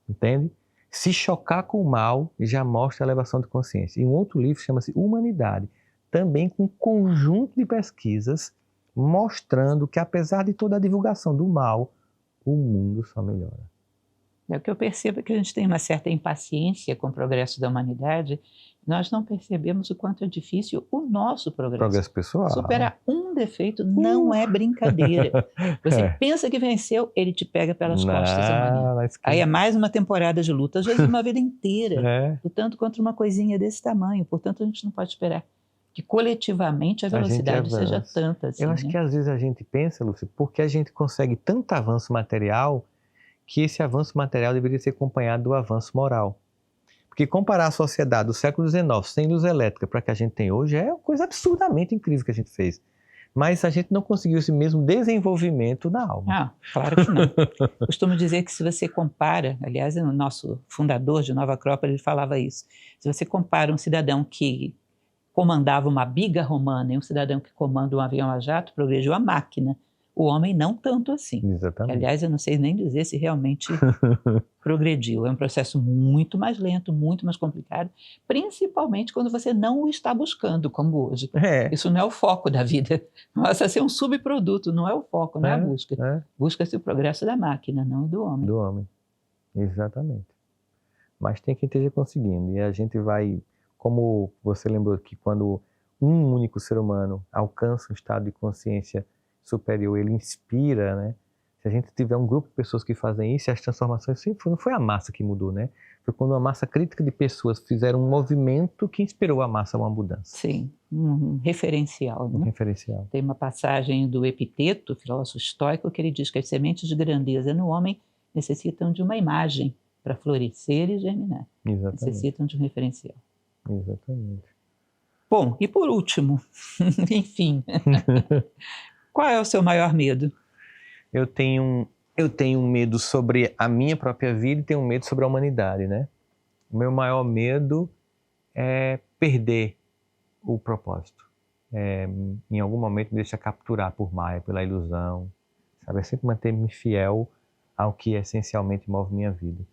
Entende? Se chocar com o mal, já mostra a elevação de consciência. E um outro livro chama-se Humanidade, também com um conjunto de pesquisas mostrando que, apesar de toda a divulgação do mal, o mundo só melhora. O que eu percebo é que a gente tem uma certa impaciência com o progresso da humanidade. Nós não percebemos o quanto é difícil o nosso progresso. Progresso pessoal. Superar um defeito não é brincadeira. Você pensa que venceu, ele te pega pelas costas amanhã. Aí é mais uma temporada de luta, às vezes uma vida inteira, lutando contra uma coisinha desse tamanho. Portanto, a gente não pode esperar que coletivamente a velocidade seja tanta assim. Eu acho que às vezes a gente pensa, Lúcia, porque a gente consegue tanto avanço material, que esse avanço material deveria ser acompanhado do avanço moral. Porque comparar a sociedade do século XIX sem luz elétrica para a que a gente tem hoje é uma coisa absurdamente incrível que a gente fez. Mas a gente não conseguiu esse mesmo desenvolvimento na alma. Ah, claro que não. Costumo dizer que se você compara, aliás, o nosso fundador de Nova Acrópole ele falava isso, se você compara um cidadão que comandava uma biga romana e um cidadão que comanda um avião a jato, progrediu a máquina. O homem não tanto assim. Exatamente. Aliás, eu não sei nem dizer se realmente progrediu. É um processo muito mais lento, muito mais complicado, principalmente quando você não o está buscando, como hoje. Isso não é o foco da vida. Passa a ser um subproduto, não é o foco, não é a busca. Busca-se o progresso da máquina, não do homem. Do homem, exatamente. Mas tem que esteja conseguindo. E a gente vai, como você lembrou que quando um único ser humano alcança um estado de consciência superior, ele inspira, né? Se a gente tiver um grupo de pessoas que fazem isso, as transformações sempre não foi a massa que mudou, né? Foi quando uma massa crítica de pessoas fizeram um movimento que inspirou a massa a uma mudança. Sim, um referencial. Né? Um referencial. Tem uma passagem do Epiteto, filósofo estoico, que ele diz que as sementes de grandeza no homem necessitam de uma imagem para florescer e germinar. Exatamente. Necessitam de um referencial. Exatamente. Bom, e por último, enfim, qual é o seu maior medo? Eu tenho medo sobre a minha própria vida e tenho medo sobre a humanidade, né? O meu maior medo é perder o propósito. Em algum momento me deixa capturar por Maia, pela ilusão, sabe? É sempre manter-me fiel ao que essencialmente move minha vida.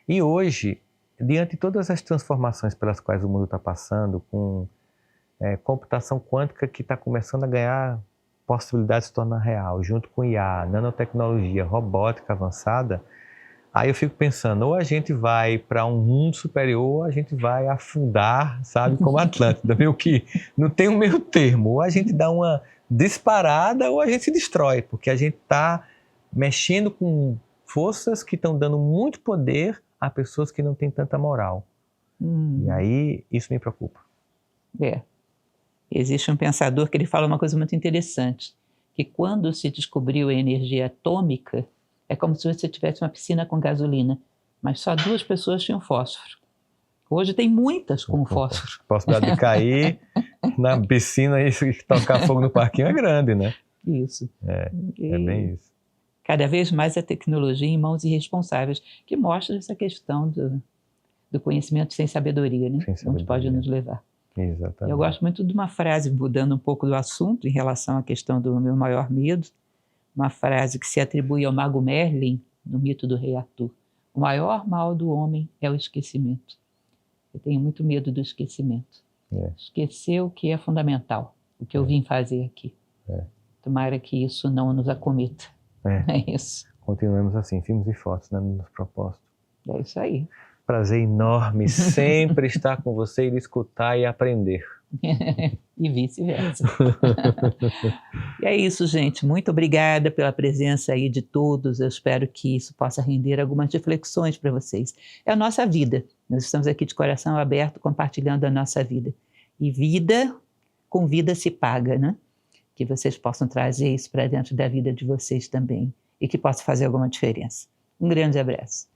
E hoje, diante de todas as transformações pelas quais o mundo está passando, com computação quântica que está começando a ganhar possibilidade de se tornar real, junto com IA, nanotecnologia, robótica avançada, aí eu fico pensando, ou a gente vai para um mundo superior, ou a gente vai afundar, sabe, como Atlântida, meio que não tem um meio termo, ou a gente dá uma disparada, ou a gente se destrói, porque a gente está mexendo com forças que estão dando muito poder a pessoas que não têm tanta moral. E aí, isso me preocupa. Existe um pensador que ele fala uma coisa muito interessante, que quando se descobriu a energia atômica, é como se você tivesse uma piscina com gasolina, mas só 2 pessoas tinham fósforo. Hoje tem muitas com fósforo. A possibilidade de cair na piscina e tocar fogo no parquinho é grande, né? Isso. É bem isso. Cada vez mais a tecnologia em mãos irresponsáveis, que mostra essa questão do conhecimento sem sabedoria, né? Onde pode nos levar. Exatamente. Eu gosto muito de uma frase, mudando um pouco do assunto, em relação à questão do meu maior medo, uma frase que se atribui ao mago Merlin, no mito do rei Arthur. O maior mal do homem é o esquecimento. Eu tenho muito medo do esquecimento. Esquecer o que é fundamental, o que eu vim fazer aqui. Tomara que isso não nos acometa. É isso. Continuemos assim, filmes e fotos, né, nos propósitos. É isso aí. Prazer enorme sempre estar com você e lhe escutar e aprender. E vice-versa. E é isso, gente. Muito obrigada pela presença aí de todos. Eu espero que isso possa render algumas reflexões para vocês. É a nossa vida. Nós estamos aqui de coração aberto compartilhando a nossa vida. E vida com vida se paga, né? Que vocês possam trazer isso para dentro da vida de vocês também e que possa fazer alguma diferença. Um grande abraço.